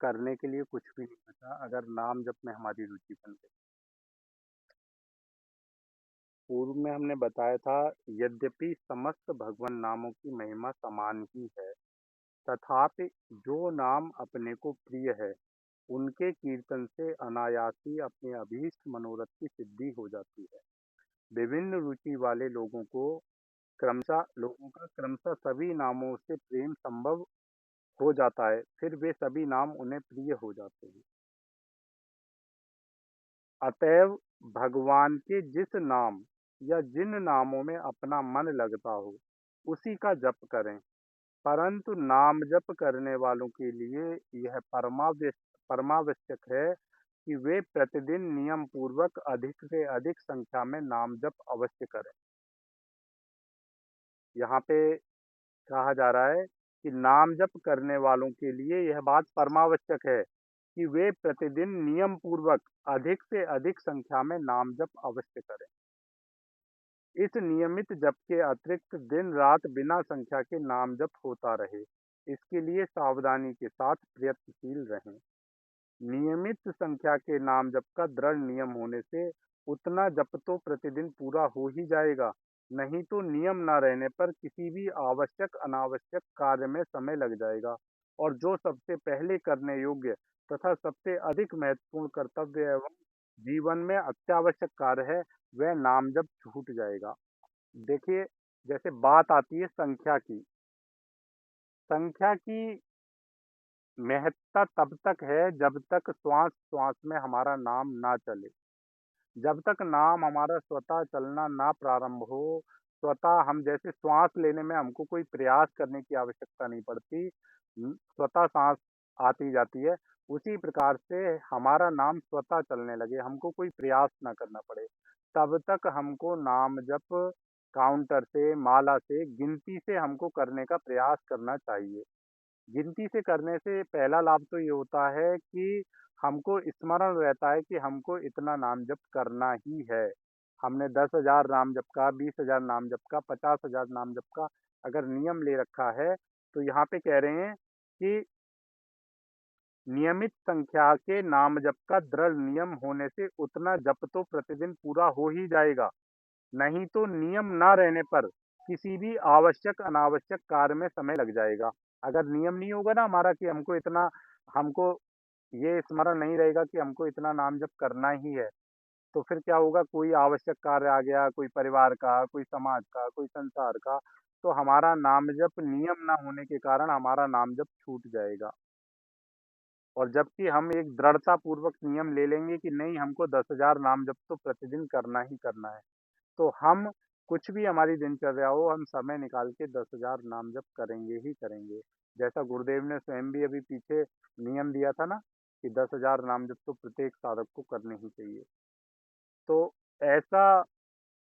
करने के लिए कुछ भी नहीं बचा अगर नाम जप में हमारी रुचि बन गई। पूर्व में हमने बताया था, यद्यपि समस्त भगवान नामों की महिमा समान ही है, तथापि जो नाम अपने को प्रिय है, उनके कीर्तन से अनायास ही अपने अभीष्ट मनोरथ की सिद्धि हो जाती है। विभिन्न रुचि वाले लोगों का क्रमशः सभी नामों से प्रेम संभव हो जाता है, फिर वे सभी नाम उन्हें प्रिय हो जाते हैं। अतएव भगवान के जिस नाम या जिन नामों में अपना मन लगता हो, उसी का जप करें। परंतु नाम जप करने वालों के लिए यह परमावश्यक है कि वे प्रतिदिन नियम पूर्वक अधिक से अधिक संख्या में नाम जप अवश्य करें। यहाँ पे कहा जा रहा है कि नाम जप करने वालों के लिए यह बात परमावश्यक है कि वे प्रतिदिन नियम पूर्वक अधिक से अधिक संख्या में नाम जप अवश्य करें। इस नियमित जप के अतिरिक्त दिन रात बिना संख्या के नाम जप होता रहे, इसके लिए सावधानी के साथ प्रयत्नशील रहें। नियमित संख्या के नाम जप का दृढ़ नियम होने से उतना जप तो प्रतिदिन पूरा हो ही जाएगा, नहीं तो नियम न रहने पर किसी भी आवश्यक अनावश्यक कार्य में समय लग जाएगा और जो सबसे पहले करने योग्य तथा सबसे अधिक महत्वपूर्ण कर्तव्य एवं जीवन में अत्यावश्यक कार्य है, वह नाम जप छूट जाएगा। देखिए, जैसे बात आती है संख्या की। संख्या की महत्ता तब तक है जब तक श्वास श्वास में हमारा नाम ना चले। जब तक नाम हमारा स्वतः चलना ना प्रारंभ हो, स्वतः हम जैसे श्वास लेने में हमको कोई प्रयास करने की आवश्यकता नहीं पड़ती, स्वतः सांस आती जाती है। उसी प्रकार से हमारा नाम स्वतः चलने लगे, हमको कोई प्रयास ना करना पड़े, तब तक हमको नाम जप काउंटर से, माला से, गिनती से हमको करने का प्रयास करना चाहिए। गिनती से करने से पहला लाभ तो ये होता है कि हमको स्मरण रहता है कि हमको इतना नाम जप करना ही है। हमने 10,000 नाम जप का, 20,000 नाम जप का, 50,000 नाम जप का अगर नियम ले रखा है, तो यहाँ पे कह रहे हैं कि नियमित संख्या के नाम जप का दृढ़ नियम होने से उतना जप तो प्रतिदिन पूरा हो ही जाएगा, नहीं तो नियम ना रहने पर किसी भी आवश्यक अनावश्यक कार्य में समय लग जाएगा। अगर नियम नहीं होगा ना हमारा कि हमको ये स्मरण नहीं रहेगा कि हमको इतना नाम जप करना ही है, तो फिर क्या होगा, कोई आवश्यक कार्य आ गया, कोई परिवार का, कोई समाज का, कोई संसार का, तो हमारा नाम जप नियम ना होने के कारण हमारा नाम जप छूट जाएगा। और जबकि हम एक दृढ़ता पूर्वक नियम ले लेंगे कि नहीं, हमको 10,000 नाम जप तो प्रतिदिन करना ही करना है, तो हम कुछ भी हमारी दिनचर्या हो, हम समय निकाल के 10,000 नाम जप करेंगे ही करेंगे। जैसा गुरुदेव ने स्वयं भी अभी पीछे नियम दिया था ना कि 10,000 नाम जप तो प्रत्येक साधक को करने ही चाहिए। तो ऐसा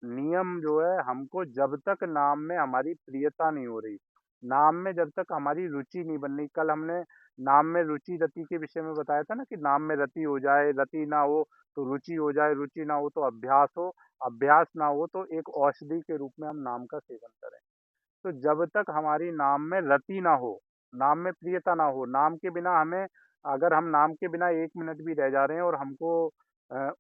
नियम जो है, हमको जब तक नाम में हमारी प्रियता नहीं हो रही, नाम में जब तक हमारी रुचि नहीं बन रही, कल हमने नाम में रुचि रति के विषय में बताया था ना कि नाम में रति हो जाए, रति ना हो तो रुचि हो जाए, रुचि ना हो तो अभ्यास हो, अभ्यास ना हो तो एक औषधि के रूप में हम नाम का सेवन करें। तो जब तक हमारी नाम में रति ना हो, नाम में प्रियता ना हो, नाम के बिना हमें, अगर हम नाम के बिना 1 मिनट भी रह जा रहे हैं और हमको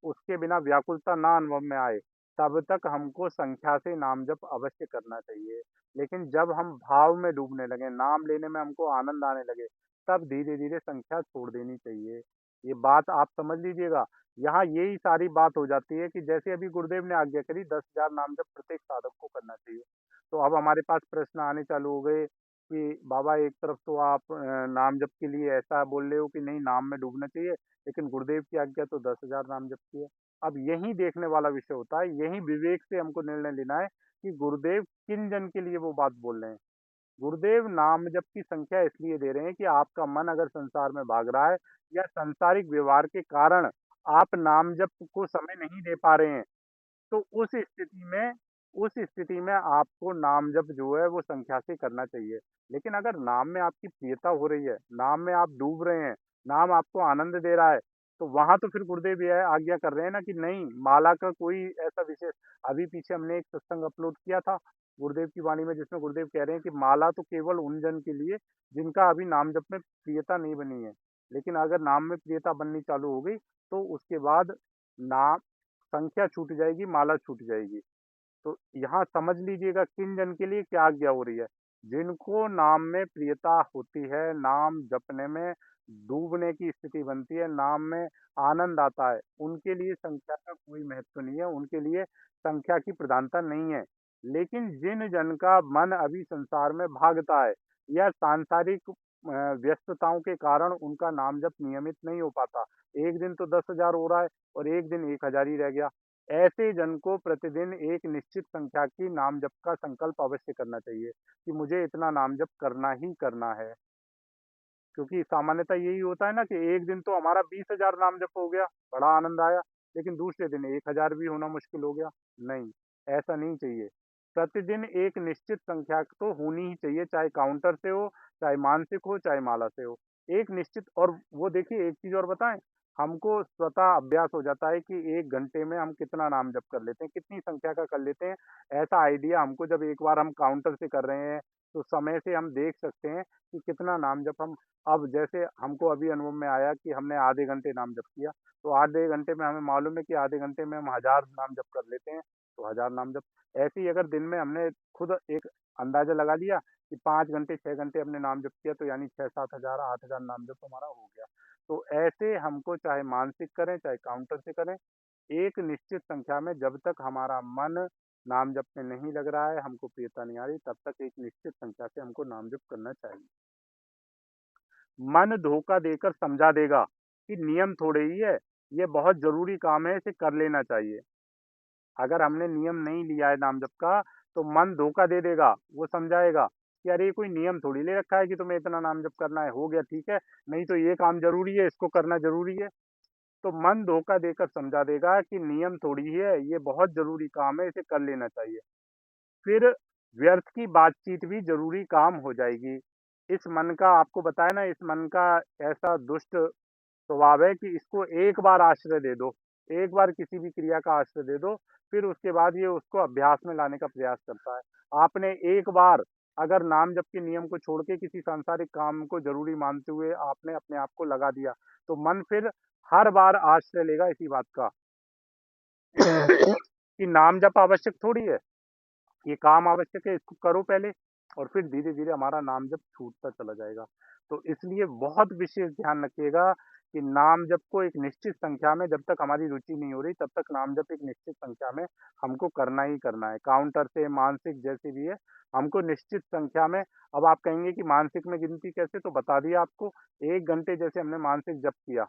उसके बिना व्याकुलता ना अनुभव में आए, तब तक हमको संख्या से नाम जप अवश्य करना चाहिए। लेकिन जब हम भाव में डूबने लगे, नाम लेने में हमको आनंद आने लगे, तब धीरे-धीरे संख्या छोड़ देनी चाहिए। ये बात आप समझ लीजिएगा। यहाँ यही सारी बात हो जाती है कि जैसे अभी गुरुदेव ने आज्ञा करी, 10,000 नाम जप प्रत्येक साधक को करना चाहिए। तो अब हमारे पास प्रश्न आने चालू हो गए कि बाबा, एक तरफ तो आप नाम जप के लिए ऐसा बोल रहे हो कि नहीं, नाम में डूबना चाहिए, लेकिन गुरुदेव की आज्ञा तो 10,000 नाम जप की है। अब यही देखने वाला विषय होता है, यही विवेक से हमको निर्णय लेना है कि गुरुदेव किन जन के लिए वो बात बोल रहे हैं। गुरुदेव नाम जप की संख्या इसलिए दे रहे हैं कि आपका मन अगर संसार में भाग रहा है या सांसारिक व्यवहार के कारण आप नाम जप को समय नहीं दे पा रहे हैं, तो उस स्थिति में आपको नाम जप जो है वो संख्या से करना चाहिए। लेकिन अगर नाम में आपकी प्रियता हो रही है, नाम में आप डूब रहे हैं, नाम आपको आनंद दे रहा है, तो वहाँ तो फिर गुरुदेव ये आज्ञा कर रहे हैं ना कि नहीं, माला का कोई ऐसा विशेष, अभी पीछे हमने एक सत्संग अपलोड किया था गुरुदेव की वाणी में, जिसमें गुरुदेव कह रहे हैं कि माला तो केवल उन जन के लिए जिनका अभी नाम जप में प्रियता नहीं बनी है। लेकिन अगर नाम में प्रियता बननी चालू हो गई तो उसके बाद नाम संख्या छूट जाएगी, माला छूट जाएगी। तो यहाँ समझ लीजिएगा किन जन के लिए क्या आज्ञा हो रही है। जिनको नाम में प्रियता होती है, नाम जपने में डूबने की स्थिति बनती है, नाम में आनंद आता है, उनके लिए संख्या का कोई महत्व नहीं है, उनके लिए संख्या की प्रधानता नहीं है। लेकिन जिन जन का मन अभी संसार में भागता है या सांसारिक व्यस्तताओं के कारण उनका नाम जप नियमित नहीं हो पाता, एक दिन तो 10,000 हो रहा है और एक दिन 1,000 ही रह गया। ऐसे जन को प्रतिदिन एक निश्चित संख्या की नाम जप का संकल्प अवश्य करना चाहिए कि मुझे इतना नाम जप करना ही करना है। क्योंकि सामान्यतः यही होता है ना कि एक दिन तो हमारा 20,000 नाम जप हो गया, बड़ा आनंद आया, लेकिन दूसरे दिन 1,000 भी होना मुश्किल हो गया। नहीं, ऐसा नहीं चाहिए। प्रतिदिन एक निश्चित संख्या तो होनी ही चाहिए, चाहे काउंटर से हो, चाहे मानसिक हो, चाहे माला से हो। एक निश्चित, और वो देखिए एक चीज़ और बताएँ, हमको स्वतः अभ्यास हो जाता है कि 1 घंटे में हम कितना नाम जप कर लेते हैं, कितनी संख्या का कर लेते हैं। ऐसा आइडिया हमको जब एक बार हम काउंटर से कर रहे हैं, तो समय से हम देख सकते हैं कि कितना नाम जप हम, अब जैसे हमको अभी अनुभव में आया कि हमने आधे घंटे नाम जप किया, तो आधे घंटे में हमें मालूम है कि आधे घंटे में हम 1000 नाम जप कर लेते हैं, तो 1000 नाम जप। ऐसे ही अगर दिन में हमने खुद एक अंदाजा लगा लिया कि 5 घंटे 6 घंटे हमने नाम जप किया, तो यानी 6-7 हजार 8,000 नाम जप हमारा हो गया। तो ऐसे हमको चाहे मानसिक करें चाहे काउंटर से करें, एक निश्चित संख्या में जब तक हमारा मन नाम जप में नहीं लग रहा है, हमको प्रियता नहीं आ रही, तब तक एक निश्चित संख्या से हमको नाम जप करना चाहिए। मन धोखा देकर समझा देगा कि नियम थोड़े ही है, ये बहुत जरूरी काम है, इसे कर लेना चाहिए। अगर हमने नियम नहीं लिया है नाम जप का, तो मन धोखा दे देगा, वो समझाएगा कि अरे ये कोई नियम थोड़ी ले रखा है कि तुम्हें इतना नाम जप करना है, हो गया ठीक है, नहीं तो ये काम जरूरी है, इसको करना जरूरी है। तो मन धोखा देकर समझा देगा कि नियम थोड़ी ही है, ये बहुत जरूरी काम है, इसे कर लेना चाहिए। फिर व्यर्थ की बातचीत भी जरूरी काम हो जाएगी। इस मन का, आपको बताया ना, इस मन का ऐसा दुष्ट स्वभाव है कि इसको एक बार आश्रय दे दो, एक बार किसी भी क्रिया का आश्रय दे दो, फिर उसके बाद ये उसको अभ्यास में लाने का प्रयास करता है। आपने एक बार अगर नाम जप के नियम को छोड़ के किसी सांसारिक काम को जरूरी मानते हुए आपने अपने आप को लगा दिया, तो मन फिर हर बार आश्रय लेगा इसी बात का कि नाम जप आवश्यक थोड़ी है, ये काम आवश्यक है, इसको करो पहले, और फिर धीरे धीरे हमारा नाम जप छूटता चला जाएगा। तो इसलिए बहुत विशेष ध्यान रखिएगा कि नाम जप को एक निश्चित संख्या में, जब तक हमारी रुचि नहीं हो रही तब तक नाम जप एक निश्चित संख्या में हमको करना ही करना है, काउंटर से मानसिक जैसे भी है, हमको निश्चित संख्या में। अब आप कहेंगे कि मानसिक में गिनती कैसे, तो बता दिया आपको। 1 घंटे जैसे हमने मानसिक जप किया,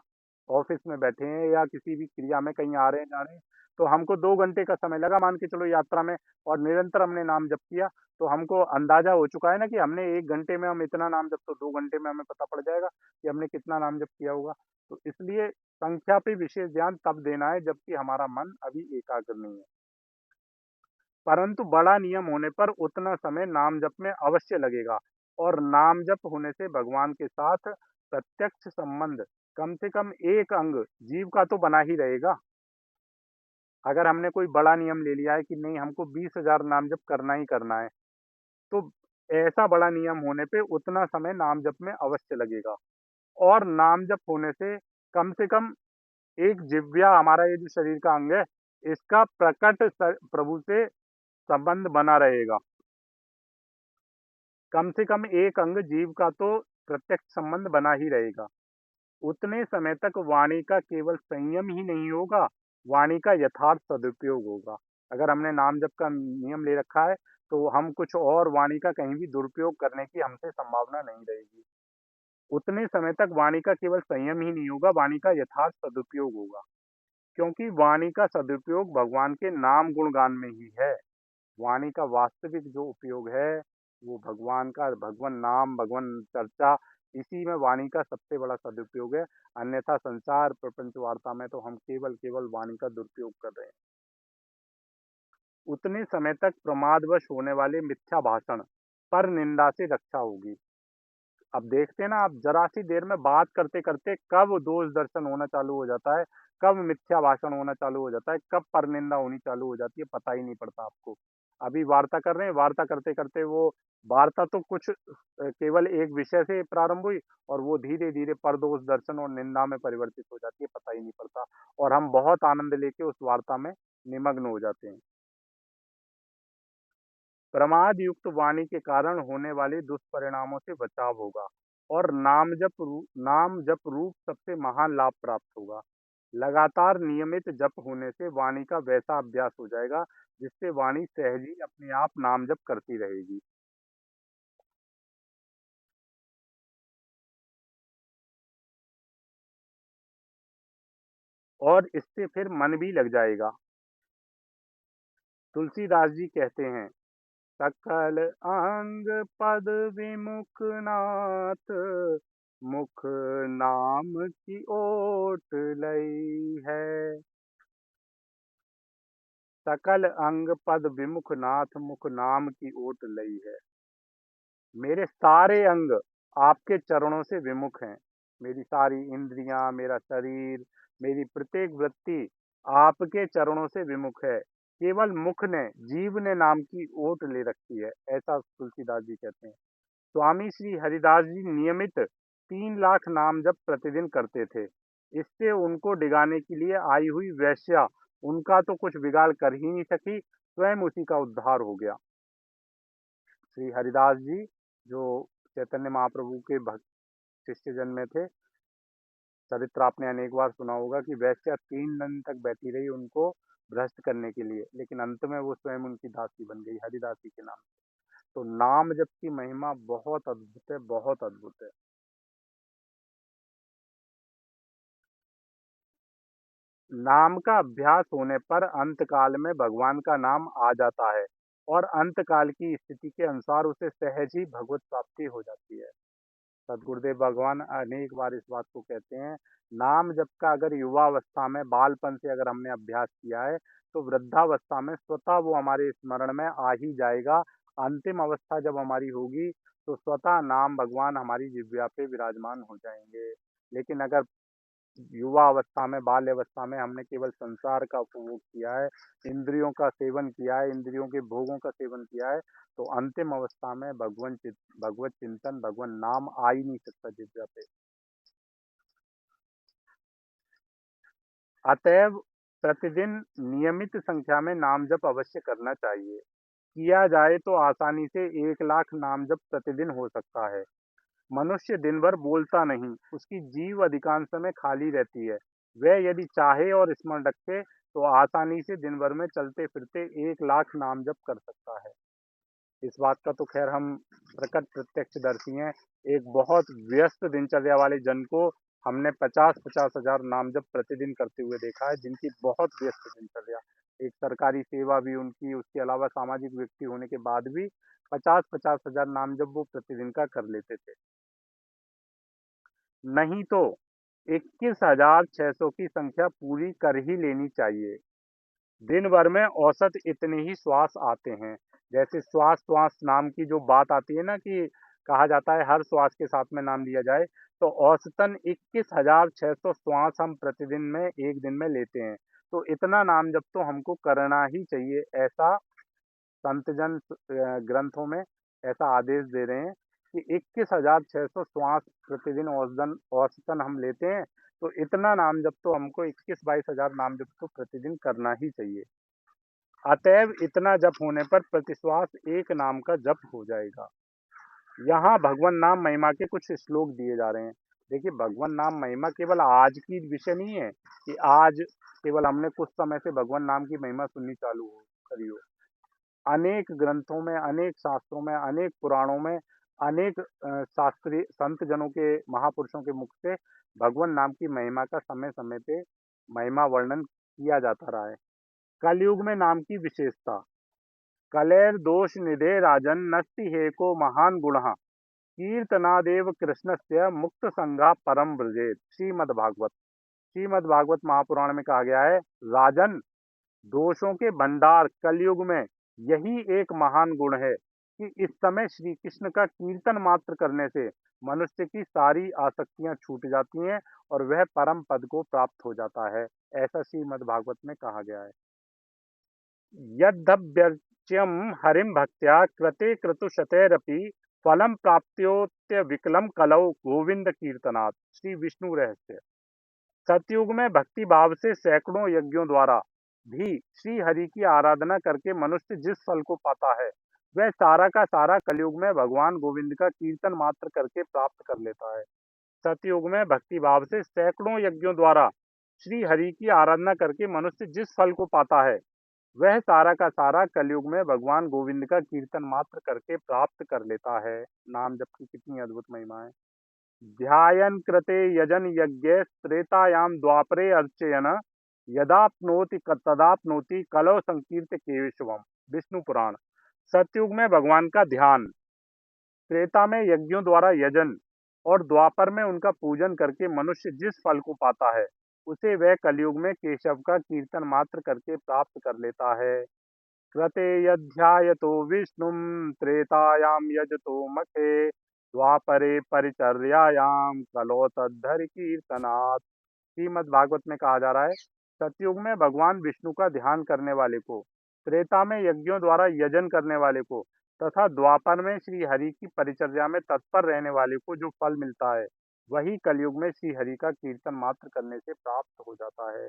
ऑफिस में बैठे हैं या किसी भी क्रिया में कहीं आ रहे हैं जा रहे हैं, तो हमको 2 घंटे का समय लगा मान के चलो यात्रा में, और निरंतर हमने नाम जप किया, तो हमको अंदाजा हो चुका है ना कि हमने 1 घंटे में हम इतना नाम जप, तो 2 घंटे में हमें पता पड़ जाएगा कि हमने कितना नाम जप किया होगा। तो इसलिए संख्या पे विशेष ध्यान तब देना है जबकि हमारा मन अभी एकाग्र नहीं है। परंतु बड़ा नियम होने पर उतना समय नाम जप में अवश्य लगेगा, और नाम जप होने से भगवान के साथ प्रत्यक्ष संबंध कम से कम एक अंग जीव का तो बना ही रहेगा। अगर हमने कोई बड़ा नियम ले लिया है कि नहीं हमको 20,000 नाम जप करना ही करना है, तो ऐसा बड़ा नियम होने पे उतना समय नाम जप में अवश्य लगेगा। और नाम जप होने से कम से कम एक जिह्वा, हमारा ये जो शरीर का अंग है, इसका प्रकट प्रभु से संबंध बना रहेगा। कम से कम एक अंग जीव का तो प्रत्यक्ष संबंध बना ही रहेगा। उतने समय तक वाणी का केवल संयम ही नहीं होगा, वाणी का यथार्थ सदुपयोग होगा। अगर हमने नाम जप का नियम ले रखा है, तो हम कुछ और वाणी का कहीं भी दुरुपयोग करने की हमसे संभावना नहीं रहेगी। उतने समय तक वाणी का केवल संयम ही नहीं होगा, वाणी का यथार्थ सदुपयोग होगा। क्योंकि वाणी का सदुपयोग भगवान के नाम गुणगान में ही है। वाणी का वास्तविक जो उपयोग है, वो भगवान का भगवन नाम, भगवन चर्चा, इसी में वाणी का सबसे बड़ा सदुपयोग है। अन्यथा संसार प्रपंच वार्ता में तो हम केवल केवल वाणी का दुरुपयोग कर रहे हैं। उतने समय तक प्रमादवश होने वाले मिथ्या भाषण पर निंदा से रक्षा होगी। अब देखते हैं ना, आप जरा सी देर में बात करते करते कब दोष दर्शन होना चालू हो जाता है, कब मिथ्या भाषण होना चालू हो जाता है, कब परनिंदा होनी चालू हो जाती है, पता ही नहीं पड़ता आपको। अभी वार्ता कर रहे हैं, वार्ता करते-करते वो वार्ता तो कुछ केवल एक विषय से प्रारंभ हुई और वो धीरे-धीरे परदोष दर्शन और निंदा में परिवर्तित हो जाती है, पता ही नहीं पड़ता और हम बहुत आनंद लेके उस वार्ता में निमग्न हो जाते हैं। प्रमाद युक्त वाणी के कारण होने वाले दुष्परिणामों से बचाव होगा और नाम जप रूप सबसे महान लाभ प्राप्त होगा। लगातार नियमित जप होने से वाणी का वैसा अभ्यास हो जाएगा जिससे वाणी सहज ही अपने आप नाम जप करती रहेगी। और इससे फिर मन भी लग जाएगा। तुलसीदास जी कहते हैं, सकल अंग पद विमुख नाथ, मुख नाम की ओट लई है। सकल अंग पद विमुख नाथ, मुख नाम की ओट लई है। मेरे सारे अंग आपके चरणों से विमुख हैं। मेरी सारी इंद्रियां, मेरा शरीर, मेरी प्रत्येक वृत्ति आपके चरणों से विमुख है। केवल मुख ने, जीव ने नाम की ओट ले रखी है, ऐसा तुलसीदास जी कहते हैं। स्वामी श्री हरिदास जी नियमित 3 लाख नाम जप प्रतिदिन करते थे। इससे उनको डिगाने के लिए आई हुई वैश्या उनका तो कुछ बिगाड़ कर ही नहीं सकी, स्वयं उसी का उद्धार हो गया। श्री हरिदास जी जो चैतन्य महाप्रभु के भक्त शिष्य जन में थे, चरित्र आपने अनेक बार सुना होगा कि वैश्या 3 दिन तक बैठी रही उनको भ्रष्ट करने के लिए, लेकिन अंत में वो स्वयं उनकी दासी बन गई हरिदासी के नाम। तो नाम जप की महिमा बहुत अद्भुत है, बहुत अद्भुत है। नाम का अभ्यास होने पर अंतकाल में भगवान का नाम आ जाता है और अंतकाल की स्थिति के अनुसार उसे सहज ही भगवत प्राप्ति हो जाती है। सदगुरुदेव भगवान अनेक बार इस बात को कहते हैं, नाम जप का अगर युवावस्था में बालपन से अगर हमने अभ्यास किया है तो वृद्धावस्था में स्वतः वो हमारे स्मरण में आ ही जाएगा। अंतिम अवस्था जब हमारी होगी तो स्वतः नाम भगवान हमारी जिह्वा पे विराजमान हो जाएंगे। लेकिन अगर युवा अवस्था में, बाल्य अवस्था में हमने केवल संसार का उपभोग किया है, इंद्रियों का सेवन किया है, इंद्रियों के भोगों का सेवन किया है, तो अंतिम अवस्था में भगवत चिंतन, भगवान नाम आ ही नहीं सकता जिस पे। अतएव प्रतिदिन नियमित संख्या में नाम जप अवश्य करना चाहिए। किया जाए तो आसानी से 1 लाख नाम जप प्रतिदिन हो सकता है। मनुष्य दिन भर बोलता नहीं, उसकी जीभ अधिकांश समय खाली रहती है। वह यदि चाहे और स्मरण रखे तो आसानी से दिन भर में चलते फिरते 1 लाख नाम जप कर सकता है। इस बात का तो खैर हम प्रकट प्रत्यक्षदर्शी हैं। एक बहुत व्यस्त दिनचर्या वाले जन को हमने 50-50 हजार नाम जप प्रतिदिन करते हुए देखा है, जिनकी बहुत व्यस्त दिनचर्या, एक सरकारी सेवा भी उनकी, उसके अलावा सामाजिक व्यक्ति होने के बाद भी 50-50 हजार नाम जप वो प्रतिदिन का कर लेते थे। नहीं तो 21,600 की संख्या पूरी कर ही लेनी चाहिए। दिन भर में औसत इतने ही श्वास आते हैं। जैसे श्वास श्वास नाम की जो बात आती है ना कि कहा जाता है हर श्वास के साथ में नाम लिया जाए, तो औसतन 21,600 श्वास हम प्रतिदिन में एक दिन में लेते हैं। तो इतना नाम जब तो हमको करना ही चाहिए, ऐसा संतजन ग्रंथों में ऐसा आदेश दे रहे हैं कि 21,600 श्वास प्रतिदिन औसतन औसतन हम लेते हैं। तो इतना नाम जब तो हमको 21-22 हजार नाम जब तो प्रतिदिन करना ही चाहिए। अतएव इतना जप होने पर प्रतिश्वास एक नाम का जप हो जाएगा। यहाँ भगवान नाम महिमा के कुछ श्लोक दिए जा रहे हैं। देखिए, भगवान नाम महिमा केवल आज की विषय नहीं है कि आज केवल हमने कुछ समय से भगवान नाम की महिमा सुननी चालू हो करी हो। अनेक ग्रंथों में, अनेक शास्त्रों में, अनेक पुराणों में, अनेक शास्त्रीय संत जनों के, महापुरुषों के मुख से भगवान नाम की महिमा का समय समय पे महिमा वर्णन किया जाता रहा है। कलयुग में नाम की विशेषता, कलेर दोष निधे राजन नस्ति हे को महान गुणः, कीर्तनादेव कृष्णस्य मुक्त संगा परम ब्रजेत। श्रीमद् भागवत, श्रीमद् भागवत महापुराण में कहा गया है, राजन, दोषों के भंडार कलयुग में यही एक महान गुण है कि इस समय श्री कृष्ण का कीर्तन मात्र करने से मनुष्य की सारी आसक्तियां छूट जाती हैं और वह परम पद को प्राप्त हो जाता है। ऐसा श्रीमद् भागवत में कहा गया है। यद्यप नित्यं हरिं भक्त्या कृते क्रतुशतैरपि फलं प्राप्त्योत्य विकलम कलौ गोविंद कीर्तनात्। श्री विष्णु रहस्य। सतयुग में भक्ति भाव से सैकड़ों यज्ञों द्वारा भी श्री हरि की आराधना करके मनुष्य जिस फल को पाता है, वह सारा का सारा कलयुग में भगवान गोविंद का कीर्तन मात्र करके प्राप्त कर लेता है। सतयुग में भक्ति भाव से सैकड़ों यज्ञों द्वारा श्री हरि की आराधना करके मनुष्य जिस फल को पाता है, वह सारा का सारा कलयुग में भगवान गोविंद का कीर्तन मात्र करके प्राप्त कर लेता है। नाम जप की कितनी अद्भुत महिमा है। ध्यायन कृते यजन यज्ञ त्रेतायाम द्वापरे अर्चयन यदाप्नोति तदाप्नोति कलौ संकीर्त केशवम। विष्णु पुराण। सतयुग में भगवान का ध्यान, त्रेता में यज्ञों द्वारा यजन और द्वापर में उनका पूजन करके मनुष्य जिस फल को पाता है, उसे वह कलयुग में केशव का कीर्तन मात्र करके प्राप्त कर लेता है। कृते यध्यायतो विष्णुं त्रेतायां यजतो मखे द्वापरे परिचर्यायां कलो तद्धरि कीर्तनात्। श्रीमद् भागवत में कहा जा रहा है, सतयुग में भगवान विष्णु का ध्यान करने वाले को, त्रेता में यज्ञों द्वारा यजन करने वाले को तथा द्वापर में श्री हरि की परिचर्या में तत्पर रहने वाले को जो फल मिलता है, वही कलयुग में श्री हरि का कीर्तन मात्र करने से प्राप्त हो जाता है।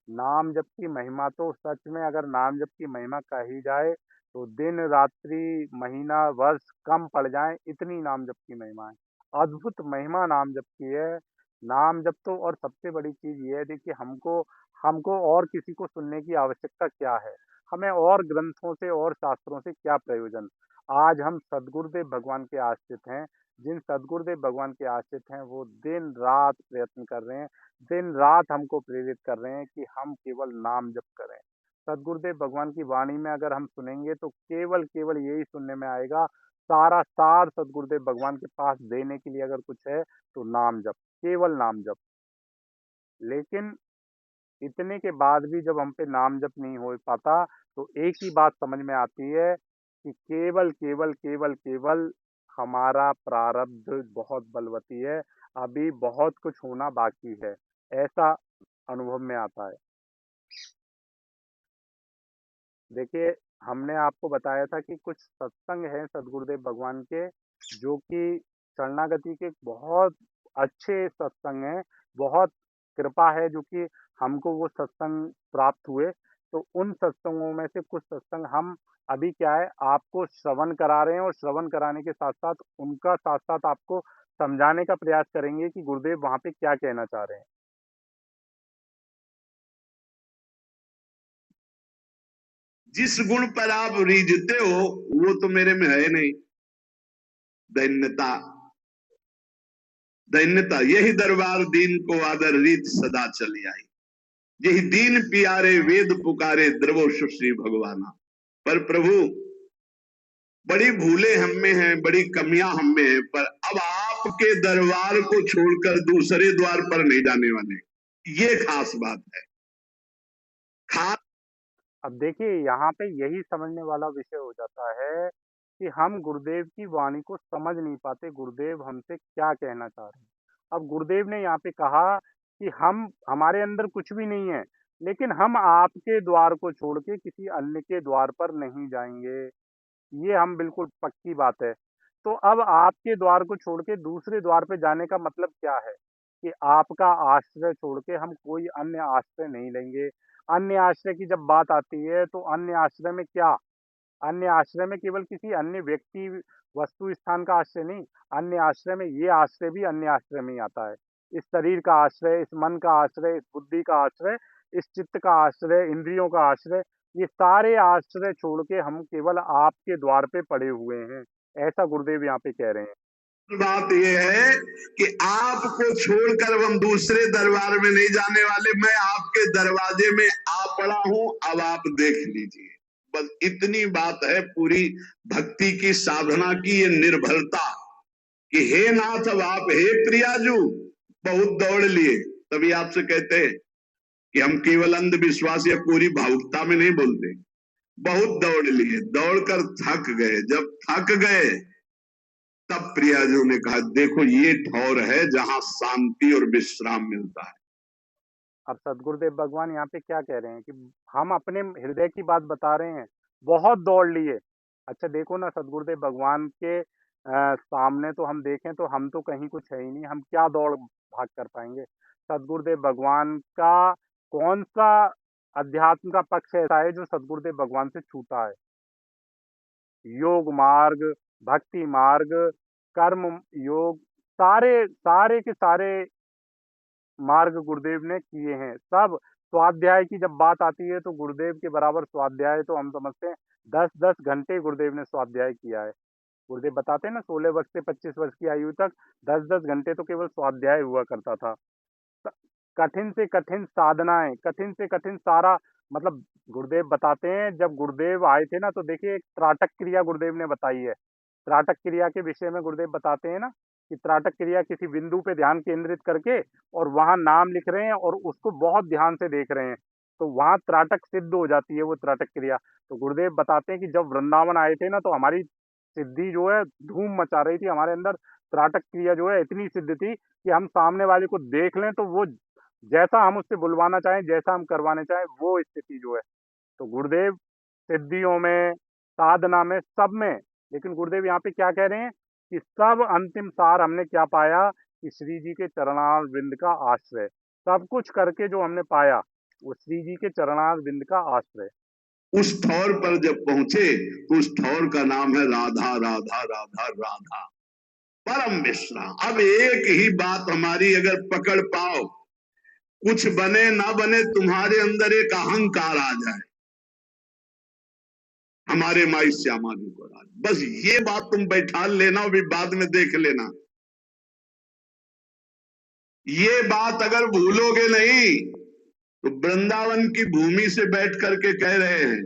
नाम जप की महिमा तो सच में अगर नाम जप की महिमा कही जाए तो दिन रात्रि महीना वर्ष कम पड़ जाए, इतनी नाम जप की महिमा है। अद्भुत महिमा नाम जप की है। नाम जप तो, और सबसे बड़ी चीज ये है, देखिए हमको हमको और किसी को सुनने की आवश्यकता क्या है, हमें और ग्रंथों से और शास्त्रों से क्या प्रयोजन। आज हम सदगुरुदेव भगवान के आश्रित हैं। जिन सदगुरुदेव भगवान के आश्रित हैं वो दिन रात प्रयत्न कर रहे हैं, दिन रात हमको प्रेरित कर रहे हैं कि हम केवल नाम जप करें। सदगुरुदेव भगवान की वाणी में अगर हम सुनेंगे तो केवल केवल यही सुनने में आएगा, सारा सार सदगुरुदेव भगवान के पास देने के लिए अगर कुछ है तो नाम जप, केवल नाम जप। लेकिन इतने के बाद भी जब हम पे नाम जप नहीं हो पाता तो एक ही बात समझ में आती है कि केवल केवल केवल केवल हमारा प्रारब्ध बहुत बलवती है, अभी बहुत कुछ होना बाकी है, ऐसा अनुभव में आता है। देखिए, हमने आपको बताया था कि कुछ सत्संग हैं सदगुरुदेव भगवान के, जो कि शरणागति के बहुत अच्छे सत्संग हैं, बहुत कृपा है जो कि हमको वो सत्संग प्राप्त हुए। तो उन सत्संगों में से कुछ सत्संग हम अभी क्या है आपको श्रवण करा रहे हैं, और श्रवण कराने के साथ साथ उनका साथ साथ आपको समझाने का प्रयास करेंगे कि गुरुदेव वहाँ पे क्या कहना चाह रहे हैं। जिस गुण पर आप रीझते हो वो तो मेरे में है नहीं। दैन्यता, दैन्यता यही दरबार दीन को आदर रीत सदा चली आई। यही दीन प्यारे वेद पुकारे द्रवो श्री भगवाना। पर प्रभु बड़ी भूले हम में हैं, बड़ी कमियां हम में हैं, पर अब आपके दरबार को छोड़कर दूसरे द्वार पर नहीं जाने वाले। ये खास बात है। खास अब देखिए यहाँ पे यही समझने वाला विषय हो जाता है कि हम गुरुदेव की वाणी को समझ नहीं पाते, गुरुदेव हमसे क्या कहना चाह रहे हैं। अब गुरुदेव ने यहाँ पे कहा कि हम हमारे अंदर कुछ भी नहीं है, लेकिन हम आपके द्वार को छोड़ के किसी अन्य के द्वार पर नहीं जाएंगे। ये हम बिल्कुल पक्की बात है। तो अब आपके द्वार को छोड़ के दूसरे द्वार पे जाने का मतलब क्या है कि आपका आश्रय छोड़ के हम कोई अन्य आश्रय नहीं लेंगे। अन्य आश्रय की जब बात आती है तो अन्य आश्रय में क्या, अन्य आश्रय में केवल किसी अन्य व्यक्ति वस्तु स्थान का आश्रय नहीं, अन्य आश्रय में ये आश्रय भी अन्य आश्रय में ही आता है। इस शरीर का आश्रय, इस मन का आश्रय, इस बुद्धि का आश्रय, इस चित्त का आश्रय, इंद्रियों का आश्रय, ये सारे आश्रय छोड़ के हम केवल आपके द्वार पे पड़े हुए हैं, ऐसा गुरुदेव यहाँ पे कह रहे हैं। बात यह है कि आपको छोड़कर हम दूसरे दरबार में नहीं जाने वाले। मैं आपके दरवाजे में आ पड़ा हूं, अब आप देख लीजिए। बस इतनी बात है पूरी भक्ति की साधना की, ये निर्भरता कि हे नाथ अब आप, हे प्रियाजू, बहुत दौड़ लिए। तभी आपसे कहते हैं कि हम केवल अंधविश्वास या पूरी भावुकता में नहीं बोलते। बहुत दौड़ लिए, दौड़कर थक गए। जब थक गए तब प्रियाजू ने कहा देखो ये ठौर है जहां शांति और विश्राम मिलता है। अब सदगुरुदेव भगवान यहाँ पे क्या कह रहे हैं कि हम अपने हृदय की बात बता रहे हैं, बहुत दौड़ लिए। अच्छा देखो ना, सदगुरुदेव भगवान के सामने तो हम देखें तो हम तो कहीं कुछ है ही नहीं, हम क्या दौड़ भाग कर पाएंगे। सदगुरुदेव भगवान का कौन सा अध्यात्म का पक्ष ऐसा है जो सदगुरुदेव भगवान से छूटा है? योग मार्ग, भक्ति मार्ग, कर्म योग, सारे सारे के सारे मार्ग गुरुदेव ने किए हैं सब। स्वाध्याय की जब बात आती है तो गुरुदेव के बराबर स्वाध्याय तो हम समझते हैं, 10-10 घंटे गुरुदेव ने स्वाध्याय किया है। गुरुदेव बताते हैं ना, 16 वर्ष से 25 वर्ष की आयु तक 10-10 घंटे तो केवल स्वाध्याय हुआ करता था। स- कठिन से कठिन साधनाएं, कठिन से कठिन सारा, मतलब गुरुदेव बताते हैं जब गुरुदेव आए थे ना, तो देखिए एक त्राटक क्रिया गुरुदेव ने बताई है। त्राटक क्रिया के विषय में गुरुदेव बताते हैं ना कि त्राटक क्रिया किसी बिंदु पे ध्यान केंद्रित करके और वहां नाम लिख रहे हैं और उसको बहुत ध्यान से देख रहे हैं, तो वहां त्राटक सिद्ध हो जाती है वो त्राटक क्रिया। तो गुरुदेव बताते हैं कि जब वृंदावन आए थे ना, तो हमारी सिद्धि जो है धूम मचा रही थी हमारे अंदर। त्राटक क्रिया जो है इतनी सिद्ध थी कि हम सामने वाले को देख लें तो वो जैसा हम उससे बुलवाना चाहें, जैसा हम करवाने चाहें, वो स्थिति जो है। तो गुरुदेव सिद्धियों में, साधना में, सब में। लेकिन गुरुदेव यहाँ पे क्या कह रहे हैं कि सब अंतिम सार हमने क्या पाया कि श्री जी के चरणार बिंद का आश्रय। सब कुछ करके जो हमने पाया वो श्री जी के चरणार बिंद का आश्रय। उस ठौर पर जब पहुंचे तो उस ठौर का नाम है राधा राधा राधा राधा, परम विश्राम। अब एक ही बात हमारी अगर पकड़ पाओ, कुछ बने ना बने, तुम्हारे अंदर एक अहंकार आ जाए, हमारे माई श्यामा जी को राज, बस ये बात तुम बैठा लेना, भी बाद में देख लेना। ये बात अगर भूलोगे नहीं तो वृंदावन की भूमि से बैठ करके कह रहे हैं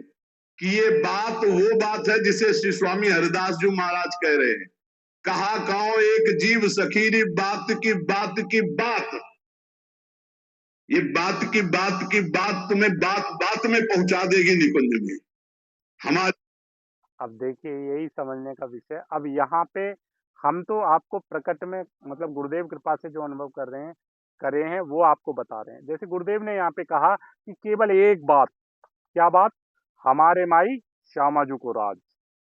कि ये बात वो बात है जिसे श्री स्वामी हरिदास जी महाराज कह रहे हैं, कहा कहो एक जीव सखीरी बात की बात की बात। ये बात की बात की बात तुम्हें बात बात में पहुंचा देगी निकुंज में हमारे। अब देखिए यही समझने का विषय। अब यहाँ पे हम तो आपको प्रकट में, मतलब गुरुदेव कृपा से जो अनुभव कर रहे हैं, करे हैं, वो आपको बता रहे हैं। जैसे गुरुदेव ने यहाँ पे कहा कि केवल एक बात, क्या बात? हमारे माई श्यामा जी को राज।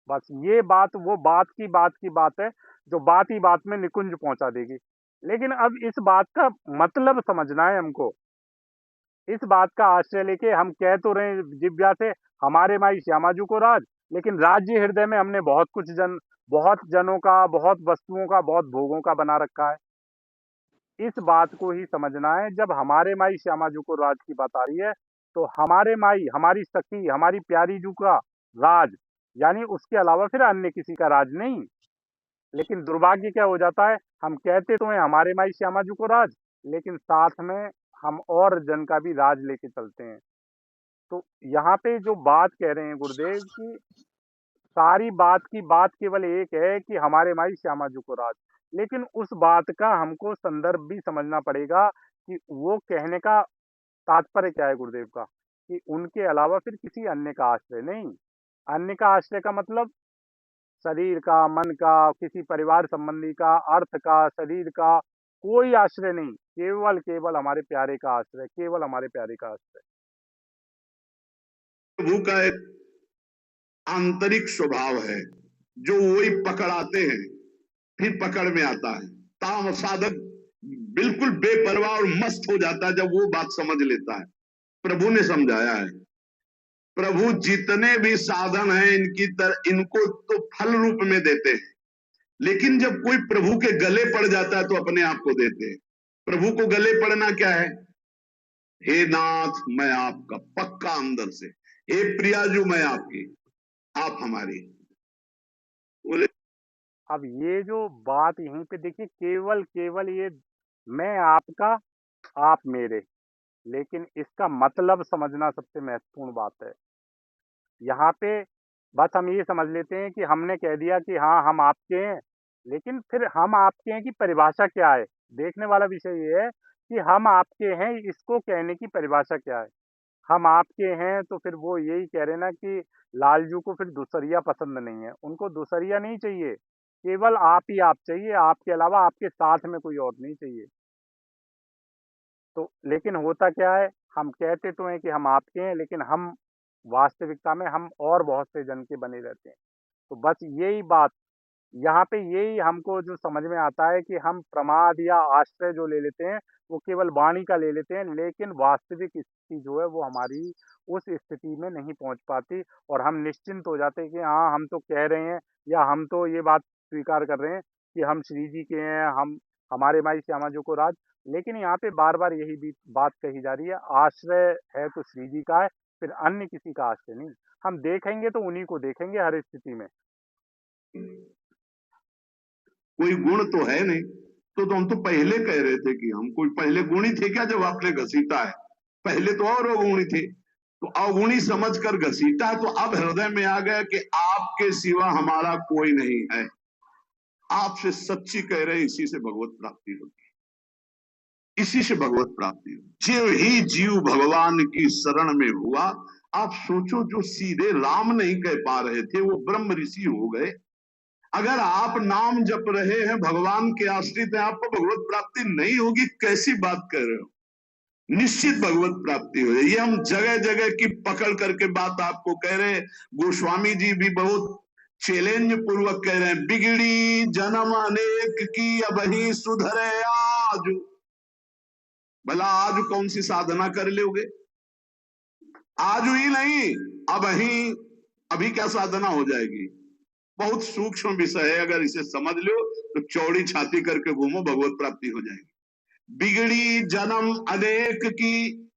बस ये बात वो बात की बात है जो बात ही बात में निकुंज पहुंचा देगी। लेकिन अब इस बात का मतलब समझना है हमको। इस बात का आश्रय लेके हम कह तो रहे हैं जिव्या से हमारे माई श्यामा जी को राज, लेकिन राज्य हृदय में हमने बहुत जनों का, बहुत वस्तुओं का, बहुत भोगों का बना रखा है। इस बात को ही समझना है। जब हमारे माई श्यामा जी को राज की बात आ रही है, तो हमारे माई, हमारी सखी, हमारी प्यारी जू का राज, यानी उसके अलावा फिर अन्य किसी का राज नहीं। लेकिन दुर्भाग्य क्या हो जाता है, हम कहते तो हैं हमारे माई श्यामा जी को राज, लेकिन साथ में हम और जन का भी राज लेके चलते हैं। तो यहाँ पे जो बात कह रहे हैं गुरुदेव की, सारी बात की बात केवल एक है कि हमारे माई श्यामा जी को राज। लेकिन उस बात का हमको संदर्भ भी समझना पड़ेगा कि वो कहने का तात्पर्य क्या है गुरुदेव का, कि उनके अलावा फिर किसी अन्य का आश्रय नहीं। अन्य का आश्रय का मतलब शरीर का, मन का, किसी परिवार संबंधी का, अर्थ का, शरीर का, कोई आश्रय नहीं। केवल केवल हमारे प्यारे का आश्रय, केवल हमारे प्यारे का आश्रय। प्रभु का एक आंतरिक स्वभाव है जो वही पकड़ाते हैं, फिर पकड़ में आता है। ताम साधक बिल्कुल बेपरवाह और मस्त हो जाता है जब वो बात समझ लेता है। प्रभु ने समझाया है, प्रभु जितने भी साधन हैं इनको तो फल रूप में देते हैं, लेकिन जब कोई प्रभु के गले पड़ जाता है तो अपने आप को देते हैं। प्रभु को गले पड़ना क्या है? हे नाथ मैं आपका, पक्का अंदर से। हे प्रियाजू मैं आपकी, आप हमारी। बोले अब ये जो बात यहीं पे देखिए, केवल केवल ये मैं आपका, आप मेरे, लेकिन इसका मतलब समझना सबसे महत्वपूर्ण बात है। यहाँ पे बस हम ये समझ लेते हैं कि हमने कह दिया कि हाँ हम आपके हैं, लेकिन फिर हम आपके हैं की परिभाषा क्या है? देखने वाला विषय ये है कि हम आपके हैं, इसको कहने की परिभाषा क्या है? हम आपके हैं तो फिर वो यही कह रहे हैं ना कि लालजू को फिर दूसरिया पसंद नहीं है, उनको दूसरिया नहीं चाहिए, केवल आप ही आप चाहिए, आपके अलावा आपके साथ में कोई और नहीं चाहिए। तो लेकिन होता क्या है, हम कहते तो हैं कि हम आपके हैं, लेकिन हम वास्तविकता में हम और बहुत से जन के बने रहते हैं। तो बस यही बात, यहाँ पे यही हमको जो समझ में आता है कि हम प्रमाद या आश्रय जो ले लेते हैं, वो केवल वाणी का ले लेते हैं, लेकिन वास्तविक स्थिति जो है वो हमारी उस स्थिति में नहीं पहुँच पाती और हम निश्चिंत हो जाते हैं कि हाँ, हम तो कह रहे हैं या हम तो ये बात स्वीकार कर रहे हैं कि हम श्री जी के हैं, हम हमारे माई श्यामा जो को राज। लेकिन यहाँ पे बार-बार यही भी बात कही जा रही है, आश्रय है तो श्री जी का है, फिर अन्य किसी का आश्रय नहीं। हम देखेंगे तो उन्हीं को देखेंगे हर स्थिति में। कोई गुण तो है नहीं, तो हम तो पहले कह रहे थे कि हम कोई पहले गुणी थे क्या जब आपने घसीटा है? पहले तो और अवगुणी थे, तो अवगुणी समझकर घसीटा है, तो अब हृदय में आ गया कि आपके सिवा हमारा कोई नहीं है। आपसे सच्ची कह रहे, इसी से भगवत प्राप्ति होती है, इसी से भगवत प्राप्ति होती। जीव ही जीव भगवान की शरण में हुआ। आप सोचो, जो सीधे राम नहीं कह पा रहे थे वो ब्रह्म ऋषि हो गए। अगर आप नाम जप रहे हैं, भगवान के आश्रित हैं, आपको भगवत प्राप्ति नहीं होगी, कैसी बात कर रहे हो? निश्चित भगवत प्राप्ति हो जाएगी। ये हम जगह जगह की पकड़ करके बात आपको कह रहे हैं। गोस्वामी जी भी बहुत चैलेंज पूर्वक कह रहे हैं, बिगड़ी जन्म अनेक की अब ही सुधरे आज। भला आज कौन सी साधना कर लोगे? आज ही नहीं, अब ही, अभी क्या साधना हो जाएगी? बहुत सूक्ष्म विषय है, अगर इसे समझ लो तो चौड़ी छाती करके घूमो, भगवत प्राप्ति हो जाएगी। बिगड़ी जन्म अनेक की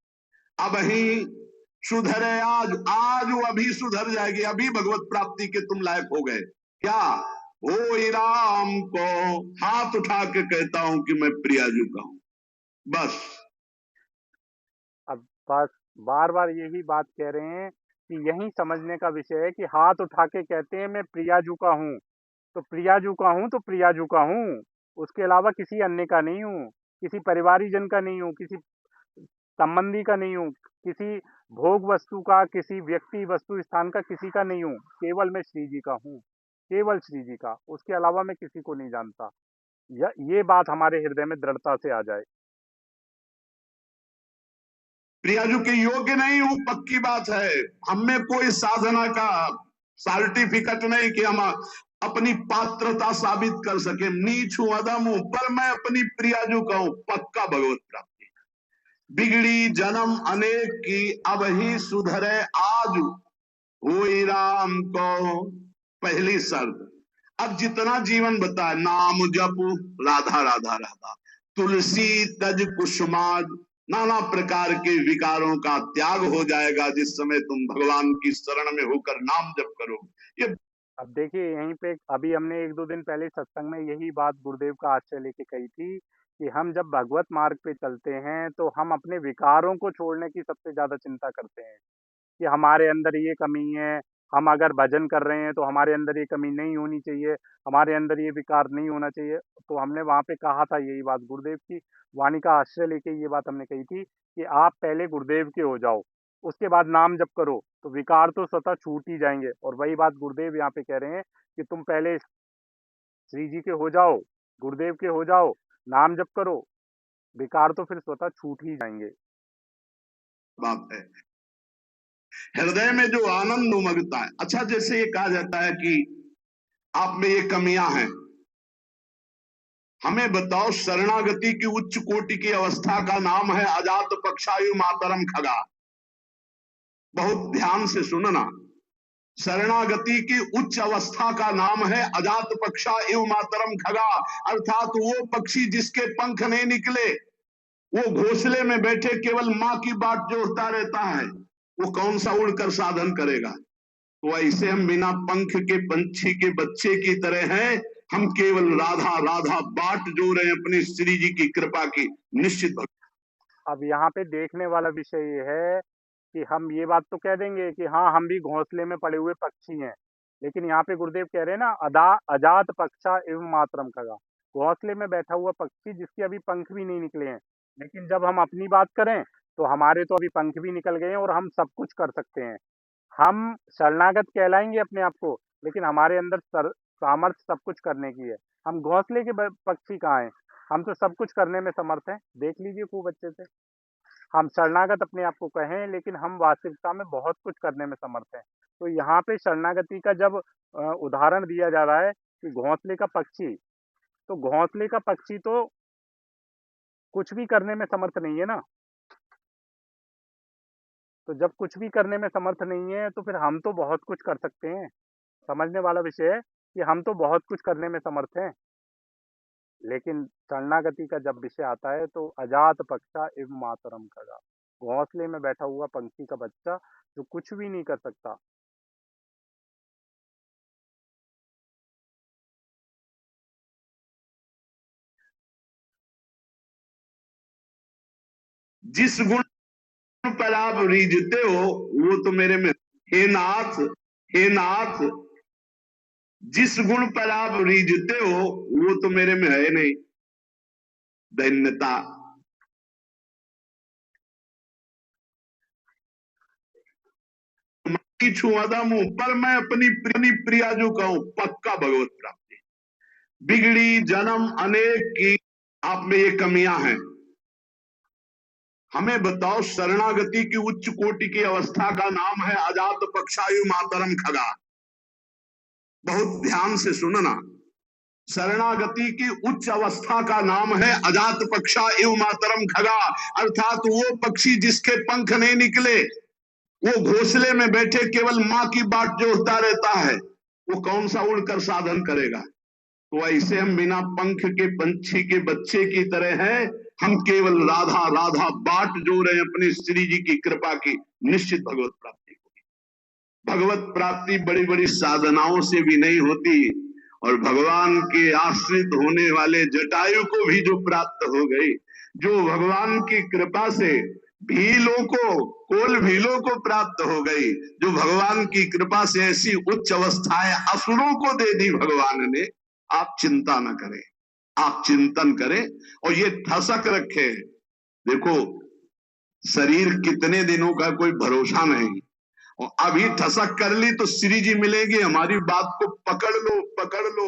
अब ही सुधरे आज। आज वो अभी सुधर जाएगी, अभी भगवत प्राप्ति के तुम लायक हो गए। क्या हो? राम को हाथ उठा के कहता हूं कि मैं प्रियाजू का हूं, बस। अब बस बार-बार यही बात कह रहे हैं कि यही समझने का विषय है कि हाथ उठा के कहते हैं मैं प्रियाजू का हूँ, तो प्रियाजू का हूँ तो प्रियाजू का हूँ, उसके अलावा किसी अन्य का नहीं हूँ, किसी परिवारीजन का नहीं हूँ, किसी संबंधी का नहीं हूँ, किसी भोग वस्तु का, किसी व्यक्ति वस्तु स्थान का किसी का नहीं हूँ, केवल मैं श्री जी का हूँ, केवल श्री जी का, उसके अलावा मैं किसी को नहीं जानता। ये बात हमारे हृदय में दृढ़ता से आ जाए। प्रियाजू के योग्य नहीं हूं, पक्की बात है। हम में कोई साधना का सर्टिफिकेट नहीं कि हम अपनी पात्रता साबित कर सके। नीच हूं, अधम हूं, पर मैं अपनी प्रियाजू का हूं, पक्का भगवत प्राप्ति। बिगड़ी जन्म अनेक की अब ही सुधरे आज, हुई राम को पहली शर्त। अब जितना जीवन बताए, नाम जप, राधा राधा राधा, तुलसी तज कुसुमाज, नाना प्रकार के विकारों का त्याग हो जाएगा जिस समय तुम भगवान की शरण में होकर नाम जप करो। ये अब देखिए यहीं पे अभी हमने 1-2 दिन पहले सत्संग में यही बात गुरुदेव का आश्रय लेके कही थी कि हम जब भगवत मार्ग पे चलते हैं तो हम अपने विकारों को छोड़ने की सबसे ज़्यादा चिंता करते हैं कि हमारे अंदर ये कमी है, हम अगर भजन कर रहे हैं तो हमारे अंदर ये कमी नहीं होनी चाहिए, हमारे अंदर ये विकार नहीं होना चाहिए। तो हमने वहाँ पे कहा था यही बात, गुरुदेव की वाणी का आश्रय लेके ये बात हमने कही थी कि आप पहले गुरुदेव के हो जाओ, उसके बाद नाम जप करो, तो विकार तो स्वतः छूट ही जाएँगे। और वही बात गुरुदेव यहाँ पे कह रहे हैं कि तुम पहले श्री जी के हो जाओ, गुरुदेव के हो जाओ, नाम जप करो, विकार तो फिर स्वतः छूट ही जाएँगे। बात है, हृदय में जो आनंद उमगता है। अच्छा, जैसे ये कहा जाता है कि आप में ये कमियां हैं, हमें बताओ, शरणागति की उच्च कोटि की अवस्था का नाम है अजात पक्षायु मातरम खगा। बहुत ध्यान से सुनना, शरणागति की उच्च अवस्था का नाम है अजात पक्षा एवं मातरम खगा, अर्थात वो पक्षी जिसके पंख नहीं निकले, वो घोंसले में बैठे केवल मां की बाट जोहता रहता है, वो कौन सा उड़कर साधन करेगा? तो ऐसे हम बिना पंख के पंछी के बच्चे की तरह हैं। हम केवल राधा राधा बाट जो रहे हैं अपनी श्री जी की कृपा की, निश्चित भक्त। अब यहाँ पे देखने वाला विषय ये है कि हम ये बात तो कह देंगे कि हाँ, हम भी घोंसले में पड़े हुए पक्षी हैं। लेकिन यहाँ पे गुरुदेव कह रहे हैं ना, अजात पक्षा एवं मातरम खगा। घोंसले में बैठा हुआ पक्षी जिसके अभी पंख भी नहीं निकले हैं। लेकिन जब हम अपनी बात करें, तो हमारे तो अभी पंख भी निकल गए हैं और हम सब कुछ कर सकते हैं। हम शरणागत कहलाएँगे अपने आप को, लेकिन हमारे अंदर सामर्थ्य सब कुछ करने की है। हम घोंसले के पक्षी कहाँ हैं? हम तो सब कुछ करने में समर्थ हैं। देख लीजिए खूब अच्छे से। हम शरणागत अपने आप को कहें, लेकिन हम वास्तविकता में बहुत कुछ करने में समर्थ हैं। तो यहाँ पे शरणागति का जब उदाहरण दिया जा रहा है कि घोंसले का पक्षी, तो घोंसले का पक्षी तो कुछ भी करने में समर्थ नहीं है ना। तो जब कुछ भी करने में समर्थ नहीं है, तो फिर हम तो बहुत कुछ कर सकते हैं। समझने वाला विषय है कि हम तो बहुत कुछ करने में समर्थ हैं। लेकिन शरणागति का जब विषय आता है तो अजात पक्षा इव मातरम खगा, घोंसले में बैठा हुआ पंछी का बच्चा जो कुछ भी नहीं कर सकता। जिस गुण पर आप रीझते हो वो तो मेरे में, हे नाथ, हे नाथ, जिस गुण पर आप रीझते हो वो तो मेरे में है नहीं, दैन्यता। की छुआदा मुंह पर मैं अपनी प्रिया जो कहूं पक्का भगवत प्राप्ति। बिगड़ी जन्म अनेक की आप में ये कमियां हैं। हमें बताओ, शरणागति की उच्च कोटि की अवस्था का नाम है अजात पक्षायु मातरम खगा। बहुत ध्यान से सुनना, शरणागति की उच्च अवस्था का नाम है अजात पक्षा एवं मातरम खगा, अर्थात वो पक्षी जिसके पंख नहीं निकले, वो घोंसले में बैठे केवल मां की बाट जोहता रहता है, वो कौन सा उड़कर साधन करेगा। तो ऐसे हम बिना पंख के पंछी के बच्चे की तरह हैं, हम केवल राधा राधा बाट जो रहे अपनी श्री जी की कृपा की, निश्चित भगवत प्राप्ति को। भगवत प्राप्ति बड़ी बड़ी साधनाओं से भी नहीं होती, और भगवान के आश्रित होने वाले जटायु को भी जो प्राप्त हो गई, जो भगवान की कृपा से भीलों को, कोल भीलों को प्राप्त हो गई, जो भगवान की कृपा से ऐसी उच्च अवस्थाएं असुरों को दे दी भगवान ने, आप चिंता न करें, आप चिंतन करें और ये ठसक रखे। देखो, शरीर कितने दिनों का कोई भरोसा नहीं, और अभी ठसक कर ली तो श्री जी मिलेंगे, हमारी बात को पकड़ लो, पकड़ लो।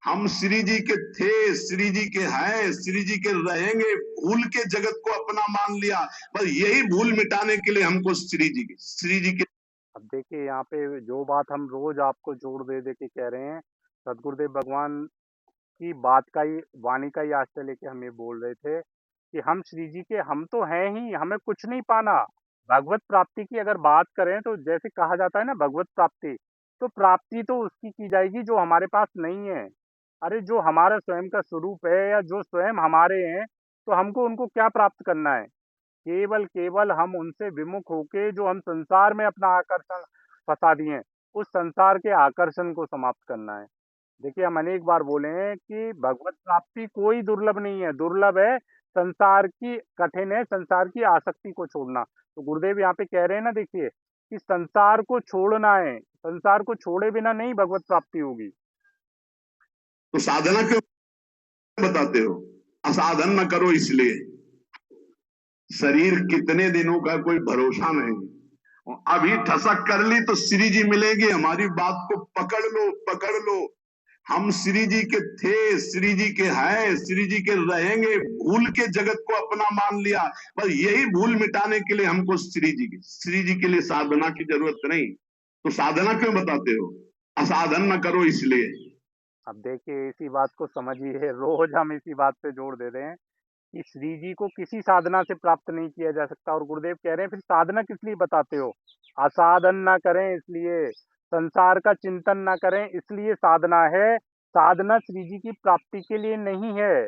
हम श्री जी के थे, श्री जी के हैं, श्री जी के रहेंगे, भूल के जगत को अपना मान लिया, बस यही भूल मिटाने के लिए हमको श्री जी के। अब देखिए यहाँ पे जो बात हम रोज आपको जोड़ दे दे के कह रहे हैं, सदगुरुदेव भगवान की बात का ही, वाणी का ही आश्रय लेके हम ये बोल रहे थे कि हम श्री जी के हम तो हैं ही, हमें कुछ नहीं पाना। भगवत प्राप्ति की अगर बात करें तो जैसे कहा जाता है ना भगवत प्राप्ति, तो प्राप्ति तो उसकी की जाएगी जो हमारे पास नहीं है। अरे जो हमारा स्वयं का स्वरूप है या जो स्वयं हमारे हैं, तो हमको उनको क्या प्राप्त करना है? केवल केवल हम उनसे विमुख होके जो हम संसार में अपना आकर्षण फंसा दिए हैं, उस संसार के आकर्षण को समाप्त करना है। देखिए हम अनेक बार बोले हैं कि भगवत प्राप्ति कोई दुर्लभ नहीं है, दुर्लभ है संसार की, कठिन है संसार की आसक्ति को छोड़ना। तो गुरुदेव यहाँ पे कह रहे हैं ना, देखिए कि संसार को छोड़ना है, संसार को छोड़े बिना नहीं भगवत प्राप्ति होगी। तो साधना क्यों बताते हो? असाधन न करो इसलिए। शरीर कितने दिनों का कोई भरोसा नहीं, और अभी ठसक कर ली तो श्री जी मिलेंगे, हमारी बात को पकड़ लो, पकड़ लो। हम श्री जी के थे, श्री जी के हैं, श्री जी के रहेंगे, भूल के जगत को अपना मान लिया, बस यही भूल मिटाने के लिए हमको श्री जी के लिए साधना की जरूरत नहीं। तो साधना क्यों बताते हो? असाधन न करो इसलिए। अब देखिए इसी बात को समझिए, रोज हम इसी बात पे जोर दे रहे हैं कि श्री जी को किसी साधना से प्राप्त नहीं किया जा सकता। और गुरुदेव कह रहे हैं फिर साधना किस लिए बताते हो? असाधन ना करें इसलिए, संसार का चिंतन ना करें इसलिए साधना है। साधना श्री जी की प्राप्ति के लिए नहीं है।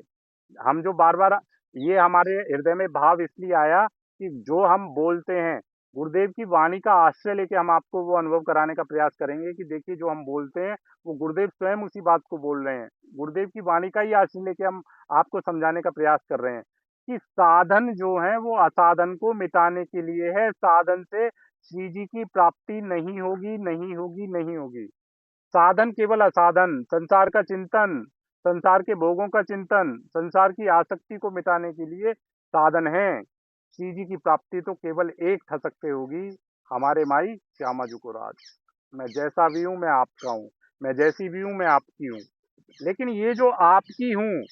हम जो बार बार, ये हमारे हृदय में भाव इसलिए आया कि जो हम बोलते हैं, गुरुदेव की वाणी का आश्रय लेके हम आपको वो अनुभव कराने का प्रयास करेंगे कि देखिए जो हम बोलते हैं वो गुरुदेव स्वयं उसी बात को बोल रहे हैं। गुरुदेव की वाणी का ही आश्रय लेके हम आपको समझाने का प्रयास कर रहे हैं कि साधन जो है वो असाधन को मिटाने के लिए है। साधन से श्री जी की प्राप्ति नहीं होगी, नहीं होगी, नहीं होगी। साधन केवल असाधन, संसार का चिंतन, संसार के भोगों का चिंतन, संसार की आसक्ति को मिटाने के लिए साधन है। श्री जी की प्राप्ति तो केवल एक ठसक से होगी, हमारे माई श्यामा जी को राज। मैं जैसा भी हूँ मैं आपका हूँ, मैं जैसी भी हूँ मैं आपकी हूँ। लेकिन ये जो आपकी हूँ,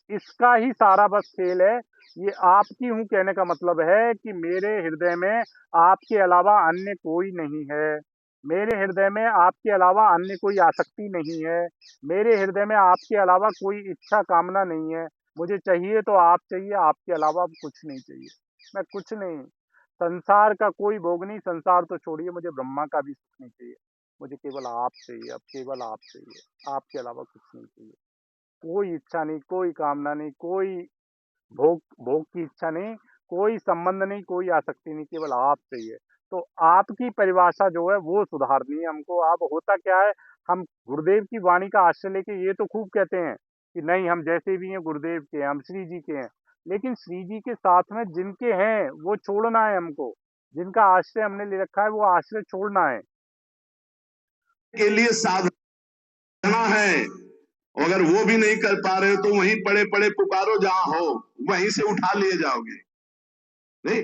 इसका ही सारा बस खेल है। ये आपकी हूँ कहने का मतलब है कि मेरे हृदय में आपके अलावा अन्य कोई नहीं है। मेरे हृदय में आपके अलावा अन्य कोई आसक्ति नहीं है। मेरे हृदय में आपके अलावा कोई इच्छा कामना नहीं है। मुझे चाहिए तो आप चाहिए, आपके अलावा कुछ नहीं चाहिए। मैं कुछ नहीं, संसार का कोई भोग नहीं, संसार तो छोड़िए, मुझे ब्रह्मा का भी सुख नहीं चाहिए। मुझे केवल आप चाहिए, अब केवल आप चाहिए, आपके अलावा कुछ नहीं चाहिए। कोई इच्छा नहीं, कोई कामना नहीं, कोई भोग भोग की इच्छा नहीं, कोई संबंध नहीं, कोई आसक्ति नहीं, केवल आप चाहिए। तो आपकी परिभाषा जो है वो सुधारनी है हमको। अब होता क्या है, हम गुरुदेव की वाणी का आश्रय लेके ये तो खूब कहते हैं कि नहीं, हम जैसे भी हैं गुरुदेव के हैं, हम श्री जी के हैं। लेकिन श्री जी के साथ में जिनके हैं वो छोड़ना है हमको। जिनका आश्रय हमने ले रखा है वो आश्रय छोड़ना है। के लिए साधना है, अगर वो भी नहीं कर पा रहे हो तो वहीं पड़े पड़े पुकारो, जहां हो वहीं से उठा लिए जाओगे। नहीं,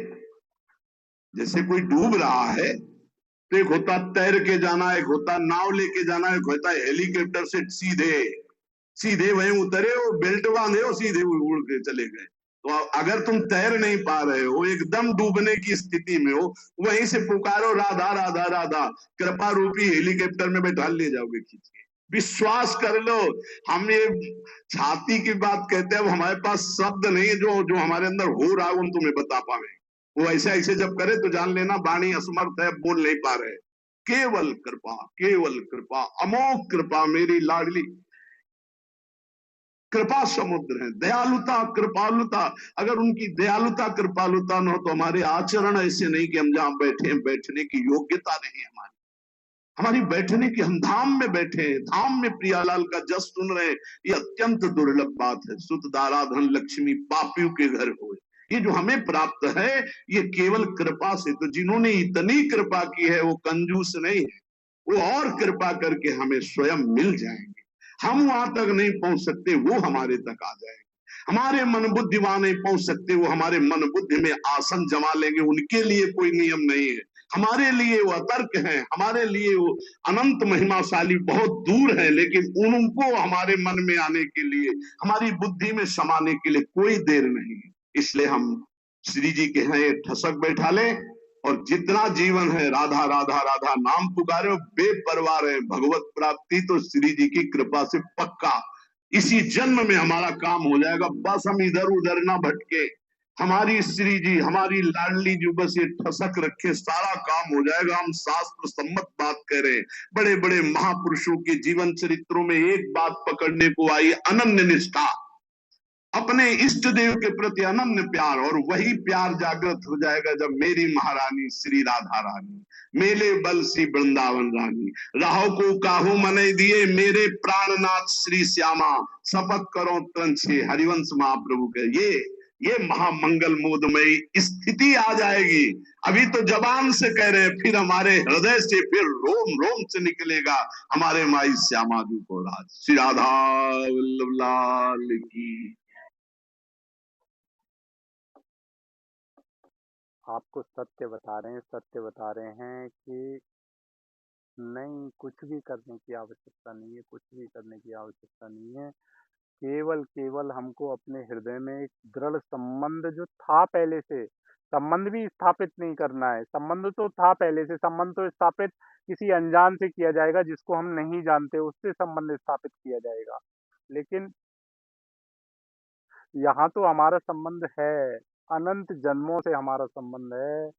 जैसे कोई डूब रहा है तो एक होता तैर के जाना, एक होता नाव लेके जाना, एक होता हेलीकॉप्टर से सीधे सीधे वहीं उतरे हो, बेल्ट बांधे हो, सीधे उड़ के चले गए। तो अगर तुम तैर नहीं पा रहे हो, एकदम डूबने की स्थिति में हो, वहीं से पुकारो राधा राधा राधा, कृपा रूपी हेलीकॉप्टर में बैठा ले जाओगे खींच के। विश्वास कर लो। हम ये छाती की बात कहते हैं, अब हमारे पास शब्द नहीं है जो जो हमारे अंदर हो रहा है वो हम तुम्हें बता पावे। वो ऐसे ऐसे जब करे तो जान लेना वाणी असमर्थ है, बोल नहीं पा रहे। केवल कृपा, केवल कृपा, अमोघ कृपा, मेरी लाडली कृपा समुद्र है, दयालुता कृपालुता। अगर उनकी दयालुता कृपालुता न हो तो हमारे आचरण ऐसे नहीं कि हम जहां बैठे, बैठने की योग्यता नहीं हमारी। हमारी बैठने की, हम धाम में बैठे हैं, धाम में प्रियालाल का जस सुन रहे हैं, ये अत्यंत दुर्लभ बात है। सुत दारा धन लक्ष्मी पापियों के घर हो, ये जो हमें प्राप्त है ये केवल कृपा से। तो जिन्होंने इतनी कृपा की है वो कंजूस नहीं है, वो और कृपा करके हमें स्वयं मिल जाएंगे। हम वहां तक नहीं पहुंच सकते, वो हमारे तक आ जाएंगे। हमारे मन बुद्धि वहां नहीं पहुंच सकते, वो हमारे मन बुद्धि में आसन जमा लेंगे। उनके लिए कोई नियम नहीं है, हमारे लिए वो अतर्क है, हमारे लिए वो अनंत महिमाशाली बहुत दूर है। लेकिन उनको हमारे मन में आने के लिए, हमारी बुद्धि में समाने के लिए कोई देर नहीं है। इसलिए हम श्री जी के हैं ठसक बैठा ले, और जितना जीवन है राधा राधा राधा नाम पुकारे, बेपरवाह रहे। भगवत प्राप्ति तो श्री जी की कृपा से पक्का इसी जन्म में हमारा काम हो जाएगा। बस हम इधर उधर ना भटके, हमारी श्री जी, हमारी लाडली जी बस ये ठसक रखे, सारा काम हो जाएगा। हम शास्त्र सम्मत बात करें, बड़े बड़े महापुरुषों के जीवन चरित्रों में एक बात पकड़ने को आई, अनन्य निष्ठा, अपने इष्ट देव के प्रति अनन्य प्यार। और वही प्यार जागृत हो जाएगा जब मेरी महारानी श्री राधा रानी, मेले बल श्री वृंदावन रानी, राहो को काहू मने दिए मेरे प्राणनाथ श्री श्यामा, शपथ करो तन से हरिवंश महाप्रभु के। ये महामंगल मोदमयी स्थिति आ जाएगी। अभी तो जबान से कह रहे हैं, फिर हमारे हृदय से, फिर रोम रोम से निकलेगा हमारे माई श्यामा जी को राज। श्री राधा वल्लभ लाल की। आपको सत्य बता रहे हैं, सत्य बता रहे हैं कि नहीं, कुछ भी करने की आवश्यकता नहीं है, कुछ भी करने की आवश्यकता नहीं है। केवल केवल हमको अपने हृदय में एक दृढ़ संबंध जो था पहले से, संबंध भी स्थापित नहीं करना है। संबंध तो था पहले से, संबंध तो स्थापित किसी अनजान से किया जाएगा, जिसको हम नहीं जानते उससे संबंध स्थापित किया जाएगा। लेकिन यहाँ तो हमारा संबंध है, अनंत जन्मों से हमारा संबंध है।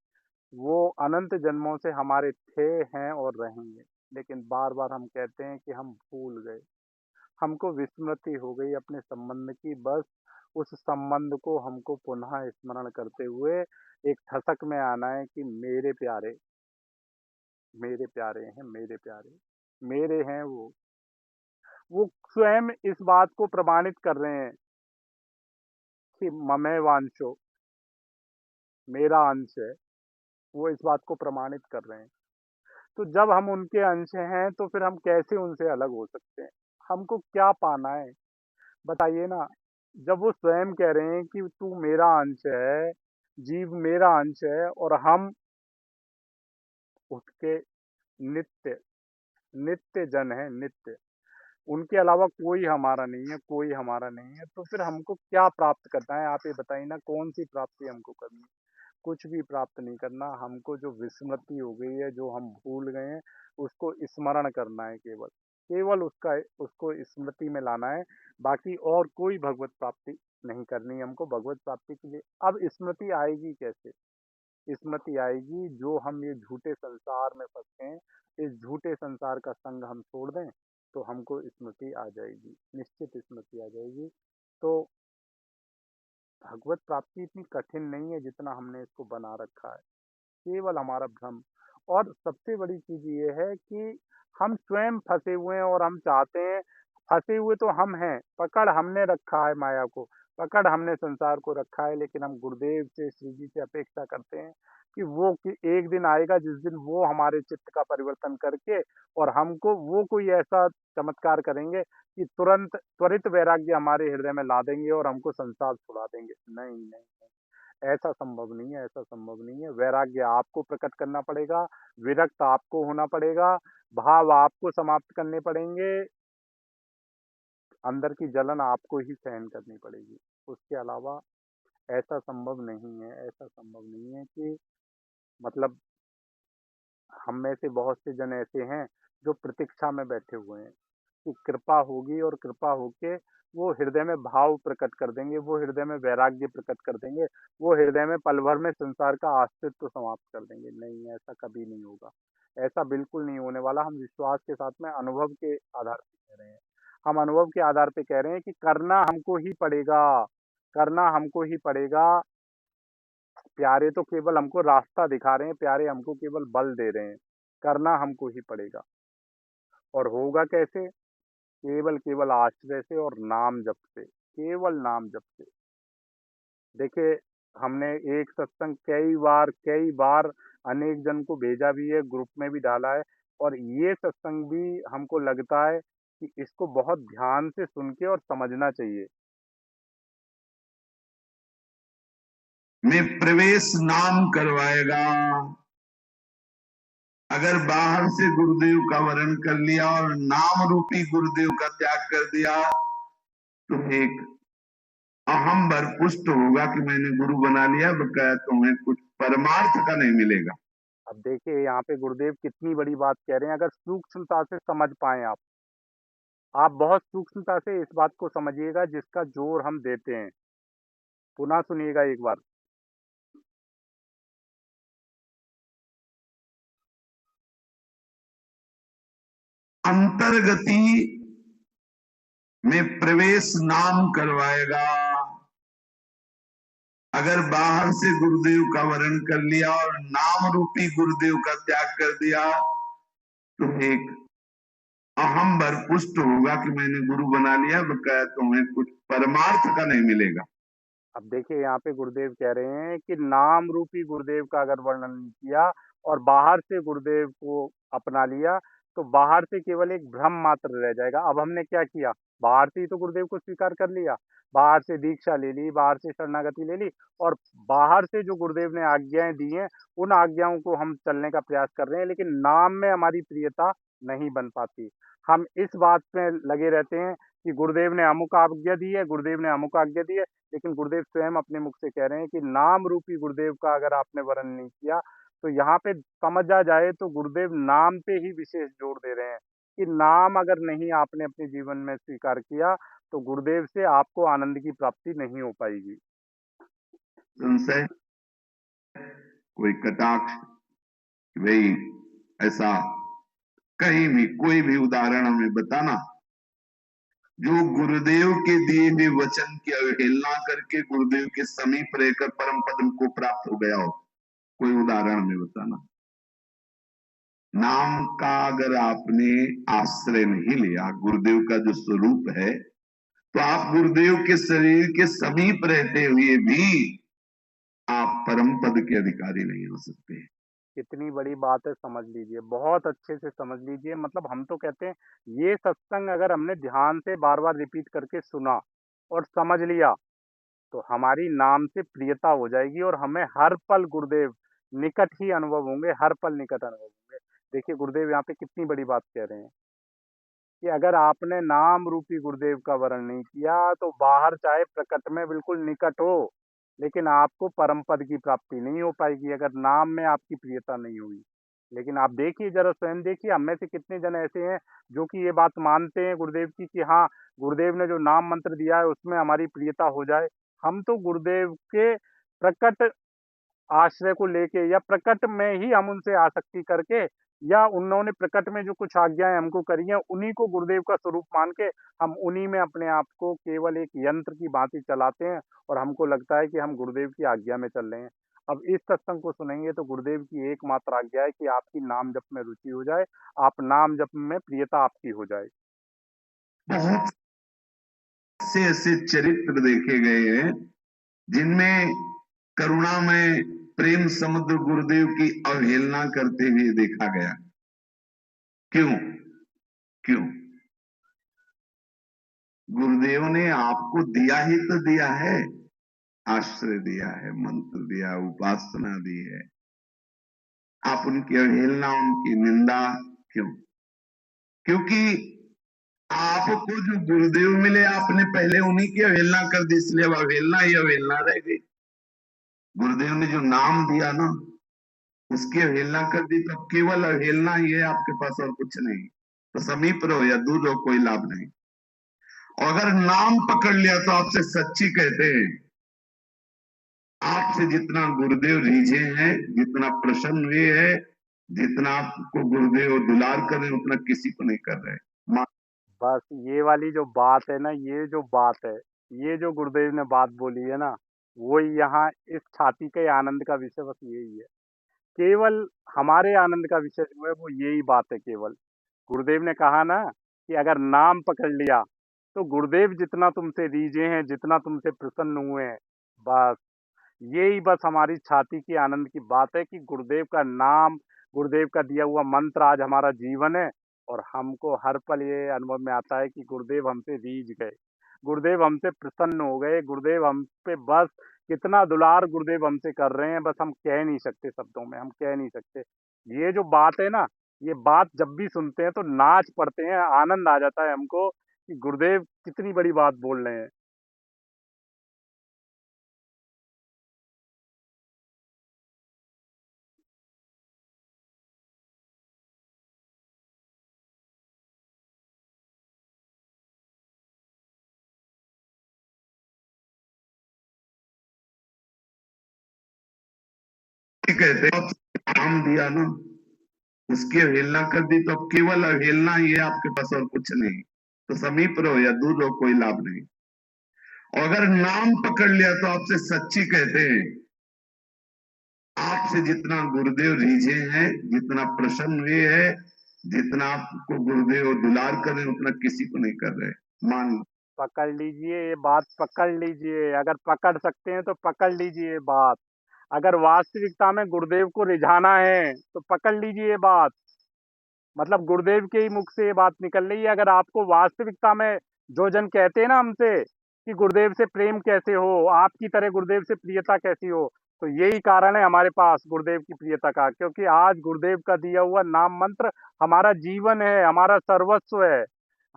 वो अनंत जन्मों से हमारे थे, हैं और रहेंगे। लेकिन बार बार हम कहते हैं कि हम भूल गए, हमको विस्मृति हो गई अपने संबंध की। बस उस संबंध को हमको पुनः स्मरण करते हुए एक ठसक में आना है कि मेरे प्यारे, मेरे प्यारे हैं, मेरे प्यारे, मेरे हैं वो स्वयं इस बात को प्रमाणित कर रहे हैं कि ममे वांचो, मेरा अंश है। वो इस बात को प्रमाणित कर रहे हैं। तो जब हम उनके अंश हैं तो फिर हम कैसे उनसे अलग हो सकते हैं? हमको क्या पाना है, बताइए ना। जब वो स्वयं कह रहे हैं कि तू मेरा अंश है, जीव मेरा अंश है, और हम उसके नित्य नित्य जन हैं, नित्य। उनके अलावा कोई हमारा नहीं है, कोई हमारा नहीं है, तो फिर हमको क्या प्राप्त करना है? आप ये बताइए ना, कौन-सी प्राप्ति हमको करनी है? कुछ भी प्राप्त नहीं करना, हमको जो विस्मृति हो गई है, जो हम भूल गए हैं, उसको स्मरण करना है केवल। केवल उसको स्मृति में लाना है, बाकी और कोई भगवत प्राप्ति नहीं करनी है हमको भगवत प्राप्ति के लिए। अब स्मृति आएगी कैसे? स्मृति आएगी जो हम ये झूठे संसार में फँसे हैं, इस झूठे संसार का संग हम छोड़ दें, तो हमको स्मृति आ जाएगी, निश्चित स्मृति आ जाएगी। तो भगवत प्राप्ति इतनी कठिन नहीं है जितना हमने इसको बना रखा है, केवल हमारा भ्रम। और सबसे बड़ी चीज़ ये है कि हम स्वयं फँसे हुए हैं और हम चाहते हैं, फँसे हुए तो हम हैं, पकड़ हमने रखा है माया को, पकड़ हमने संसार को रखा है, लेकिन हम गुरुदेव से, श्री जी से अपेक्षा करते हैं कि एक दिन आएगा जिस दिन वो हमारे चित्त का परिवर्तन करके और हमको वो कोई ऐसा चमत्कार करेंगे कि तुरंत त्वरित वैराग्य हमारे हृदय में ला देंगे और हमको संसार छुड़ा देंगे। नहीं, नहीं, नहीं, ऐसा संभव नहीं है, ऐसा संभव नहीं है। वैराग्य आपको प्रकट करना पड़ेगा, विरक्त आपको होना पड़ेगा, भाव आपको समाप्त करने पड़ेंगे, अंदर की जलन आपको ही सहन करनी पड़ेगी। उसके अलावा ऐसा संभव नहीं है, ऐसा संभव नहीं है कि मतलब हम में से बहुत से जन ऐसे हैं जो प्रतीक्षा में बैठे हुए हैं कि कृपा होगी और कृपा होके वो हृदय में भाव प्रकट कर देंगे, वो हृदय में वैराग्य प्रकट कर देंगे, वो हृदय में पल भर में संसार का अस्तित्व समाप्त कर देंगे। नहीं, ऐसा कभी नहीं होगा। ऐसा बिल्कुल नहीं होने वाला। हम विश्वास के साथ में अनुभव के आधार पे कह रहे हैं। हम अनुभव के आधार पे कह रहे हैं कि करना हमको ही पड़ेगा, करना हमको ही पड़ेगा। प्यारे तो केवल हमको रास्ता दिखा रहे हैं, प्यारे हमको केवल बल दे रहे हैं। करना हमको ही पड़ेगा। और होगा कैसे? केवल केवल आश्रय से और नाम जप से, केवल नाम जप से। देखिए, हमने एक सत्संग कई बार अनेक जन को भेजा भी है, ग्रुप में भी डाला है, और ये सत्संग भी हमको लगता है कि इसको बहुत ध्यान से सुन के और समझना चाहिए। में प्रवेश नाम करवाएगा। अगर बाहर से गुरुदेव का वर्ण कर लिया और नाम रूपी गुरुदेव का त्याग कर दिया तो एक अहम भर पुष्ट होगा कि मैंने गुरु बना लिया, बकाया तुम्हें कुछ परमार्थ का नहीं मिलेगा। अब देखिए यहाँ पे गुरुदेव कितनी बड़ी बात कह रहे हैं, अगर सूक्ष्मता से समझ पाएँ आप बहुत सूक्ष्मता से इस बात को समझिएगा जिसका जोर हम देते हैं। पुनः सुनिएगा एक बार। अंतर्गति में प्रवेश नाम करवाएगा। अगर बाहर से गुरुदेव का वर्ण कर लिया और नाम रूपी गुरुदेव का त्याग कर दिया तो एक अहम भर पुष्ट होगा कि मैंने गुरु बना लिया, बकाया तुम्हें कुछ परमार्थ का नहीं मिलेगा। अब देखिए यहाँ पे गुरुदेव कह रहे हैं कि नाम रूपी गुरुदेव का अगर वर्णन किया और बाहर से गुरुदेव को अपना लिया तो बाहर से केवल एक भ्रम मात्र रह जाएगा। अब हमने क्या किया? बाहर से ही तो गुरुदेव को स्वीकार कर लिया, बाहर से दीक्षा ले ली, बाहर से शरणागति ले ली, और बाहर से जो गुरुदेव ने आज्ञाएं दी हैं उन आज्ञाओं को हम चलने का प्रयास कर रहे हैं, लेकिन नाम में हमारी प्रियता नहीं बन पाती। हम इस बात में लगे रहते हैं कि गुरुदेव ने अमुक आज्ञा दी है, गुरुदेव ने अमुक आज्ञा दी है, लेकिन गुरुदेव स्वयं अपने मुख से कह रहे हैं कि नाम रूपी गुरुदेव का अगर आपने वर्ण नहीं किया, तो यहाँ पे समझा जाए तो गुरुदेव नाम पे ही विशेष जोर दे रहे हैं कि नाम अगर नहीं आपने अपने जीवन में स्वीकार किया, तो गुरुदेव से आपको आनंद की प्राप्ति नहीं हो पाएगी। संशय, कोई कटाक्ष, भाई ऐसा कहीं भी कोई भी उदाहरण हमें बताना जो गुरुदेव के दिए हुए वचन की अवहेलना करके गुरुदेव के समीप रहकर परम पद को प्राप्त हो गया हो, कोई उदाहरण हमें बताना। नाम का अगर आपने आश्रय नहीं लिया, गुरुदेव का जो स्वरूप है, तो आप गुरुदेव के शरीर के समीप रहते हुए भी आप परम पद के अधिकारी नहीं हो सकते। कितनी बड़ी बात है, समझ लीजिए, बहुत अच्छे से समझ लीजिए। मतलब हम तो कहते हैं ये सत्संग अगर हमने ध्यान से बार बार रिपीट करके सुना और समझ लिया तो हमारी नाम से प्रियता हो जाएगी और हमें हर पल गुरुदेव निकट ही अनुभव होंगे, हर पल निकट अनुभव होंगे। देखिए गुरुदेव यहाँ पे कितनी बड़ी बात कह रहे हैं। कि अगर आपने नाम रूपी गुरुदेव का वर्ण नहीं किया तो बाहर चाहे प्रकट में बिल्कुल निकट हो, लेकिन आपको परम पद की प्राप्ति नहीं हो पाएगी अगर नाम में आपकी प्रियता नहीं हुई। लेकिन आप देखिए, जरा स्वयं देखिए, हम में से कितने जन ऐसे हैं जो कि ये बात मानते हैं गुरुदेव की कि हाँ, गुरुदेव ने जो नाम मंत्र दिया है उसमें हमारी प्रियता हो जाए। हम तो गुरुदेव के प्रकट आश्रय को लेके या प्रकट में ही हम उनसे आसक्ति करके या उन्होंने प्रकट में जो कुछ आज्ञाएं हमको करी हैं उन्हीं को गुरुदेव का स्वरूप मान के हम उन्हीं में अपने आप को केवल एक यंत्र की भांति चलाते हैं और हमको लगता है कि हम गुरुदेव की आज्ञा में चल रहे हैं। अब इस सत्संग को सुनेंगे तो गुरुदेव की एकमात्र आज्ञा है कि आपकी नाम जप में रुचि हो जाए, आप नाम जप में प्रियता आपकी हो जाए। बहुत से ऐसे चरित्र देखे गए हैं जिनमें करुणा में प्रेम समुद्र गुरुदेव की अवहेलना करते हुए देखा गया। क्यों? क्यों? गुरुदेव ने आपको दिया ही तो दिया है, आश्रय दिया है, मंत्र दिया, उपासना दी है। आप उनकी अवहेलना, उनकी निंदा क्यों? क्योंकि आपको जो गुरुदेव मिले आपने पहले उन्हीं की अवहेलना कर दी, इसलिए अब अवहेलना ही अवहेलना रह गई। गुरुदेव ने जो नाम दिया ना उसकी अवहेलना कर दी तो केवल अवहेलना ही है आपके पास और कुछ नहीं। तो समीप रहो या दूर रहो कोई लाभ नहीं। और अगर नाम पकड़ लिया तो आपसे सच्ची कहते हैं, आपसे जितना गुरुदेव रीझे हैं, जितना प्रसन्न हुए हैं, जितना आपको गुरुदेव दुलार कर रहे उतना किसी को नहीं कर रहे। बस ये वाली जो बात है ना, ये जो बात है, ये जो गुरुदेव ने बात बोली है ना, वो यहाँ इस छाती के आनंद का विषय बस यही है। केवल हमारे आनंद का विषय जो है वो यही बात है केवल। गुरुदेव ने कहा ना कि अगर नाम पकड़ लिया तो गुरुदेव जितना तुमसे रीझे हैं, जितना तुमसे प्रसन्न हुए हैं, बस यही बस हमारी छाती की आनंद की बात है कि गुरुदेव का नाम, गुरुदेव का दिया हुआ मंत्र आज हमारा जीवन है। और हमको हर पल ये अनुभव में आता है कि गुरुदेव हमसे रीझ गए, गुरुदेव हमसे प्रसन्न हो गए, गुरुदेव हम पे बस कितना दुलार गुरुदेव हमसे कर रहे हैं, बस हम कह नहीं सकते, शब्दों में हम कह नहीं सकते। ये जो बात है ना, ये बात जब भी सुनते हैं तो नाच पड़ते हैं, आनंद आ जाता है हमको कि गुरुदेव कितनी बड़ी बात बोल रहे हैं। कहते हैं नाम दिया ना उसकी अवहेलना कर दी तो अब केवल अवहेलना ही है आपके पास और कुछ नहीं। तो समीप रहो या दूर रहो कोई लाभ नहीं। और अगर नाम पकड़ लिया तो आपसे सच्ची कहते हैं, आपसे जितना गुरुदेव रीझे हैं, जितना प्रसन्न हुए हैं, जितना आपको गुरुदेव दुलार कर रहे उतना किसी को नहीं कर रहे। मान लो, पकड़ लीजिए ये बात, पकड़ लीजिए, अगर पकड़ सकते हैं तो पकड़ लीजिए ये बात। अगर वास्तविकता में गुरुदेव को रिझाना है तो पकड़ लीजिए ये बात। मतलब गुरुदेव के ही मुख से ये बात निकल रही है। अगर आपको वास्तविकता में जो जन कहते हैं ना हमसे कि गुरुदेव से प्रेम कैसे हो, आपकी तरह गुरुदेव से प्रियता कैसी हो, तो यही कारण है हमारे पास गुरुदेव की प्रियता का, क्योंकि आज गुरुदेव का दिया हुआ नाम मंत्र हमारा जीवन है, हमारा सर्वस्व है।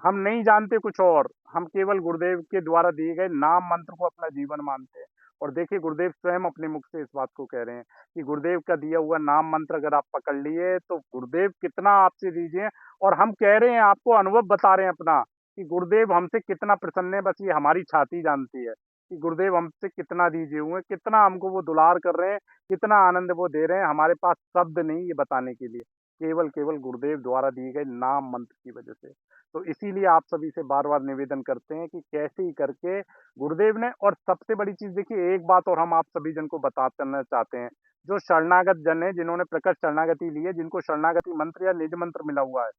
हम नहीं जानते कुछ और, हम केवल गुरुदेव के द्वारा दिए गए नाम मंत्र को अपना जीवन मानते हैं। और देखिए, गुरुदेव स्वयं अपने मुख से इस बात को कह रहे हैं कि गुरुदेव का दिया हुआ नाम मंत्र अगर आप पकड़ लिए तो गुरुदेव कितना आपसे दीजिए। और हम कह रहे हैं, आपको अनुभव बता रहे हैं अपना कि गुरुदेव हमसे कितना प्रसन्न है, बस ये हमारी छाती जानती है कि गुरुदेव हमसे कितना दीजिए हुए हैं, कितना हमको वो दुलार कर रहे हैं, कितना आनंद वो दे रहे हैं। हमारे पास शब्द नहीं ये बताने के लिए, केवल केवल गुरुदेव द्वारा दिए गए नाम मंत्र की वजह से। तो इसीलिए आप सभी से बार बार निवेदन करते हैं कि कैसे ही करके गुरुदेव ने, और सबसे बड़ी चीज देखिए, एक बात और हम आप सभी जन को बताना चाहते हैं, जो शरणागत जन है, जिन्होंने प्रकट शरणागति ली है, जिनको शरणागति मंत्र या निज मंत्र मिला हुआ है,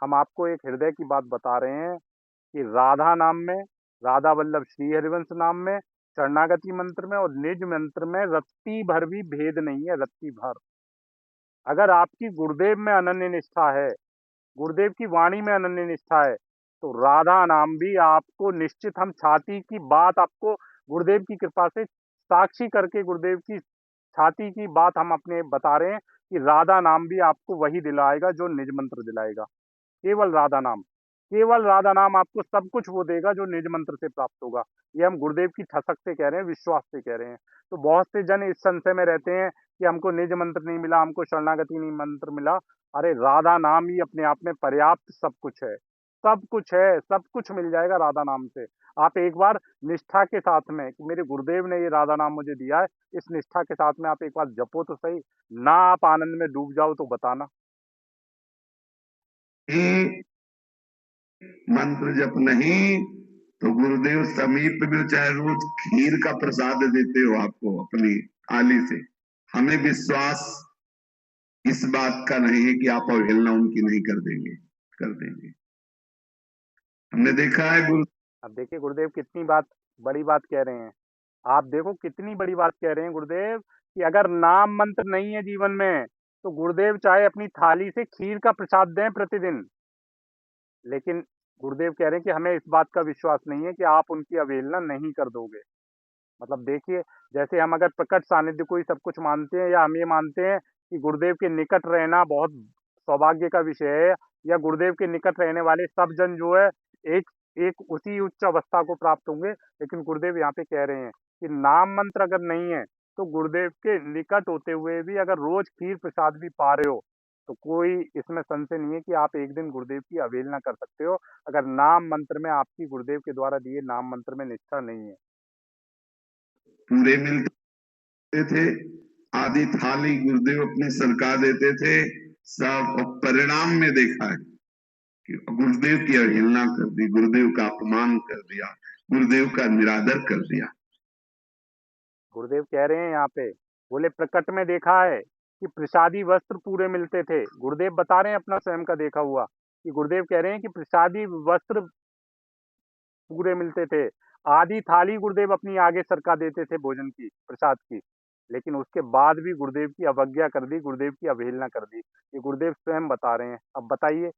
हम आपको एक हृदय की बात बता रहे हैं कि राधा नाम में, राधा वल्लभ श्री हरिवंश नाम में, शरणागति मंत्र में और निज मंत्र में रत्ती भर भी भेद नहीं है, रत्ती भर। अगर आपकी गुरुदेव में अनन्य निष्ठा है, गुरुदेव की वाणी में अनन्य निष्ठा है, तो राधा नाम भी आपको निश्चित, हम छाती की बात आपको गुरुदेव की कृपा से साक्षी करके गुरुदेव की छाती की बात हम अपने बता रहे हैं कि राधा नाम भी आपको वही दिलाएगा जो निज मंत्र दिलाएगा, केवल राधा नाम। केवल राधा नाम आपको सब कुछ वो देगा जो निज मंत्र से प्राप्त होगा। ये हम गुरुदेव की ठसक से कह रहे हैं, विश्वास से कह रहे हैं। तो बहुत से जन इस संशय में रहते हैं कि हमको निज मंत्र नहीं मिला, हमको शरणागति नहीं मंत्र मिला। अरे राधा नाम ही अपने आप में पर्याप्त सब कुछ है। सब कुछ है, सब कुछ मिल जाएगा राधा नाम से। आप एक बार निष्ठा के साथ में कि मेरे गुरुदेव ने ये राधा नाम मुझे दिया है, इस निष्ठा के साथ में आप एक बार जपो तो सही। ना आप आनंद में डूब जाओ तो बताना। ये मंत्र जप नहीं तो गुरुदेव समीप में चाहे रोज खीर का प्रसाद देते हो आपको अपनी थाली से, हमें विश्वास इस बात का नहीं है कि आप अवहेलना उनकी नहीं कर देंगे। कर देंगे। हमने देखा है गुरु। अब देखिए गुरुदेव कितनी बात बड़ी बात कह रहे हैं। आप देखो कितनी बड़ी बात कह रहे हैं गुरुदेव कि अगर नाम मंत्र नहीं है जीवन में तो गुरुदेव चाहे अपनी थाली से खीर का प्रसाद दें प्रतिदिन, लेकिन गुरुदेव कह रहे हैं कि हमें इस बात का विश्वास नहीं है कि आप उनकी अवहेलना नहीं कर दोगे। मतलब देखिए, जैसे हम अगर प्रकट सानिध्य को ही सब कुछ मानते हैं या हम ये मानते हैं कि गुरुदेव के निकट रहना बहुत सौभाग्य का विषय है, या गुरुदेव के निकट रहने वाले सब जन जो है एक एक उसी उच्च अवस्था को प्राप्त होंगे। लेकिन गुरुदेव यहाँ पे कह रहे हैं कि नाम मंत्र अगर नहीं है तो गुरुदेव के निकट होते हुए भी अगर रोज खीर प्रसाद भी पा रहे हो तो कोई इसमें संशय नहीं है कि आप एक दिन गुरुदेव की अवहेलना कर सकते हो, अगर नाम मंत्र में आपकी गुरुदेव के द्वारा दिए नाम मंत्र में निष्ठा नहीं है। पूरे मिलते थे, आधी थाली गुरुदेव अपनी सरका देते थे, सब परिणाम में देखा है कि गुरुदेव की अवहेलना कर दी, गुरुदेव का अपमान कर दिया, गुरुदेव का निरादर कर दिया। गुरुदेव कह रहे हैं यहाँ पे, बोले प्रकट में देखा है कि प्रसादी वस्त्र पूरे मिलते थे। गुरुदेव बता रहे हैं अपना स्वयं का देखा हुआ कि गुरुदेव कह रहे हैं कि प्रसादी वस्त्र पूरे मिलते थे। आधी थाली गुरुदेव अपनी आगे सरका देते थे भोजन की, प्रसाद की। लेकिन उसके बाद भी गुरुदेव की अवज्ञा कर दी, गुरुदेव की अवहेलना कर दी। ये गुरुदेव स्वयं बता रहे हैं। अब बताइए,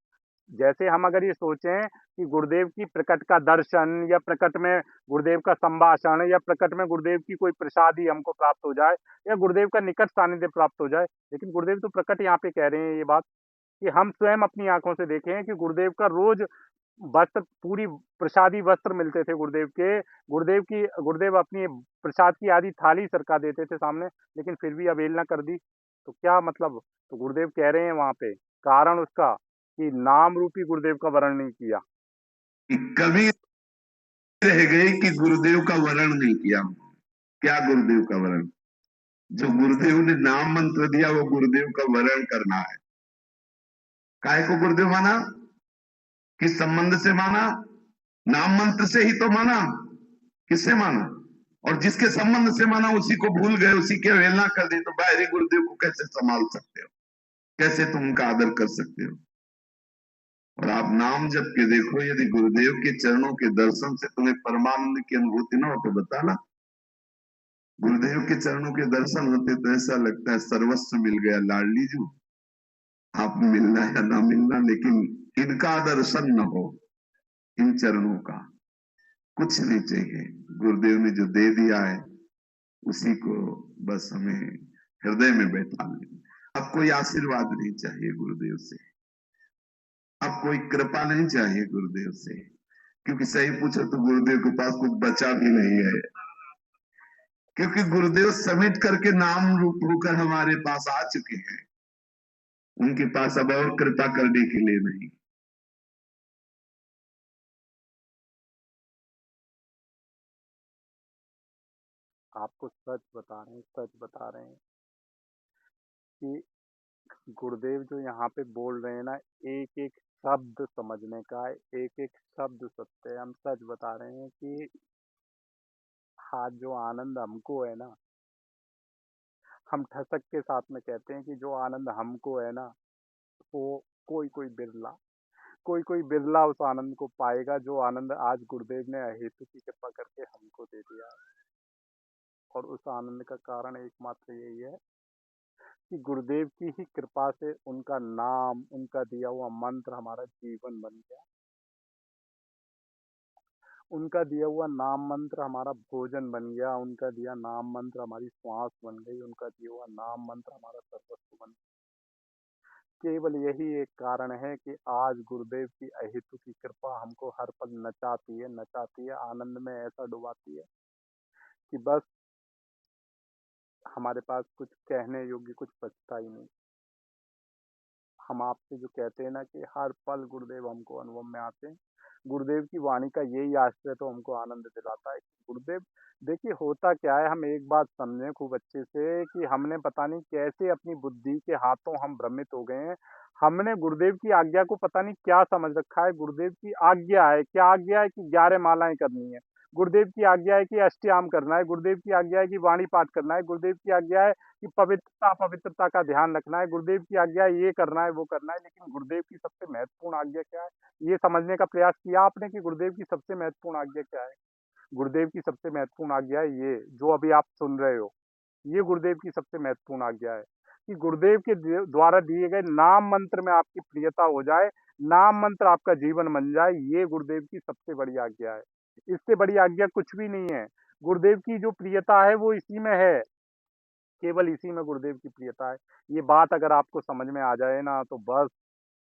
जैसे हम अगर ये सोचें कि गुरुदेव की प्रकट का दर्शन या प्रकट में गुरुदेव का संभाषण या प्रकट में गुरुदेव की कोई प्रसादी हमको प्राप्त हो जाए या गुरुदेव का निकट सानिध्य प्राप्त हो जाए, लेकिन गुरुदेव तो प्रकट यहाँ पे कह रहे हैं ये बात कि हम स्वयं अपनी आंखों से देखें कि गुरुदेव का रोज वस्त्र पूरी प्रसादी वस्त्र मिलते थे गुरुदेव के। गुरुदेव अपनी प्रसाद की आधी थाली सरका देते थे सामने, लेकिन फिर भी अवहेलना कर दी। तो क्या मतलब, तो गुरुदेव कह रहे हैं वहां पे कारण उसका कि नाम रूपी गुरुदेव का वर्ण नहीं किया। कि कभी रह गए कि गुरुदेव का वर्ण नहीं किया। क्या गुरुदेव का वर्ण? जो गुरुदेव ने नाम मंत्र दिया वो गुरुदेव का वर्ण करना है। काय को गुरुदेव माना? किस संबंध से माना? नाम मंत्र से ही तो माना। किससे माना? और जिसके संबंध से माना उसी को भूल गए, उसी की अवहेलना कर दी, तो बाहरी गुरुदेव को कैसे संभाल सकते हो? कैसे तुम उनका आदर कर सकते हो? और आप नाम जप के देखो, यदि गुरुदेव के चरणों के दर्शन से तुम्हें परमानंद की अनुभूति ना हो तो बताना। गुरुदेव के चरणों के दर्शन होते तो ऐसा लगता है सर्वस्व मिल गया लाडली जू। आप मिलना या ना मिलना, लेकिन इनका दर्शन न हो, इन चरणों का कुछ नहीं चाहिए। गुरुदेव ने जो दे दिया है उसी को बस हमें हृदय में बैठा लें। अब कोई आशीर्वाद नहीं चाहिए गुरुदेव से, अब कोई कृपा नहीं चाहिए गुरुदेव से, क्योंकि सही पूछो तो गुरुदेव के पास कुछ बचा भी नहीं है। क्योंकि गुरुदेव समेट करके नाम रूप होकर हमारे पास आ चुके हैं, उनके पास अब और कृपा करने के लिए नहीं। आपको सच बता रहे हैं, सच बता रहे हैं कि गुरुदेव जो यहाँ पे बोल रहे हैं ना, एक एक शब्द समझने का है, एक एक शब्द सत्य है। हम सच बता रहे हैं कि आज जो आनंद हमको है ना, हम ठसक के साथ में कहते हैं कि जो आनंद हमको है ना, वो कोई कोई बिरला, कोई कोई बिरला उस आनंद को पाएगा जो आनंद आज गुरुदेव ने अहेतु की कृपा करके हमको दे दिया है। और उस आनंद का कारण एकमात्र यही है कि गुरुदेव की ही कृपा से उनका नाम, उनका दिया हुआ मंत्र हमारा जीवन बन गया। उनका दिया हुआ नाम मंत्र हमारा भोजन बन गया, उनका दिया नाम मंत्र हमारी श्वास बन गई, उनका दिया हुआ नाम मंत्र हमारा सर्वस्व बन गया। केवल यही एक कारण है कि आज गुरुदेव की अहेतु की कृपा हमको हर पल नचाती है, आनंद में ऐसा डुबाती है कि बस हमारे पास कुछ कहने योग्य कुछ बचता ही नहीं। हम आपसे जो कहते हैं ना कि हर पल गुरुदेव हमको अनुभव में आते हैं। गुरुदेव की वाणी का यही आश्रय तो हमको आनंद दिलाता है कि गुरुदेव देखिए होता क्या है, हम एक बात समझें खूब अच्छे से कि हमने पता नहीं कैसे अपनी बुद्धि के हाथों हम भ्रमित हो गए हैं। हमने गुरुदेव की आज्ञा को पता नहीं क्या समझ रखा है। गुरुदेव की आज्ञा है, क्या आज्ञा है कि 11 मालाएँ करनी है। गुरुदेव की आज्ञा है कि अष्टयाम करना है। गुरुदेव की आज्ञा है कि वाणी पाठ करना है। गुरुदेव की आज्ञा है कि पवित्रता का ध्यान रखना है। गुरुदेव की आज्ञा है ये करना है, वो करना है। लेकिन गुरुदेव की सबसे महत्वपूर्ण आज्ञा क्या है? ये समझने का प्रयास किया आपने कि गुरुदेव की सबसे महत्वपूर्ण आज्ञा क्या है? गुरुदेव की सबसे महत्वपूर्ण आज्ञा है ये, जो अभी आप सुन रहे हो। ये गुरुदेव की सबसे महत्वपूर्ण आज्ञा है कि गुरुदेव के द्वारा दिए गए नाम मंत्र में आपकी प्रियता हो जाए, नाम मंत्र आपका जीवन बन जाए, ये गुरुदेव की सबसे बड़ी आज्ञा है। इससे बड़ी आज्ञा कुछ भी नहीं है। गुरुदेव की जो प्रियता है वो इसी में है, केवल इसी में गुरुदेव की प्रियता है। ये बात अगर आपको समझ में आ जाए ना तो बस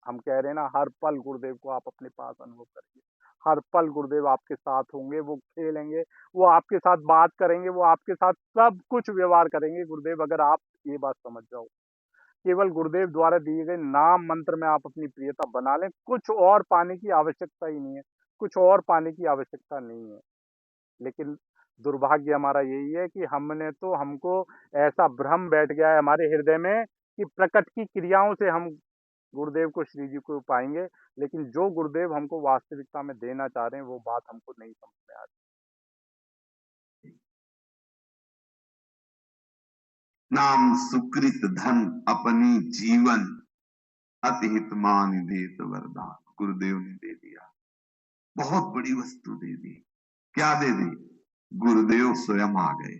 हम कह रहे हैं ना, हर पल गुरुदेव को आप अपने पास अनुभव करिए। हर पल गुरुदेव आपके साथ होंगे, वो खेलेंगे, वो आपके साथ बात करेंगे, वो आपके साथ सब कुछ व्यवहार करेंगे गुरुदेव, अगर आप ये बात समझ जाओ। केवल गुरुदेव द्वारा दिए गए नाम मंत्र में आप अपनी प्रियता बना लें, कुछ और पाने की आवश्यकता ही नहीं है, कुछ और पाने की आवश्यकता नहीं है। लेकिन दुर्भाग्य हमारा यही है कि हमको ऐसा भ्रम बैठ गया है हमारे हृदय में कि प्रकट की क्रियाओं से हम गुरुदेव को, श्री जी को पाएँगे, लेकिन जो गुरुदेव हमको वास्तविकता में देना चाह रहे हैं, वो बात हमको नहीं समझ में आ रही। नाम सुकृत धन अपनी जीवन अति हित मान देत वरदान। गुरुदेव ने दे दिया, बहुत बड़ी वस्तु दे दी। क्या दे दी? गुरुदेव स्वयं आ गए।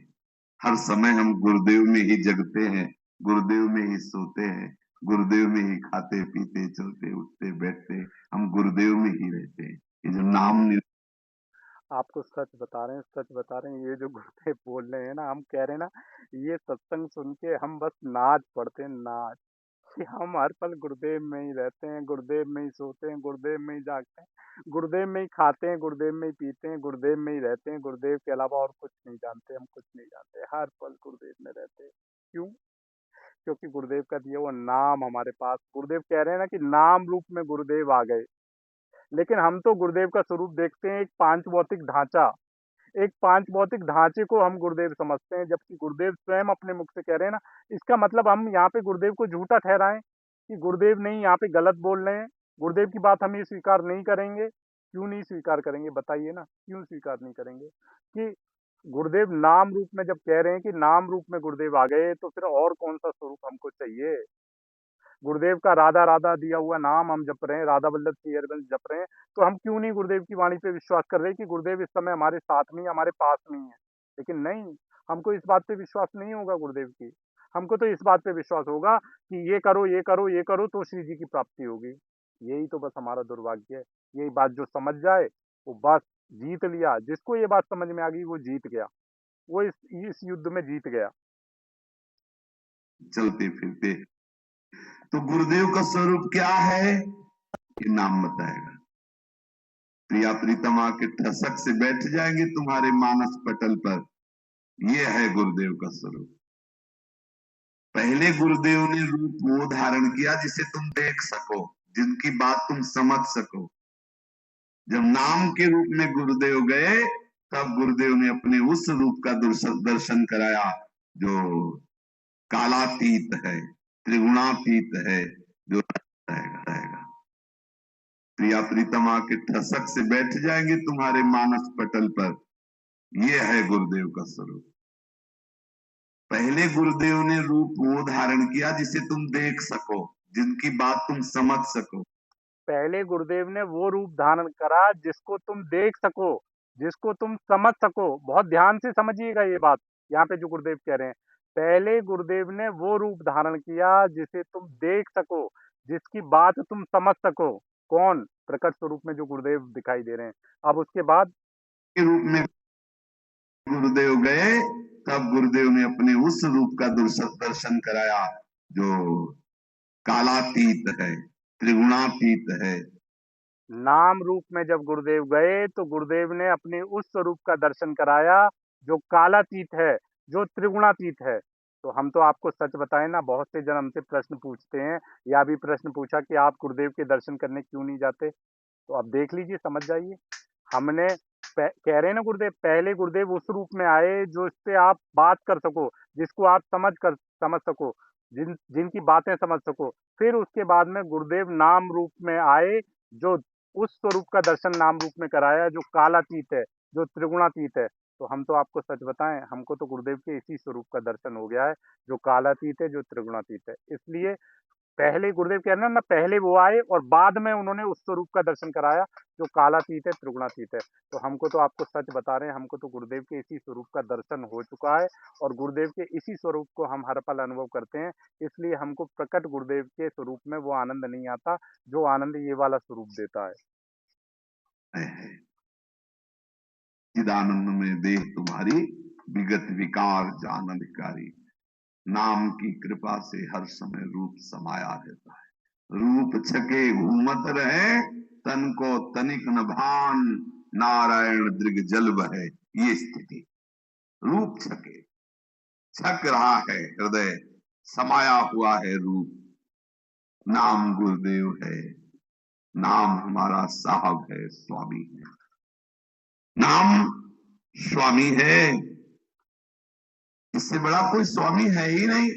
हर समय हम गुरुदेव में ही जगते हैं, गुरुदेव में ही सोते हैं, गुरुदेव में ही खाते पीते चलते उठते बैठते, हम गुरुदेव में ही रहते हैं। ये जो नाम आपको सच बता रहे हैं, सच बता रहे हैं, ये जो गुरुदेव बोल रहे हैं ना, हम कह रहे हैं ना, ये सत्संग सुन के हम बस नाच पड़ते हैं, नाच, कि हम हर पल गुरुदेव में ही रहते हैं, गुरुदेव में ही सोते हैं, गुरुदेव में ही जागते हैं, गुरुदेव में ही खाते हैं, गुरुदेव में ही पीते हैं, गुरुदेव में ही रहते हैं, गुरुदेव के अलावा और कुछ नहीं जानते, हम कुछ नहीं जानते, हर पल गुरुदेव में रहते हैं। क्यों? क्योंकि गुरुदेव का दिया हुआ नाम हमारे पास, गुरुदेव कह रहे हैं ना कि नाम रूप में गुरुदेव आ गए। लेकिन हम तो गुरुदेव का स्वरूप देखते हैं एक पांच भौतिक ढांचा, एक पांच भौतिक ढांचे को हम गुरुदेव समझते हैं, जबकि गुरुदेव स्वयं अपने मुख से कह रहे हैं ना, इसका मतलब हम यहाँ पे गुरुदेव को झूठा ठहराएं कि गुरुदेव नहीं यहाँ पे गलत बोल रहे हैं, गुरुदेव की बात हम ये स्वीकार नहीं करेंगे। क्यों नहीं स्वीकार करेंगे बताइए ना, क्यों स्वीकार नहीं करेंगे कि गुरुदेव नाम रूप में जब कह रहे हैं कि नाम रूप में गुरुदेव आ गए, तो फिर और कौन सा स्वरूप हमको चाहिए? गुरुदेव का राधा राधा दिया हुआ नाम हम जप रहे हैं, राधा वल्लभ श्री अरविंद जप रहे हैं, तो हम क्यों नहीं गुरुदेव की वाणी पे विश्वास कर रहे हैं कि गुरुदेव इस समय हमारे साथ में ही, हमारे पास में ही है? लेकिन नहीं, हमको इस बात पे विश्वास नहीं होगा गुरुदेव की। हमको तो इस बात पे विश्वास होगा कि ये करो, ये करो, ये करो तो श्री जी की प्राप्ति होगी। यही तो बस हमारा दुर्भाग्य है। यही बात जो समझ जाए, वो बस जीत लिया। जिसको ये बात समझ में आ गई, वो जीत गया। वो इस युद्ध में जीत गया। चलते फिरते, तो गुरुदेव का स्वरूप क्या है ये नाम बताएगा। प्रिया प्रीतमा के ठसक से बैठ जाएंगे तुम्हारे मानस पटल पर, ये है गुरुदेव का स्वरूप। पहले गुरुदेव ने रूप वो धारण किया जिसे तुम देख सको, जिनकी बात तुम समझ सको। जब नाम के रूप में गुरुदेव गए, तब गुरुदेव ने अपने उस रूप का दर्शन कराया जो कालातीत है, त्रिगुणातीत है, जो रहेगा। प्रिया प्रीतमा के ठसक से बैठ जाएंगे तुम्हारे मानस पटल पर, ये है गुरुदेव का स्वरूप। पहले गुरुदेव ने रूप वो धारण किया जिसे तुम देख सको, जिनकी बात तुम समझ सको। पहले गुरुदेव ने वो रूप धारण करा जिसको तुम देख सको, जिसको तुम समझ सको। बहुत ध्यान से समझिएगा ये बात, यहाँ पे जो गुरुदेव कह रहे हैं। पहले गुरुदेव ने वो रूप धारण किया जिसे तुम देख सको, जिसकी बात तुम समझ सको। कौन? प्रकट स्वरूप में जो गुरुदेव दिखाई दे रहे हैं। अब उसके बाद के रूप में गुरुदेव गए, तब गुरुदेव ने अपने उस रूप का दर्शन कराया जो कालातीत है, त्रिगुणातीत है। नाम रूप में जब गुरुदेव गए तो गुरुदेव ने अपने उस स्वरूप का दर्शन कराया जो कालातीत है, जो त्रिगुणातीत है। तो हम तो आपको सच बताएं ना, बहुत से जन हमसे प्रश्न पूछते हैं या भी प्रश्न पूछा कि आप गुरुदेव के दर्शन करने क्यों नहीं जाते। तो अब देख लीजिए, समझ जाइए। हमने कह रहे हैं ना, गुरुदेव पहले गुरुदेव उस रूप में आए जो इससे आप बात कर सको, जिसको आप समझ सको, जिनकी बातें समझ सको। फिर उसके बाद में गुरुदेव नाम रूप में आए, जो उस स्वरूप का दर्शन नाम रूप में कराया जो कालातीत है, जो त्रिगुणातीत है। तो हम तो आपको सच बताएं, हमको तो गुरुदेव के इसी स्वरूप का दर्शन हो गया है, जो कालातीत है, जो त्रिगुणातीत है। इसलिए पहले गुरुदेव कह रहे हैं ना, पहले वो आए और बाद में उन्होंने उस स्वरूप का दर्शन कराया जो कालातीत है, त्रिगुणातीत है। तो हमको तो आपको सच बता रहे हैं, हमको तो गुरुदेव के इसी स्वरूप का दर्शन हो चुका है और गुरुदेव के इसी स्वरूप को हम हर पल अनुभव करते हैं। इसलिए हमको प्रकट गुरुदेव के स्वरूप में वो आनंद नहीं आता जो आनंद ये वाला स्वरूप देता है। चिदानंद में देह तुम्हारी, विगत विकार जान अधिकारी। नाम की कृपा से हर समय रूप समाया रहता है। रूप छके घूमत रहे, तन को तनिक न भान, नारायण दृग जल बहे। ये स्थिति, रूप छके, छक रहा है हृदय, समाया हुआ है रूप। नाम गुरुदेव है, नाम हमारा साहब है, स्वामी है। नाम स्वामी है, इससे बड़ा कोई स्वामी है ही नहीं।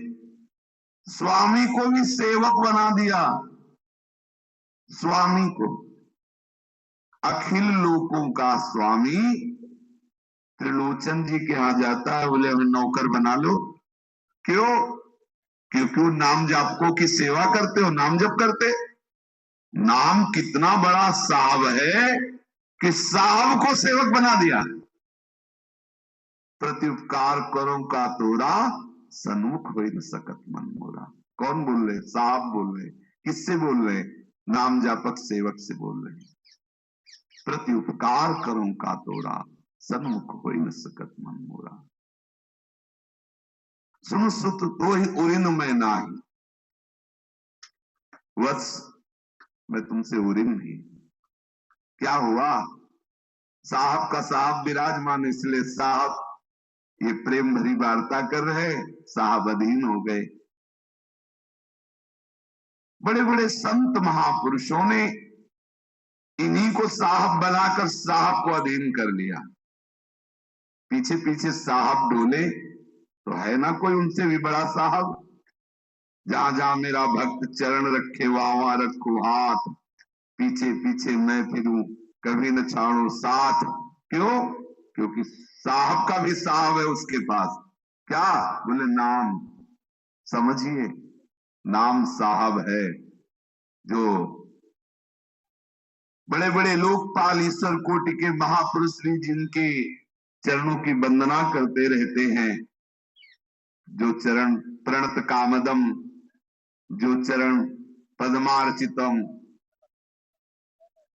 स्वामी को भी सेवक बना दिया। स्वामी को, अखिल लोकों का स्वामी त्रिलोचन जी के यहां जाता है, बोले हमें नौकर बना लो। क्यों? क्योंकि वो नाम जापकों की सेवा करते हो, नाम जप करते। नाम कितना बड़ा साहब है कि साहब को सेवक बना दिया। प्रत्युपकार करो का तोरा, सन्मुख हो न सकत मन मोरा। कौन बोल रहे? साहब बोल रहे। किससे बोल रहे? नाम जापक सेवक से बोल रहे। प्रत्युपकार करो का तोरा, सन्मुख हो न सकत मन मोरा। सुन सुत तो ही उरिन में नाही, वत्स मैं तुमसे उरिन नहीं। क्या हुआ? साहब का साहब विराजमान, इसलिए साहब ये प्रेम भरी वार्ता कर रहे, साहब अधीन हो गए। बड़े बड़े संत महापुरुषों ने इन्हीं को साहब बनाकर साहब को अधीन कर लिया। पीछे पीछे साहब डोले तो है ना कोई उनसे भी बड़ा साहब। जहां जहां मेरा भक्त चरण रखे, वहां वहां रखो हाथ। पीछे पीछे मैं फिरूं, कभी न छाड़ो साथ। क्यों? क्योंकि साहब का भी साहब है उसके पास। क्या? बोले नाम। समझिए, नाम साहब है। जो बड़े बड़े लोकपाल ईश्वर कोटि के महापुरुष भी जिनके चरणों की वंदना करते रहते हैं, जो चरण प्रणत कामदम, जो चरण पद्मार्चितम,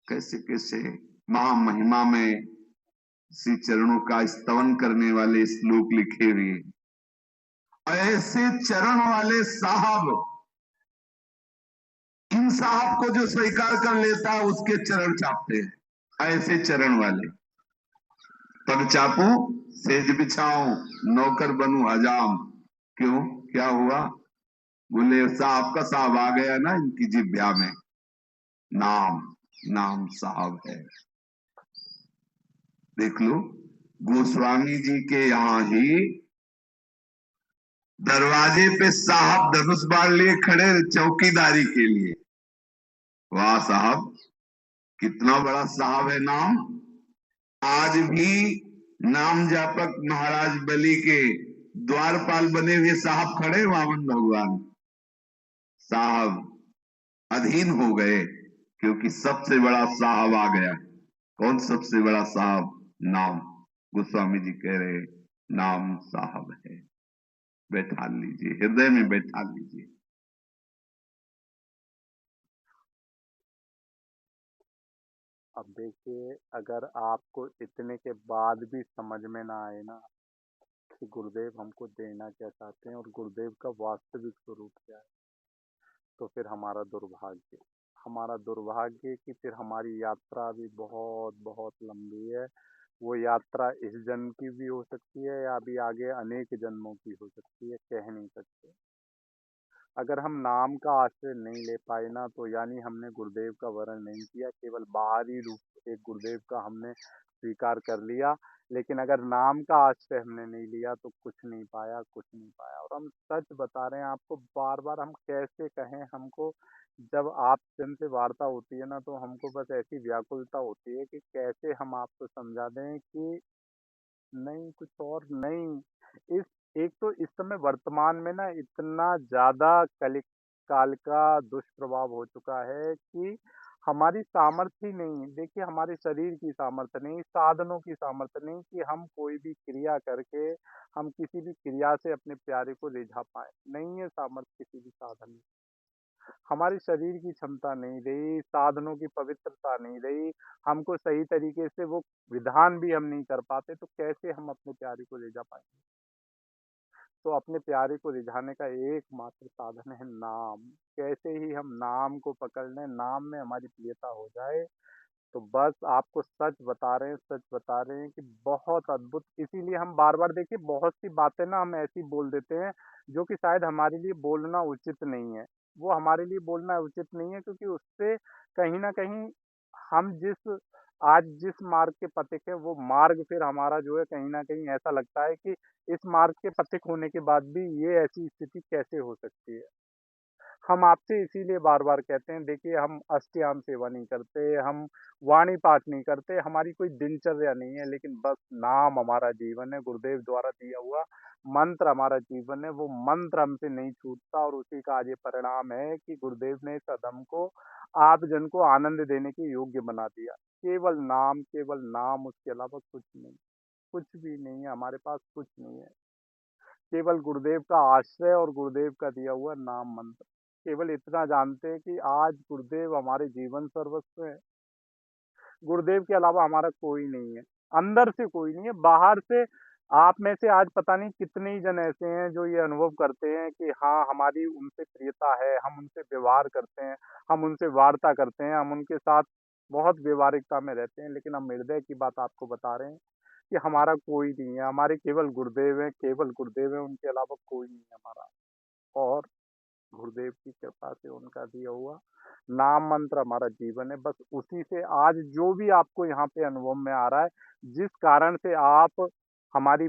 कैसे कैसे महामहिमा में श्री चरणों का स्तवन करने वाले श्लोक लिखे हुए। ऐसे चरण वाले साहब, इन साहब को जो स्वीकार कर लेता है उसके चरण चापते हैं। ऐसे चरण वाले पग चापू, सेज बिछाऊं, नौकर बनूं हजाम। क्यों? क्या हुआ? बोले साहब का साहब आ गया ना इनकी जिब्या में। नाम, नाम साहब है। देख लो, गोस्वामी जी के यहां ही दरवाजे पे साहब धनुष बाण लिए खड़े चौकीदारी के लिए। वाह साहब, कितना बड़ा साहब है नाम। आज भी नाम जापक महाराज बलि के द्वारपाल बने हुए साहब खड़े, वामन भगवान साहब अधीन हो गए, क्योंकि सबसे बड़ा साहब आ गया। कौन सबसे बड़ा साहब? नाम। गोस्वामी जी कह रहे नाम साहब है। बैठा लीजिए, हृदय में बैठा लीजिए। अब देखिए, अगर आपको इतने के बाद भी समझ में ना आए ना कि गुरुदेव हमको देना क्या चाहते हैं और गुरुदेव का वास्तविक स्वरूप क्या है, तो फिर हमारा दुर्भाग्य कि फिर हमारी यात्रा भी बहुत बहुत लंबी है। वो यात्रा इस जन्म की भी हो सकती है या अभी आगे अनेक जन्मों की हो सकती है, कह नहीं सकते। अगर हम नाम का आश्रय नहीं ले पाए ना, तो यानी हमने गुरुदेव का वरण नहीं किया, केवल बाहरी रूप एक गुरुदेव का हमने स्वीकार कर लिया। लेकिन अगर नाम का आश्रय हमने नहीं लिया तो कुछ नहीं पाया, कुछ नहीं पाया। और हम सच बता रहे हैं आपको, बार बार हम कैसे कहें हमको। जब आप जन से वार्ता होती है ना, तो हमको बस ऐसी व्याकुलता होती है कि कैसे हम आपको समझा दें कि नहीं, कुछ और नहीं। इस एक तो इस समय वर्तमान में ना इतना ज़्यादा कलिक काल का दुष्प्रभाव हो चुका है कि हमारी सामर्थ्य ही नहीं है। देखिए, हमारे शरीर की सामर्थ्य नहीं, साधनों की सामर्थ्य नहीं कि हम कोई भी क्रिया करके हम किसी भी क्रिया से अपने प्यारे को रिझा पाएँ। नहीं है सामर्थ्य किसी भी साधन में। हमारे शरीर की क्षमता नहीं रही, साधनों की पवित्रता नहीं रही, हमको सही तरीके से वो विधान भी हम नहीं कर पाते, तो कैसे हम अपने प्यारे को ले जा पाएँगे? तो अपने प्यारे को रिझाने का एकमात्र साधन है नाम। कैसे ही हम नाम को पकड़ लें, नाम में हमारी प्रियता हो जाए, तो बस आपको सच बता रहे हैं कि बहुत अद्भुत। इसीलिए हम बार-बार देखिए बहुत सी बातें ना हम ऐसी बोल देते हैं, जो कि शायद हमारे लिए बोलना उचित नहीं है। वो हमारे लिए बोलना उचित नहीं है क्योंकि उससे कहीं न कहीं हम जिस मार्ग के पथिक हैं, वो मार्ग फिर हमारा जो है कहीं न कहीं ऐसा लगता है कि इस मार्ग के पथिक होने के बाद भी ये ऐसी स्थिति कैसे हो सकती है? हम आपसे इसीलिए बार-बार कहते हैं, देखिए हम अष्टयाम सेवा नहीं करते, हम वाणी पाठ नहीं करते, हमारी कोई दिनचर्या नहीं है, लेकिन बस नाम हमारा जीवन है, गुरुदेव द्वारा दिया हुआ मंत्र हमारा जीवन है, वो मंत्र हमसे नहीं छूटता। और उसी का आज ये परिणाम है कि गुरुदेव ने इस अधम को, आप जन को आनंद देने के योग्य बना दिया। केवल नाम, उसके अलावा कुछ नहीं, कुछ भी नहीं है, हमारे पास कुछ नहीं है। केवल गुरुदेव का आश्रय और गुरुदेव का दिया हुआ नाम मंत्र। केवल इतना जानते हैं कि आज गुरुदेव हमारे जीवन सर्वस्व है। गुरुदेव के अलावा हमारा कोई नहीं है। अंदर से कोई नहीं है, बाहर से आप में से आज पता नहीं कितने ही जन ऐसे हैं जो ये अनुभव करते हैं कि हाँ, हमारी उनसे प्रियता है, हम उनसे व्यवहार करते हैं, हम उनसे वार्ता करते हैं, हम उनके साथ बहुत व्यावहारिकता में रहते हैं। लेकिन हम हृदय की बात आपको बता रहे हैं कि हमारा कोई नहीं है, हमारे केवल गुरुदेव हैं, उनके अलावा कोई नहीं है हमारा। और गुरुदेव की कृपा से उनका दिया हुआ नाम मंत्र हमारा जीवन है। बस उसी से आज जो भी आपको यहाँ पे अनुभव में आ रहा है, जिस कारण से आप हमारी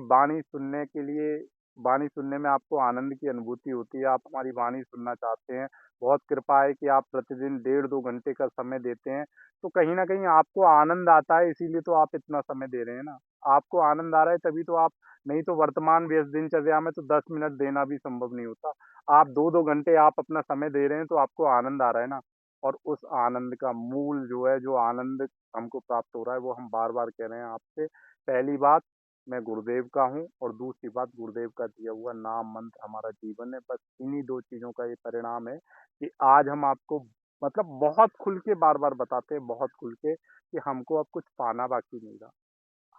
वाणी सुनने में आपको आनंद की अनुभूति होती है, आप हमारी वाणी सुनना चाहते हैं। बहुत कृपा है कि आप प्रतिदिन डेढ़ 2 घंटे का समय देते हैं, तो कहीं न कहीं आपको आनंद आता है, इसीलिए तो आप इतना समय दे रहे हैं ना। आपको आनंद आ रहा है तभी तो आप, नहीं तो वर्तमान व्यस्त दिनचर्या में तो 10 मिनट देना भी संभव नहीं होता। आप 2-2 घंटे आप अपना समय दे रहे हैं तो आपको आनंद आ रहा है ना। और उस आनंद का मूल जो है, जो आनंद हमको प्राप्त हो रहा है, वो हम बार-बार कह रहे हैं आपसे। पहली बात, मैं गुरुदेव का हूँ, और दूसरी बात, गुरुदेव का दिया हुआ नाम मंत्र हमारा जीवन है। बस इन्हीं 2 चीज़ों का ये परिणाम है कि आज हम आपको मतलब बहुत खुल के बार-बार बताते हैं, बहुत खुल के, कि हमको अब कुछ पाना बाकी नहीं रहा।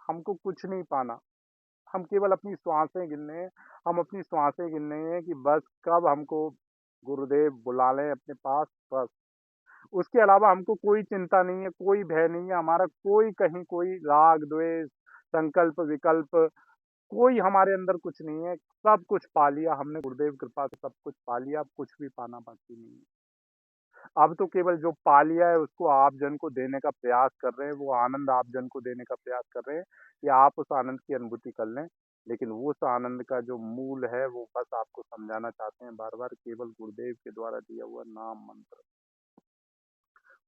हमको कुछ नहीं पाना। हम केवल अपनी श्वासें गिनने हैं, हम अपनी श्वासें गिनने हैं कि बस कब हमको गुरुदेव बुला लें अपने पास, बस। उसके अलावा हमको कोई चिंता नहीं है, कोई भय नहीं है, हमारा कोई कहीं कोई राग, द्वेष, संकल्प, विकल्प, कोई हमारे अंदर कुछ नहीं है। सब कुछ पा लिया हमने, गुरुदेव कृपा से सब कुछ पा लिया, अब कुछ भी पाना बाकी नहीं है। अब तो केवल जो पा लिया है उसको आप जन को देने का प्रयास कर रहे हैं, वो आनंद आप जन को देने का प्रयास कर रहे हैं कि आप उस आनंद की अनुभूति कर लें। लेकिन वो उस आनंद का जो मूल है, वो बस आपको समझाना चाहते हैं बार-बार, केवल गुरुदेव के द्वारा दिया हुआ नाम मंत्र।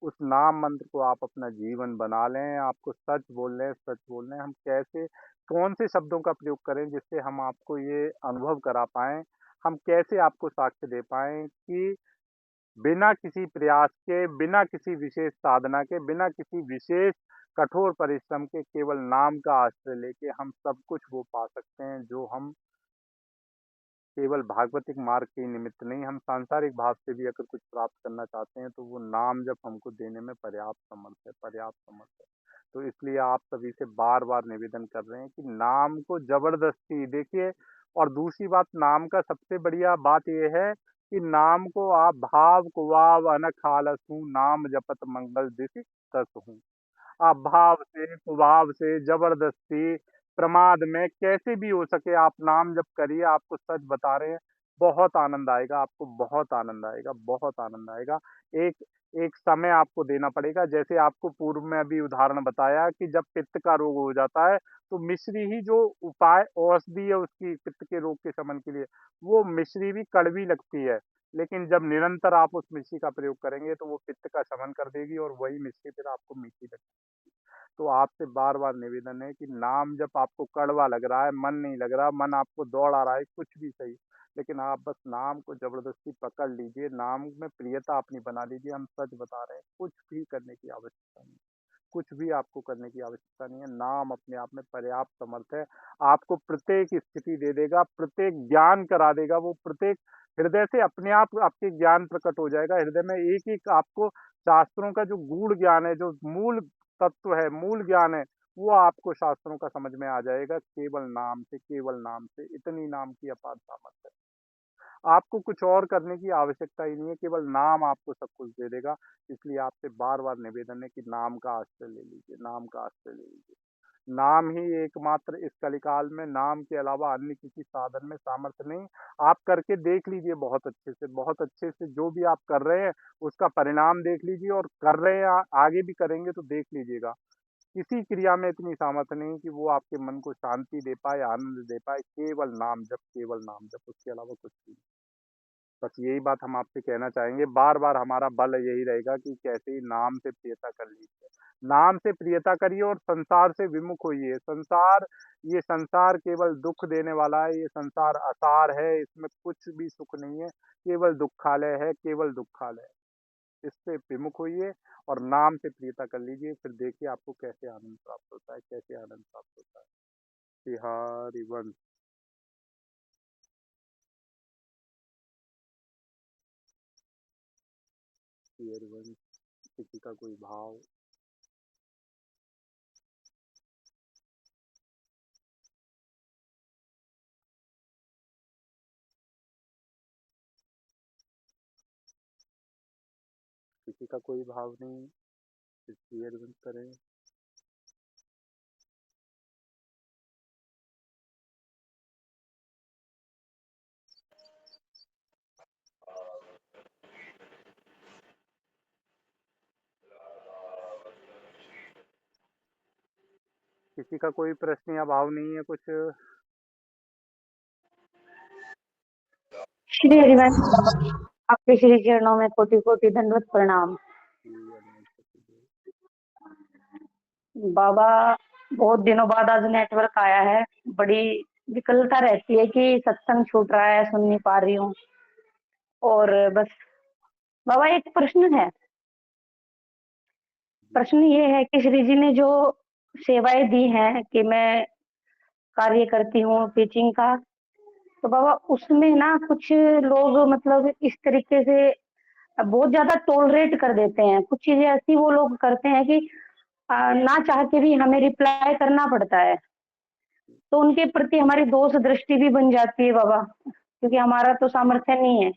उस नाम मंत्र को आप अपना जीवन बना लें, आपको सच बोल लें। हम कैसे, कौन से शब्दों का प्रयोग करें जिससे हम आपको ये अनुभव करा पाएँ, हम कैसे आपको साक्ष्य दे पाएँ कि बिना किसी प्रयास के, बिना किसी विशेष साधना के, बिना किसी विशेष कठोर परिश्रम के, केवल नाम का आश्रय लेके हम सब कुछ वो पा सकते हैं जो हम केवल भागवतिक मार्ग के निमित्त नहीं, हम सांसारिक भाव से भी अगर कुछ प्राप्त करना चाहते हैं, तो वो नाम जप हमको देने में पर्याप्त समर्थ है। तो इसलिए आप सभी से बार-बार निवेदन कर रहे हैं कि नाम को ज़बरदस्ती देखिए। और दूसरी बात, नाम का सबसे बढ़िया बात ये है कि नाम को आप भाव कुवाव अनख आलसहूँ, नाम जपत मंगल दिसि तसहूँ। आप भाव से, कुभाव से, जबरदस्ती, प्रमाद में कैसे भी हो सके आप नाम जप करिए, आपको सच बता रहे हैं, बहुत आनंद आएगा, आपको बहुत आनंद आएगा, बहुत आनंद आएगा। एक एक समय आपको देना पड़ेगा, जैसे आपको पूर्व में अभी उदाहरण बताया कि जब पित्त का रोग हो जाता है, तो मिश्री ही जो उपाय औषधि है उसकी पित्त के रोग के शमन के लिए, वो मिश्री भी कड़वी लगती है। लेकिन जब निरंतर आप उस मिश्री का प्रयोग करेंगे, तो वो पित्त का शमन कर देगी और वही मिश्री फिर आपको मीठी लगेगी। तो आपसे बार-बार निवेदन है कि नाम जब आपको कड़वा लग रहा है, मन नहीं लग रहा, मन आपको दौड़ा रहा है, कुछ भी सही, लेकिन आप बस नाम को ज़बरदस्ती पकड़ लीजिए, नाम में प्रियता अपनी बना लीजिए। हम सच बता रहे हैं, कुछ भी करने की आवश्यकता नहीं है। कुछ भी आपको करने की आवश्यकता नहीं है। नाम अपने आप में पर्याप्त समर्थ है। आपको प्रत्येक स्थिति दे देगा, प्रत्येक ज्ञान करा देगा, वो प्रत्येक हृदय से अपने आप आपके ज्ञान प्रकट हो जाएगा। हृदय में एक-एक आपको शास्त्रों का जो गूढ़ ज्ञान है, जो मूल तत्व है, मूल ज्ञान है, वो आपको शास्त्रों का समझ में आ जाएगा केवल नाम से, केवल नाम से। इतनी नाम की अपार सामर्थ्य है। आपको कुछ और करने की आवश्यकता ही नहीं है, केवल नाम आपको सब कुछ दे देगा। इसलिए आपसे बार-बार निवेदन है कि नाम का आश्रय ले लीजिए, नाम का आश्रय ले लीजिए। नाम ही एकमात्र इस कलिकाल में, नाम के अलावा अन्य किसी साधन में सामर्थ्य नहीं। आप करके देख लीजिए बहुत अच्छे से जो भी आप कर रहे हैं, उसका परिणाम देख लीजिए और कर रहे हैं आगे भी करेंगे तो देख लीजिएगा। किसी क्रिया में इतनी सामर्थ्य नहीं कि वो आपके मन को शांति दे पाए, आनंद दे पाए। केवल नाम जप, उसके अलावा कुछ भी नहीं। बस यही बात हम आपसे कहना चाहेंगे। बार-बार हमारा बल यही रहेगा कि कैसे ही नाम से प्रियता कर लीजिए। नाम से प्रियता करिए और संसार से विमुख होइए। ये संसार केवल दुःख देने वाला है, ये संसार असार है, इसमें कुछ भी सुख नहीं है, केवल दुःखालय है, केवल दुःखालय है। इससे विमुख होइए और नाम से प्रियता कर लीजिए, फिर देखिए आपको कैसे आनंद प्राप्त होता है, कैसे आनंद प्राप्त होता है। बिहारी वंश हरिवंश किसी का कोई भाव किसी का कोई भाव नहीं, इसलिए हरिवंश करें। किसी का कोई प्रश्न या भाव नहीं है कुछ? श्री हरिवंश आपके श्री चरणों में कोटि कोटि दंडवत प्रणाम। बाबा, बहुत दिनों बाद आज नेटवर्क आया है। बड़ी विकलता रहती है कि सत्संग छूट रहा है, सुन नहीं पा रही हूँ। और बस बाबा, एक प्रश्न है। प्रश्न ये है कि श्री जी ने जो सेवाएं दी हैं कि मैं कार्य करती हूँ टीचिंग का, तो बाबा उसमें ना कुछ लोग मतलब इस तरीके से बहुत ज्यादा टोलरेट कर देते हैं। कुछ चीजें ऐसी वो लोग करते हैं कि ना चाह के भी हमें रिप्लाई करना पड़ता है। तो उनके प्रति हमारी दोष दृष्टि भी बन जाती है बाबा, क्योंकि हमारा तो सामर्थ्य नहीं है।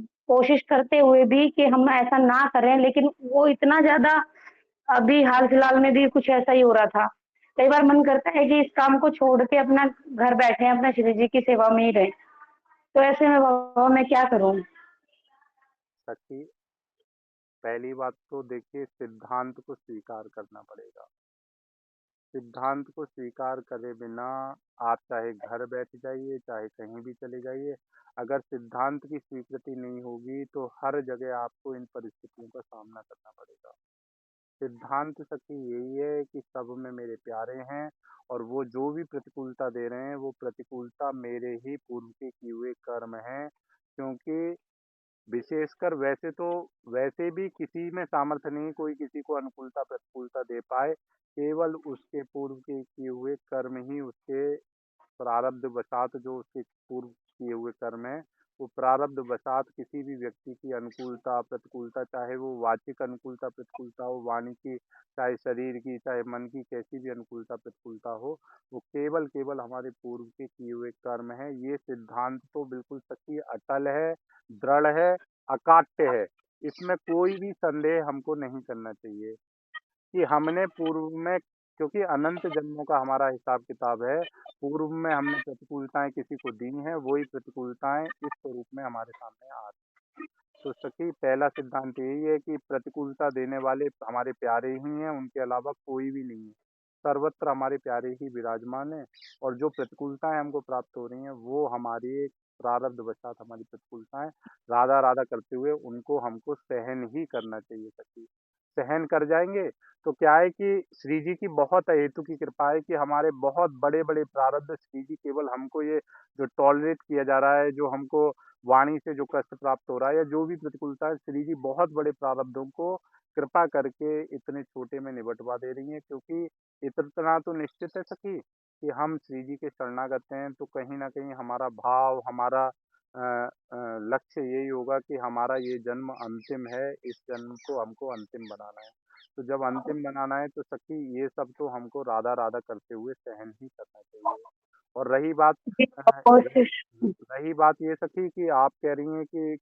कोशिश करते हुए भी कि हम ऐसा ना करें, लेकिन वो इतना ज्यादा, अभी हाल फिलहाल में भी कुछ ऐसा ही हो रहा था। कई बार मन करता है कि इस काम को छोड़ के अपना घर बैठे, अपना श्री जी की सेवा में ही रहे। तो ऐसे में बाबा मैं क्या करूं? सच्ची, पहली बात तो देखिए, सिद्धांत को स्वीकार करना पड़ेगा। सिद्धांत को स्वीकार करे बिना आप चाहे घर बैठ जाइए, चाहे कहीं भी चले जाइए, अगर सिद्धांत की स्वीकृति नहीं होगी तो हर जगह आपको इन परिस्थितियों का सामना करना पड़ेगा। सिद्धांत सच्ची यही है कि सब में मेरे प्यारे हैं और वो जो भी प्रतिकूलता दे रहे हैं, वो प्रतिकूलता मेरे ही पूर्व के किए हुए कर्म हैं। क्योंकि विशेषकर वैसे भी किसी में सामर्थ्य नहीं, कोई किसी को अनुकूलता प्रतिकूलता दे पाए। केवल उसके पूर्व के किए हुए कर्म ही उसके प्रारब्ध वशात जो उसके पूर्व किए हुए कर्म है, वो प्रारब्ध वशात किसी भी व्यक्ति की अनुकूलता प्रतिकूलता, चाहे वो वाचिक अनुकूलता प्रतिकूलता हो, वाणी की, चाहे शरीर की, चाहे मन की, कैसी भी अनुकूलता प्रतिकूलता हो, वो केवल केवल हमारे पूर्व के किए हुए कर्म है। ये सिद्धांत तो बिल्कुल सच्ची अटल है, दृढ़ है, अकाट्य है। इसमें कोई भी संदेह हमको नहीं करना चाहिए कि हमने पूर्व में, क्योंकि अनंत जन्मों का हमारा हिसाब किताब है, पूर्व में हमने प्रतिकूलताएं किसी को दी हैं, वही प्रतिकूलताएं इस स्वरूप में हमारे सामने आ रही हैं। तो सखी पहला सिद्धांत यही है कि प्रतिकूलता देने वाले हमारे प्यारे ही हैं, उनके अलावा कोई भी नहीं है। सर्वत्र हमारे प्यारे ही विराजमान है, और जो प्रतिकूलताएं हमको प्राप्त हो रही हैं वो हमारी एक प्रारब्ध वशात हमारी प्रतिकूलताएं राधा राधा करते हुए उनको हमको सहन ही करना चाहिए सखी। सहन कर जाएंगे तो क्या है कि श्री जी की बहुत अहेतु की कृपा है कि हमारे बहुत बड़े बड़े प्रारब्ध श्री जी केवल हमको ये जो टॉलरेट किया जा रहा है, जो हमको वाणी से जो कष्ट प्राप्त हो रहा है या जो भी प्रतिकूलता है, श्री जी बहुत बड़े प्रारब्धों को कृपा करके इतने छोटे में निबटवा दे रही हैं, क्योंकि इतना तो निश्चित है सखी कि हम श्री जी के शरणागत हैं, तो कहीं ना कहीं हमारा भाव, हमारा लक्ष्य यही होगा कि हमारा ये जन्म अंतिम है, इस जन्म को हमको अंतिम बनाना है। तो जब अंतिम बनाना है तो सखी ये सब तो हमको राधा राधा करते हुए सहन ही करना चाहिए। और रही बात जी, रही, कोशिश। रही बात ये सखी कि आप कह रही हैं कि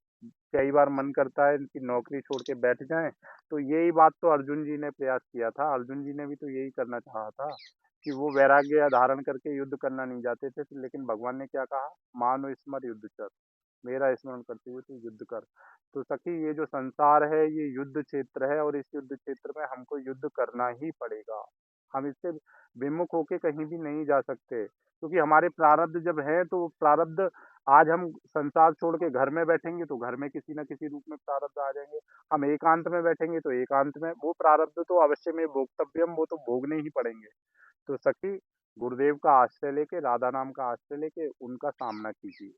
कई बार मन करता है कि नौकरी छोड़ के बैठ जाएं, तो यही बात तो अर्जुन जी ने प्रयास किया था। अर्जुन जी ने भी तो यही करना चाहा था कि वो वैराग्य धारण करके युद्ध करना नहीं चाहते थे, लेकिन भगवान ने क्या कहा, मानो स्मर युद्ध कर, मेरा स्मरण करते हुए तू युद्ध कर। तो सखी ये जो संसार है ये युद्ध क्षेत्र है, और इस युद्ध क्षेत्र में हमको युद्ध करना ही पड़ेगा। हम इससे विमुख होके कहीं भी नहीं जा सकते, क्योंकि हमारे प्रारब्ध जब है तो वो प्रारब्ध, आज हम संसार छोड़ के घर में बैठेंगे तो घर में किसी न किसी रूप में प्रारब्ध आ जाएंगे। हम एकांत में बैठेंगे तो एकांत में वो प्रारब्ध तो अवश्य में भोक्तव्यम, वो तो भोगने ही पड़ेंगे। तो सखी गुरुदेव का आश्रय लेके, राधा नाम का आश्रय लेके उनका सामना कीजिए।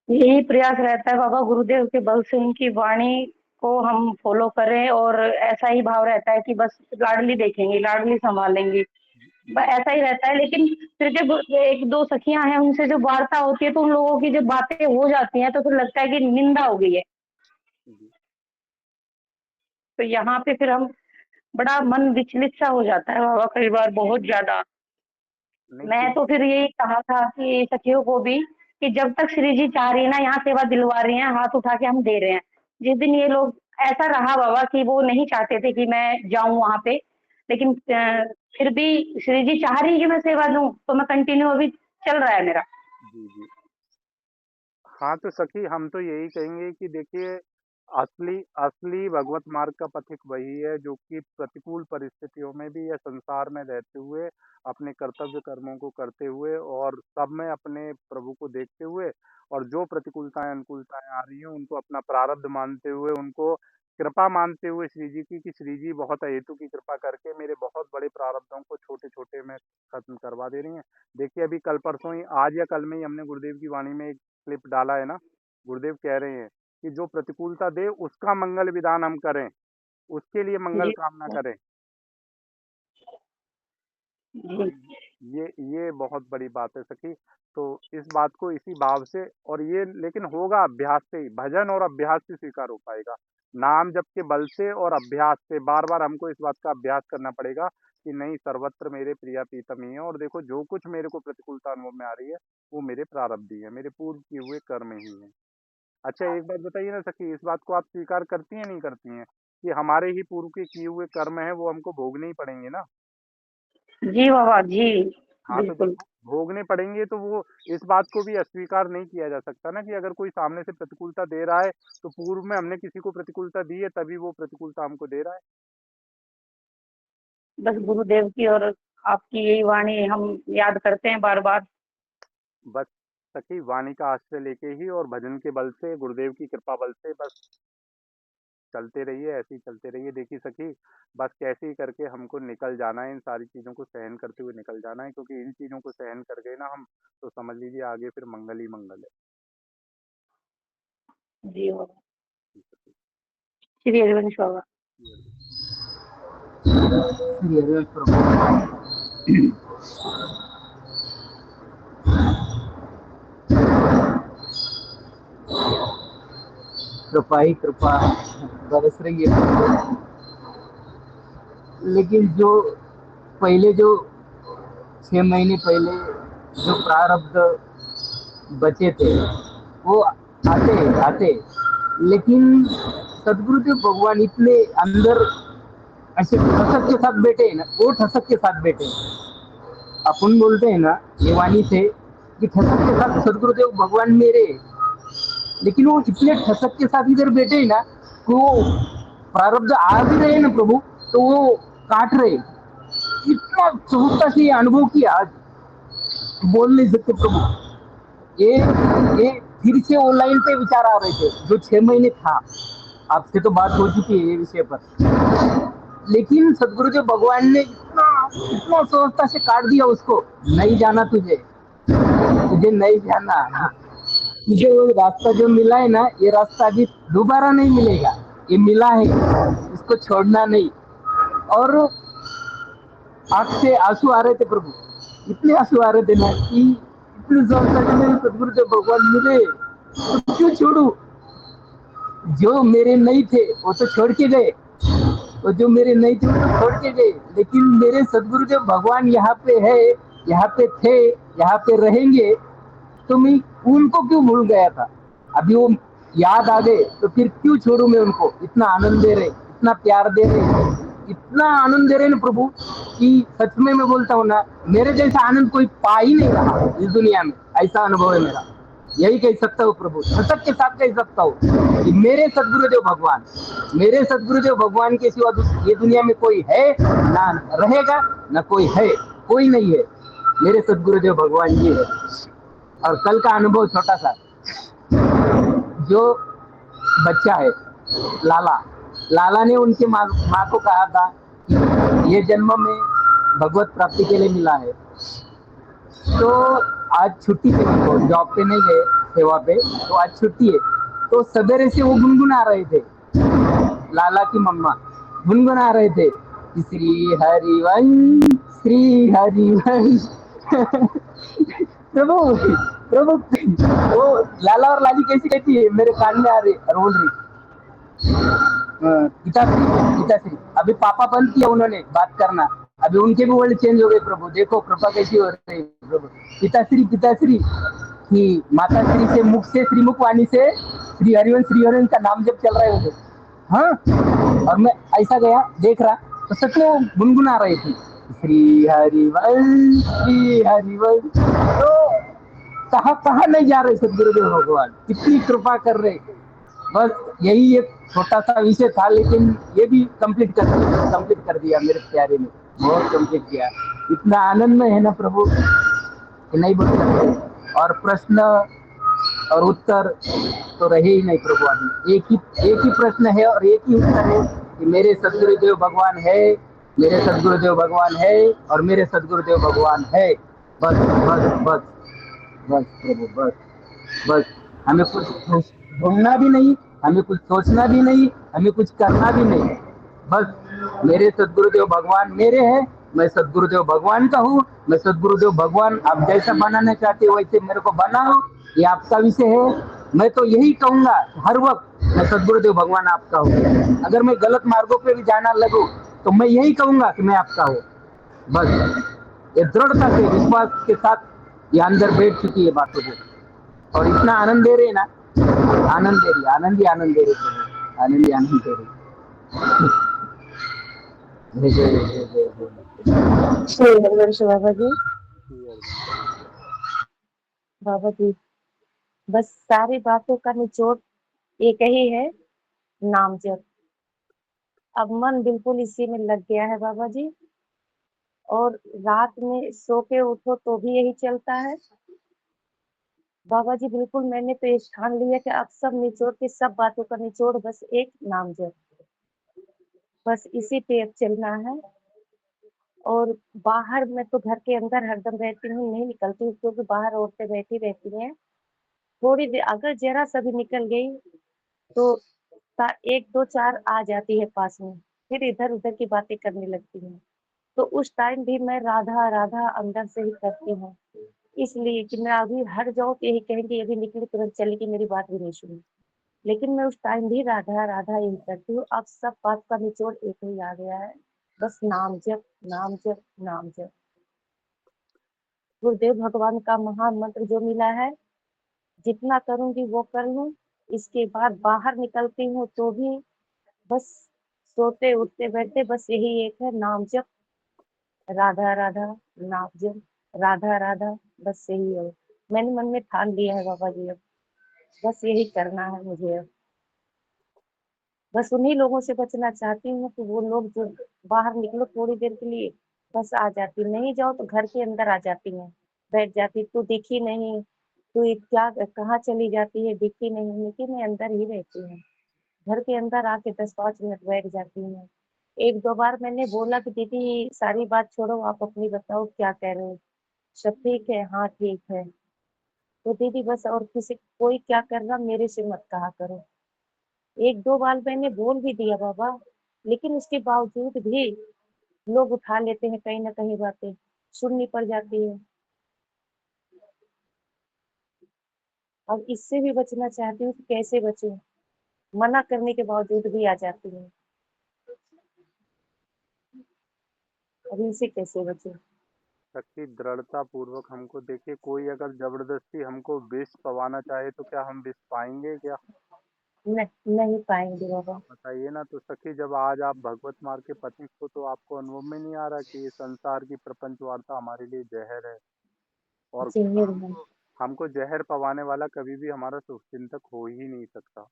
यही प्रयास रहता है बाबा, गुरुदेव के बल से उनकी वाणी को हम फॉलो करें, और ऐसा ही भाव रहता है कि बस लाडली देखेंगे, लाडली संभालेंगे, जी ऐसा ही रहता है। लेकिन फिर जब एक दो सखियां हैं उनसे जो वार्ता होती है तो उन लोगों की जब बातें हो जाती हैं तो फिर लगता है कि निंदा हो गई है। जी। तो यहाँ पे फिर हम बड़ा मन विचलित सा हो जाता है बाबा, कई बार बहुत ज्यादा। नहीं मैं तो फिर यही कहा था कि सखियों को भी कि जब तक श्री जी चाह रही है ना, यहाँ सेवा दिलवा रही हैं, हाथ उठा के हम दे रहे हैं। जिस दिन ये लोग, ऐसा रहा बाबा कि वो नहीं चाहते थे कि मैं जाऊं वहां पे, लेकिन फिर भी श्री जी चाह रही है कि मैं सेवा दूं, तो मैं कंटिन्यू अभी चल रहा है मेरा। जी जी। हाँ तो सखी हम तो यही कहेंगे कि देखिए, असली असली भगवत मार्ग का पथिक वही है जो कि प्रतिकूल परिस्थितियों में भी या संसार में रहते हुए अपने कर्तव्य कर्मों को करते हुए और सब में अपने प्रभु को देखते हुए, और जो प्रतिकूलताएं अनुकूलताएं आ रही हैं उनको अपना प्रारब्ध मानते हुए, उनको कृपा मानते हुए श्री जी की, कि श्री जी बहुत अहेतु की कृपा करके मेरे बहुत बड़े प्रारब्धों को छोटे छोटे में खत्म करवा दे रही हैं। देखिए अभी कल परसों ही, आज या कल में ही हमने गुरुदेव की वाणी में एक क्लिप डाला है ना, गुरुदेव कह रहे हैं कि जो प्रतिकूलता दे उसका मंगल विधान हम करें, उसके लिए मंगल जी कामना करें। तो जी ये बहुत बड़ी बात है सखी। तो इस बात को इसी भाव से, और ये लेकिन होगा अभ्यास से ही, भजन और अभ्यास से स्वीकार हो पाएगा। नाम जप के बल से और अभ्यास से बार बार हमको इस बात का अभ्यास करना पड़ेगा कि नहीं, सर्वत्र मेरे प्रिया प्रीतम ही है, और देखो जो कुछ मेरे को प्रतिकूलता अनुभव में आ रही है वो मेरे प्रारब्ध ही है, मेरे पूर्व किए हुए कर्म ही है। अच्छा एक बात बताइए ना सखी, इस बात को आप स्वीकार करती हैं नहीं करती हैं कि हमारे ही पूर्व के किए हुए कर्म है वो हमको भोगने ही पड़ेंगे ना? जी बाबा जी, हाँ तो जब बिल्कुल। भोगने पड़ेंगे तो वो, इस बात को भी अस्वीकार नहीं किया जा सकता ना कि अगर कोई सामने से प्रतिकूलता दे रहा है तो पूर्व में हमने किसी को प्रतिकूलता दी है तभी वो प्रतिकूलता हमको दे रहा है। बस गुरुदेव की और आपकी यही वाणी हम याद करते हैं बार बार। बस सखी वाणी का आश्रय लेके ही और भजन के बल से, गुरुदेव की कृपा बल से बस चलते रहिए, ऐसे ही चलते रहिए। देखिए सखी, बस कैसे ही करके हमको निकल जाना है, इन सारी चीज़ों को सहन करते हुए निकल जाना है, क्योंकि इन चीज़ों को सहन कर गए ना हम, तो समझ लीजिए आगे फिर मंगल ही मंगल है। जी बाबा, श्री हरिवंश बाबा। श्री हरिवंश प्रभु। कृपा ही कृपा बरस रही है प्रभु। लेकिन जो पहले जो 6 महीने पहले जो प्रारब्ध बचे थे वो आते आते, लेकिन सदगुरुदेव भगवान इतने अंदर ऐसे ठसक के साथ बैठे हैं ना, वो ठसक के साथ बैठे हैं। अपन बोलते हैं ना ये वाणी से कि ठसक के साथ सदगुरुदेव भगवान मेरे, लेकिन वो इतने ठसक के साथ इधर बैठे हैं ना, वो प्रारब्ध आ भी रहे ना प्रभु, तो वो काट रहे। इतना सहजता से अनुभव किया, आज बोल नहीं सकते प्रभु। ये फिर से ऑनलाइन पे विचार आ रहे थे जो 6 महीने था। आपसे तो बात हो चुकी है ये विषय पर, लेकिन सदगुरुदेव भगवान ने इतना इतना सहजता से काट दिया उसको। नहीं जाना तुझे, तुझे नहीं जाना, तुझे वो रास्ता जो मिला है ना, ये रास्ता अभी दोबारा नहीं मिलेगा, ये मिला है, इसको छोड़ना नहीं। और आंख से आंसू आ रहे थे प्रभु, इतने आंसू आ रहे थे ना कि इतने सहजता से मेरे सदगुरुदेव भगवान मिले तो क्यों छोड़ू। जो मेरे नहीं थे वो तो छोड़ के गए, वो जो मेरे नहीं थे वो तो छोड़ के गए, लेकिन मेरे सदगुरुदेव भगवान यहाँ पे है, यहाँ पे थे, यहाँ पे रहेंगे, तो मैं उनको क्यों भूल गया था। अभी वो याद आ गए तो फिर क्यों छोड़ू मैं उनको। इतना आनंद दे रहे, इतना प्यार दे रहे, इतना आनंद दे रहे ना प्रभु कि सच में मैं बोलता हूँ ना, मेरे जैसा आनंद कोई पा ही नहीं रहा इस दुनिया में। ऐसा अनुभव है मेरा, यही कह सकता हूँ प्रभु, सतत के साथ कह सकता हूँ कि मेरे सदगुरुदेव भगवान, मेरे सदगुरुदेव भगवान के सिवा ये दुनिया में कोई है ना रहेगा, ना कोई है, कोई नहीं है। मेरे सदगुरुदेव भगवान ये है। और कल का अनुभव छोटा सा, जो बच्चा है लाला, लाला ने उनके माँ को कहा था कि ये जन्म में भगवत प्राप्ति के लिए मिला है। तो आज छुट्टी थी, उनको जॉब पे नहीं गए, सेवा पे, तो आज छुट्टी है। तो सवेरे से वो गुनगुना रहे थे, लाला की मम्मा गुनगुना रहे थे कि श्री हरिवंश, श्री हरिवंश। प्रभु प्रभु, वो लाला और लाली कैसी कहती है, मेरे कान में आ रही और बोल रही पिताश्री, पिताश्री। अभी पापा बंद किया उन्होंने बात करना, अभी उनके भी वर्ड चेंज हो गए प्रभु। देखो कृपा कैसी हो रही है प्रभु। पिताश्री पिताश्री कि माता श्री से मुख से, श्रीमुख वाणी से श्री हरिवंश का नाम जब चल रहे होते। हाँ, और मैं ऐसा गया देख रहा तो सच में वो गुनगुना रहे थे श्री हरिवंश, श्री हरिवंश। तो कहाँ नहीं जा रहे सदगुरुदेव भगवान, इतनी कृपा कर रहे। बस यही एक छोटा सा विषय था, लेकिन ये भी कंप्लीट कर दिया मेरे प्यारे ने, बहुत कंप्लीट किया। इतना आनंद में है ना प्रभु कि नहीं बोल सकते। और प्रश्न और उत्तर तो रहे ही नहीं प्रभु। अभी एक ही प्रश्न है और एक ही उत्तर है कि मेरे सदगुरुदेव भगवान है, मेरे सदगुरुदेव भगवान है और मेरे सदगुरुदेव भगवान है। बस बस बस बस प्रभु, बस बस। हमें कुछ ढूंढना भी नहीं, हमें कुछ सोचना भी नहीं, हमें कुछ करना भी नहीं। बस मेरे सदगुरुदेव भगवान मेरे हैं, मैं सदगुरुदेव भगवान का हूँ। मैं सदगुरुदेव भगवान, आप जैसा बनाना चाहते हो वैसे मेरे को बनाओ, ये आपका विषय है। मैं तो यही कहूंगा हर वक्त, मैं सदगुरुदेव भगवान आपका हूँ। अगर मैं गलत मार्गों पे भी जाना लगूं तो मैं यही कहूंगा कि मैं आपका हूँ। बस ये दृढ़ता से, विश्वास के साथ ये अंदर बैठ चुकी है बातों को। और इतना आनंद दे रहे ना, आनंद दे रही, आनंद ही आनंद दे रही प्रभु, आनंद ही आनंद दे रही। श्री हरिवंश बाबा जी, बाबा जी बस सारी बातों का निचोड़ एक ही है, नाम जप। अब मन बिल्कुल इसी में लग गया है बाबा जी, और रात में सो के उठो तो भी यही चलता है बाबा जी। बिल्कुल मैंने तो ये ठान लिया कि अब सब निचोड़ के, सब बातों का निचोड़ बस एक नाम जप, बस इसी पे अब चलना है। और बाहर मैं तो घर के अंदर हरदम रहती हूँ, नहीं निकलती हूँ, क्योंकि बाहर औरतें बैठी रहती हैं। थोड़ी देर अगर जरा सा भी निकल गई तो 1 2 4 आ जाती है पास में, फिर इधर उधर की बातें करने लगती हैं। तो उस टाइम भी मैं राधा राधा अंदर से ही करती हूँ, इसलिए कि मैं अभी हट जाऊँ तो यही कहेंगे अभी निकली तुरंत चली, कि मेरी बात भी नहीं सुनी। लेकिन मैं उस टाइम भी राधा राधा यही करती हूँ। अब सब बात का निचोड़ एक ही आ गया है, बस नाम जप, नाम जप, नाम जप। गुरुदेव भगवान का महान मंत्र जो मिला है, जितना करूंगी वो कर लूं। इसके बाद बाहर निकलती हूँ तो भी बस सोते उठते बैठते बस यही एक है, नाम जप, राधा राधा, नाम जप, राधा राधा, बस यही है। मैंने मन में ठान लिया है बाबा जी, अब बस यही करना है मुझे। अब बस उन्हीं लोगों से बचना चाहती हूँ कि वो लोग जो बाहर निकलो थोड़ी देर के लिए, बस आ जाती, नहीं जाओ तो घर के अंदर आ जाती हैं, बैठ जाती, तू दिखी नहीं, तू क्या कहाँ चली जाती है, दिखी नहीं, लेकिन मैं अंदर ही रहती हूँ। घर के अंदर आके 10-5 मिनट बैठ जाती हूँ। एक दो बार मैंने बोला कि दीदी सारी बात छोड़ो, आप अपनी बताओ क्या कह रहे हो, सब ठीक है, हाँ ठीक है। तो दीदी बस और किसी कोई क्या कर रहा मेरे से मत कहा करो। एक दो बार मैंने बोल भी दिया बाबा, लेकिन उसके बावजूद भी लोग उठा लेते हैं कहीं ना कहीं बातें, सुननी पड़ जाती है। अब इससे भी बचना चाहती हूँ कि कैसे बचूं, मना करने के बावजूद भी आ जाती है। अब इनसे कैसे बचूं? शक्ति दृढ़ता पूर्वक हमको देखिए, कोई अगर जबरदस्ती हमको विष पवाना चाहे तो क्या हम विष पाएंगे क्या? नहीं पाएंगे बाबा। बताइए ना। तो सखी, जब आज आप भगवत मार्ग के पथिक हो तो आपको अनुभव में नहीं आ रहा कि ये संसार की प्रपंच वार्ता हमारे लिए जहर है, और जहर है। हमको हमको जहर पवाने वाला कभी भी हमारा शुभचिंतक हो ही नहीं सकता।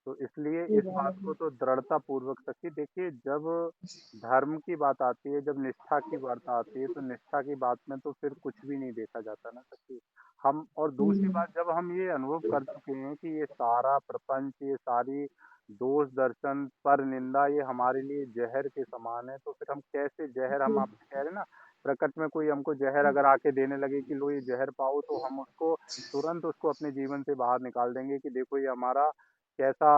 तो इसलिए जी इस बात बाबा। को तो दृढ़ता पूर्वक सखी देखिए, जब धर्म की बात आती है, जब निष्ठा की वार्ता आती है, तो निष्ठा की बात में तो फिर कुछ भी नहीं देखा जाता ना सखी। हम, और दूसरी हम्म, बात, जब हम ये अनुभव कर चुके हैं कि ये सारा प्रपंच, ये सारी दोष दर्शन पर निंदा, ये हमारे लिए जहर के समान है, तो फिर हम कैसे जहर, हम आपसे कह रहे हैं ना, प्रकट में कोई हमको जहर अगर आके देने लगे कि लो ये जहर पाओ, तो हम उसको तुरंत उसको अपने जीवन से बाहर निकाल देंगे कि देखो ये हमारा कैसा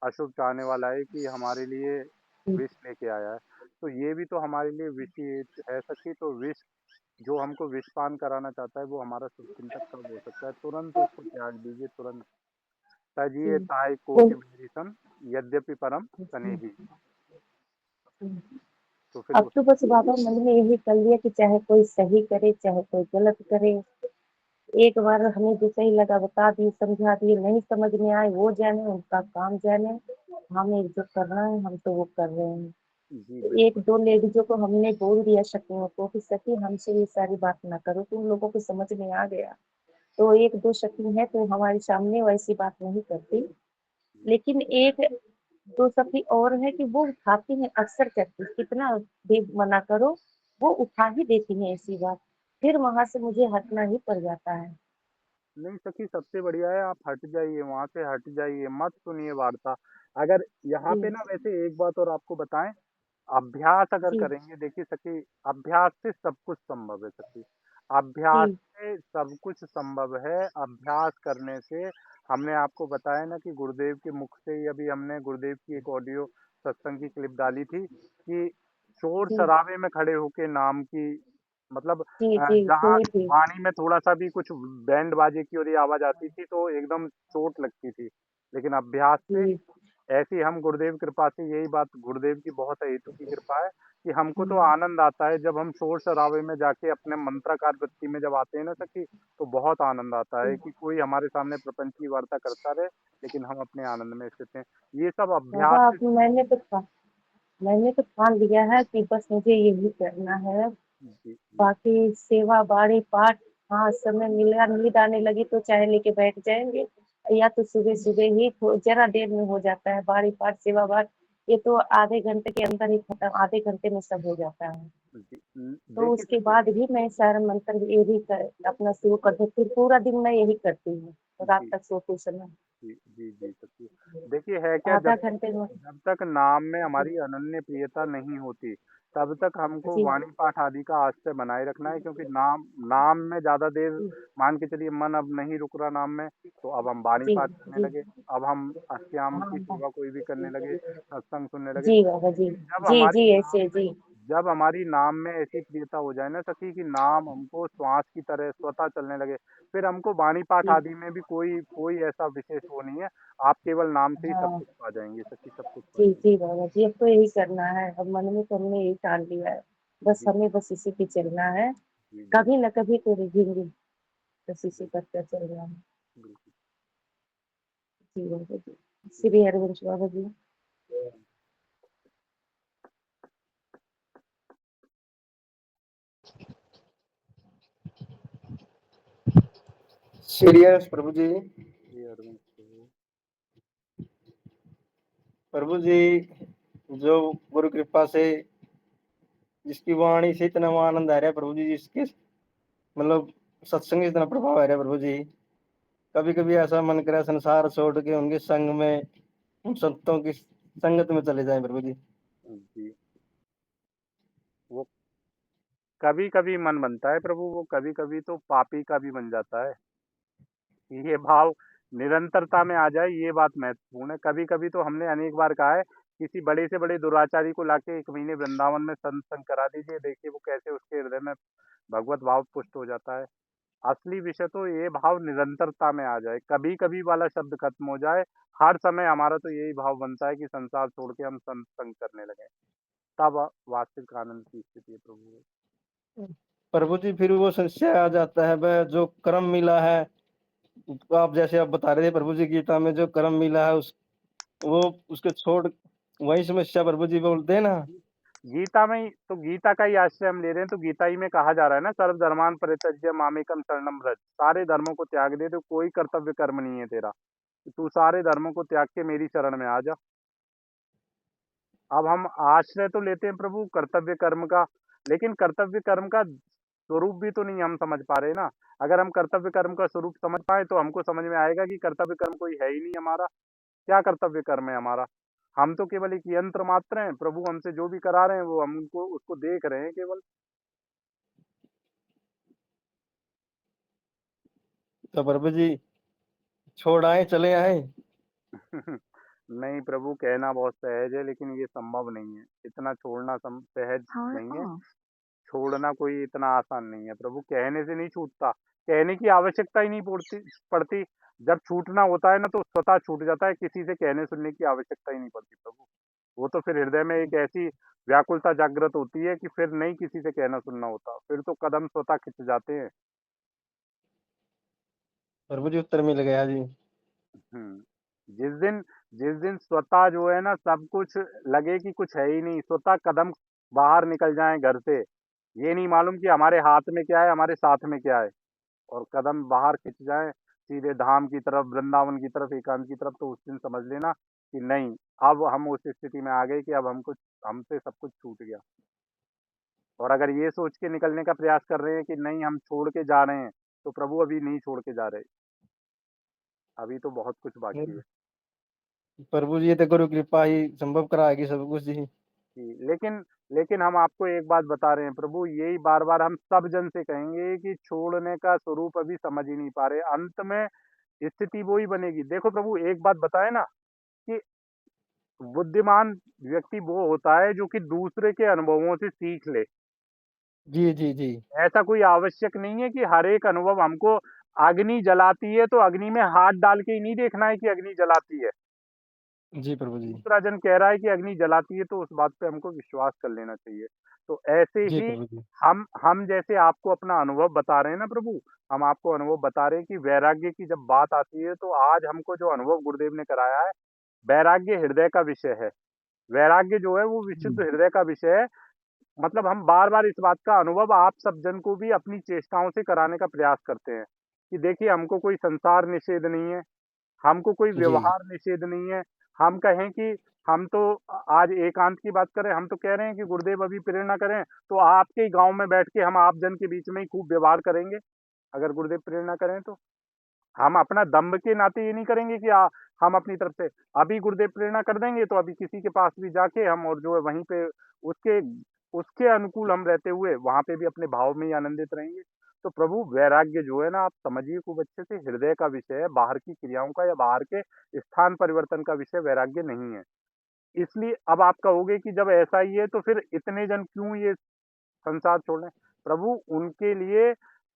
अशुभ चाहने वाला है कि हमारे लिए हम्म, विष लेके आया है। तो ये भी तो हमारे लिए विष ही है सखी। तो विष, जो हमको विष पान कराना चाहता है, वो हमारा शुभचिंतक कब हो सकता है? तुरंत उसको त्याग दीजिए, तुरंत। तजिए हम्म, ताय हम्म, कोटि विहितम, यद्यपि परम हम्म, सनेही। हम्म। तो फिर अब उस, तो बस बाबा मन में यही कर लिया कि चाहे कोई सही करे चाहे कोई गलत करे, एक बार हमें जो सही लगा बता दिए, समझा दिए, नहीं समझ में आए वो जाने, उनका काम जाने। हमें जो करना है हम तो वो कर रहे हैं। जी एक बिल्कुल। दो लेडीजों को हमने बोल दिया शकियों को कि सखी हमसे ये सारी बात ना करो, तुम लोगों को समझ में आ गया। तो एक दो शकी है तो हमारे सामने वैसी बात नहीं करती, लेकिन एक दो सखी और है कि वो उठाती है, अक्सर करती, कितना भी मना करो वो उठा ही देती है ऐसी बात, फिर वहां से मुझे हटना ही पड़ जाता है। नहीं सखी, सबसे बढ़िया है आप हट जाइए, वहां से हट जाइए, मत सुनिए वार्ता। अगर यहाँ जी पे ना, वैसे एक बात और आपको बताएं, अभ्यास अगर जी करेंगे, देखिए सखी, अभ्यास से सब कुछ संभव है सखी। अभ्यास जी से सब कुछ संभव है। अभ्यास करने से, हमने आपको बताया ना कि गुरुदेव के मुख से ही अभी हमने गुरुदेव की एक ऑडियो सत्संग की क्लिप डाली थी कि शोर जी शराबे में खड़े होके नाम की, मतलब जी जी जहाँ सुनी थी। वाणी में थोड़ा सा भी कुछ बैंड बाजे की और ये आवाज आती थी तो एकदम चोट लगती थी। लेकिन अभ्यास से, जी। ऐसी हम गुरुदेव कृपा से, यही बात गुरुदेव की बहुत हेतु की कृपा है कि हमको तो हम्म, आनंद आता है जब हम शोर शराबे में जाके अपने मंत्राकार वृत्ति में जब आते हैं ना सखी, तो बहुत आनंद आता है जी। कि कोई हमारे सामने प्रपंच की वार्ता करता रहे, लेकिन हम अपने आनंद में स्थित हैं। ये सब अभ्यास बाबा से। अब मैंने तो ठान लिया है कि बस मुझे यही करना है। जी जी। बाकी सेवा बाड़ी पाठ, हाँ समय मिला नींद आने लगी तो चाय लेके बैठ जाएंगे, या तो सुबह सुबह ही जरा देर में हो जाता है बाड़ी पाठ सेवा पाठ, ये तो आधे घंटे के अंदर ही खत्म, आधे घंटे में सब हो जाता है। जी तो देखिए उसके सखी। बाद भी मैं सारा मंत्र यही अपना शुरू कर देती, फिर पूरा दिन मैं यही करती हूँ रात जी तक सोते समय, जी जी जी सखी। देखिए है क्या, आधा घंटे में। जब तक नाम में हमारी अनन्य प्रियता नहीं होती, तब तक हमको जी वाणी पाठ आदि का आश्रय बनाए रखना है, क्योंकि नाम नाम में ज्यादा देर, जी मान के चलिए मन अब नहीं रुक रहा नाम में, तो अब हम वाणी जी पाठ करने जी। लगे, अब हम श्याम हाँ की सेवा कोई भी करने लगे, सत्संग सुनने लगे। जी बाबा जी। देखिए जब जी हमारी जी नाम ऐसे में जी। जब हमारी नाम में ऐसी प्रियता हो जाए ना सखी कि नाम हमको श्वास की तरह स्वतः चलने लगे, फिर हमको वाणी पाठ जी आदि में भी कोई कोई ऐसा विशेष वो नहीं है। आप केवल नाम से ही सब हाँ कुछ पा जाएंगे सखी, सब कुछ पा जी जाएंगे। जी बाबा जी, अब तो यही करना है। अब मन में तो हमने यही ठान लिया है, बस जी हमें बस इसी पे चलना है। जी जी। कभी न कभी तो रिझेंगे, बस इसी बिल्कुल पर पे चलना है। बिल्कुल। जी बाबा जी, श्री हरिवंश बाबा जी। सीरियस प्रभु जी। श्री अरविंद प्रभु। प्रभु जी, जो गुरु कृपा से जिसकी वाणी से इतना आनंद आ रहा है प्रभु जी, जिसके मतलब सत्संग से इतना प्रभाव आ रहा है प्रभु जी, कभी कभी ऐसा मन करे संसार छोड़ के उनके संग में, उन संतों की संगत में चले जाएं प्रभु जी। जी, वो कभी कभी मन बनता है प्रभु, वो कभी कभी तो पापी का भी बन जाता है। ये भाव निरंतरता में आ जाए, ये बात महत्वपूर्ण है। कभी कभी तो हमने अनेक बार कहा है, किसी बड़े से बड़े दुराचारी को लाके 1 महीने वृंदावन में सत्संग करा दीजिए, देखिए वो कैसे उसके हृदय में भगवत भाव पुष्ट हो जाता है। असली विषय तो ये भाव निरंतरता में आ जाए, कभी कभी वाला शब्द खत्म हो जाए। हर समय हमारा तो यही भाव बनता है कि संसार छोड़ के हम सत्संग करने लगे, तब वास्तविक आनंद की स्थिति है प्रभु। प्रभु जी फिर वो संशय आ जाता है, वह जो कर्म मिला है, तो आप जैसे आप बता रहे थे प्रभु जी, गीता में जो कर्म मिला है उस वो उसके छोड़, वही समस्या प्रभु जी बोलते हैं ना। गीता में ही तो, गीता का ही आश्रय हम ले रहे हैं, तो गीता ही में कहा जा रहा है ना, सर्वधर्मान् परित्यज्य मामेकम शरणम व्रज। सारे धर्मों को त्याग दे, तो कोई कर्तव्य कर्म नहीं है तेरा, कि तू सारे धर्मों को त्याग के मेरी शरण में आ जा। अब हम आश्रय तो लेते हैं प्रभु कर्तव्य कर्म का, लेकिन कर्तव्य कर्म का स्वरूप भी तो नहीं हम समझ पा रहे ना। अगर हम कर्तव्य कर्म का स्वरूप समझ पाए तो हमको समझ में आएगा कि कर्तव्य कर्म कोई है ही नहीं हमारा। क्या कर्तव्य कर्म है हमारा? हम तो केवल एक यंत्र मात्र हैं, प्रभु हमसे जो भी करा रहे हैं वो हम उनको उसको देख रहे हैं केवल। तो प्रभु जी छोड़ आए, चले आए। नहीं प्रभु, कहना बहुत सहज है लेकिन ये संभव नहीं है। इतना छोड़ना सहज नहीं है। छोड़ना कोई इतना आसान नहीं है प्रभु, कहने से नहीं छूटता। कहने की आवश्यकता ही नहीं पड़ती। जब छूटना होता है ना तो स्वतः छूट जाता है, किसी से कहने सुनने की आवश्यकता ही नहीं पड़ती प्रभु। वो तो फिर हृदय में एक ऐसी व्याकुलता जागृत होती है कि फिर नहीं किसी से कहना सुनना होता, फिर तो कदम स्वतः खिंच जाते हैं। प्रभु जी उत्तर मिल गया जी। हम्म। जिस दिन स्वतः जो है ना सब कुछ लगे कि कुछ है ही नहीं, स्वतः कदम बाहर निकल जाएं घर से, ये नहीं मालूम कि हमारे हाथ में क्या है, हमारे साथ में क्या है, और कदम बाहर खिंच जाएं सीधे धाम की तरफ, वृंदावन की तरफ, एकांत की तरफ, तो उस दिन समझ लेना कि नहीं, अब हम उस स्थिति में आ गए कि अब हमसे सब कुछ छूट गया। और अगर ये सोच के निकलने का प्रयास कर रहे हैं कि नहीं हम छोड़ के जा रहे हैं, तो प्रभु अभी नहीं छोड़ के जा रहे, अभी तो बहुत कुछ बाकी है। प्रभु जी ये तो गुरु कृपा ही संभव कराएगी सब कुछ जी। जी, लेकिन लेकिन हम आपको एक बात बता रहे हैं प्रभु, यही बार बार हम सब जन से कहेंगे कि छोड़ने का स्वरूप अभी समझ ही नहीं पा रहे। अंत में स्थिति वो ही बनेगी। देखो प्रभु, एक बात बताए ना कि बुद्धिमान व्यक्ति वो होता है जो कि दूसरे के अनुभवों से सीख ले। जी जी जी। ऐसा कोई आवश्यक नहीं है कि हर एक अनुभव हमको, अग्नि जलाती है तो अग्नि में हाथ डाल के ही नहीं देखना है कि अग्नि जलाती है। जी प्रभु जी। दूसरा जन कह रहा है कि अग्नि जलाती है तो उस बात पे हमको विश्वास कर लेना चाहिए। तो ऐसे जी ही प्रभु जी। हम जैसे आपको अपना अनुभव बता रहे हैं ना प्रभु, हम आपको अनुभव बता रहे हैं कि वैराग्य की जब बात आती है तो आज हमको जो अनुभव गुरुदेव ने कराया है, वैराग्य हृदय का विषय है। वैराग्य जो है वो विशुद्ध हृदय का विषय है। मतलब हम बार बार इस बात का अनुभव आप सब जन को भी अपनी चेष्टाओं से कराने का प्रयास करते हैं कि देखिए हमको कोई संसार निषेध नहीं है, हमको कोई जी व्यवहार निषेध नहीं है। हम कहें कि हम तो आज एकांत की बात करें, हम तो कह रहे हैं कि गुरुदेव अभी प्रेरणा करें तो आपके ही गांव में बैठ के हम आप जन के बीच में ही खूब व्यवहार करेंगे। अगर गुरुदेव प्रेरणा करें तो हम अपना दम्भ के नाते ये नहीं करेंगे कि हम अपनी तरफ से, अभी गुरुदेव प्रेरणा कर देंगे तो अभी किसी के पास भी जाके हम और जो है वहीं पे उसके उसके अनुकूल हम रहते हुए वहां पे भी अपने भाव में ही आनंदित रहेंगे। तो प्रभु वैराग्य जो है ना, आप समझिए खूब अच्छे से, हृदय का विषय है, बाहर की क्रियाओं का या बाहर के स्थान परिवर्तन का विषय वैराग्य नहीं है। इसलिए अब आप कहोगे कि जब ऐसा ही है तो फिर इतने जन क्यों ये संसार छोड़ रहे हैं? प्रभु उनके लिए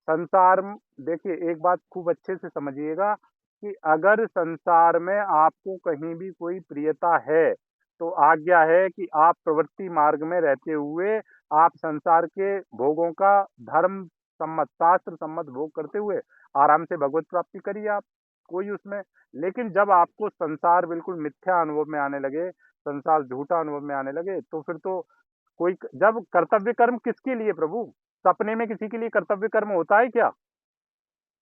देखिए एक बात खूब अच्छे से समझिएगा कि अगर संसार में आपको कहीं भी कोई प्रियता है, तो आज्ञा है कि आप प्रवृत्ति मार्ग में रहते हुए आप संसार के भोगों का धर्म सम्मत, शास्त्र सम्मत भोग करते हुए आराम से भगवत प्राप्ति करिए आप, कोई उसमें। लेकिन जब आपको संसार बिल्कुल मिथ्या अनुभव में आने लगे, संसार झूठा अनुभव में आने लगे, तो फिर तो कोई जब कर्तव्य कर्म किसके लिए प्रभु? सपने में किसी के लिए कर्तव्य कर्म होता है क्या?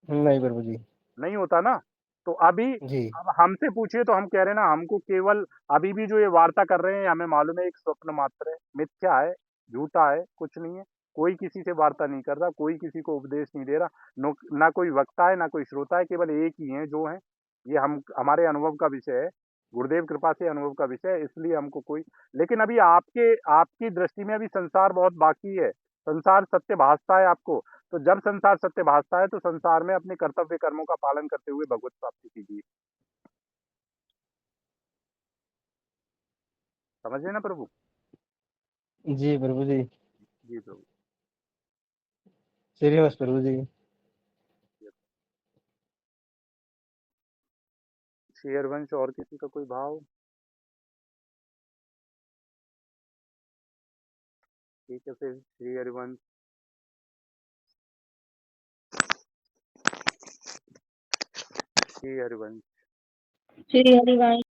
नहीं प्रभु जी। नहीं होता ना। तो अभी जी। अब हमसे पूछिए तो हम कह रहे हैं ना, हमको केवल अभी भी जो ये वार्ता कर रहे हैं हमें मालूम है एक स्वप्न मात्र है, मिथ्या है, झूठा है, कुछ नहीं है। कोई किसी से वार्ता नहीं कर रहा, कोई किसी को उपदेश नहीं दे रहा, ना कोई वक्ता है, ना कोई श्रोता है, केवल एक ही है जो है। ये हम हमारे अनुभव का विषय है, गुरुदेव कृपा से अनुभव का विषय है, इसलिए हमको कोई। लेकिन अभी आपके आपकी दृष्टि में अभी संसार बहुत बाकी है, संसार सत्य भासता है आपको। तो जब संसार सत्य भासता है तो संसार में अपने कर्तव्य कर्मों का पालन करते हुए भगवत प्राप्ति कीजिए। समझे ना प्रभु? जी प्रभु जी। जी प्रभु। श्रीनिवास प्रभु जी। शेयरवंश और किसी का कोई भाव? ठीक है फिर श्री हरिवंश। श्री हरिवंश। श्री हरिवंश।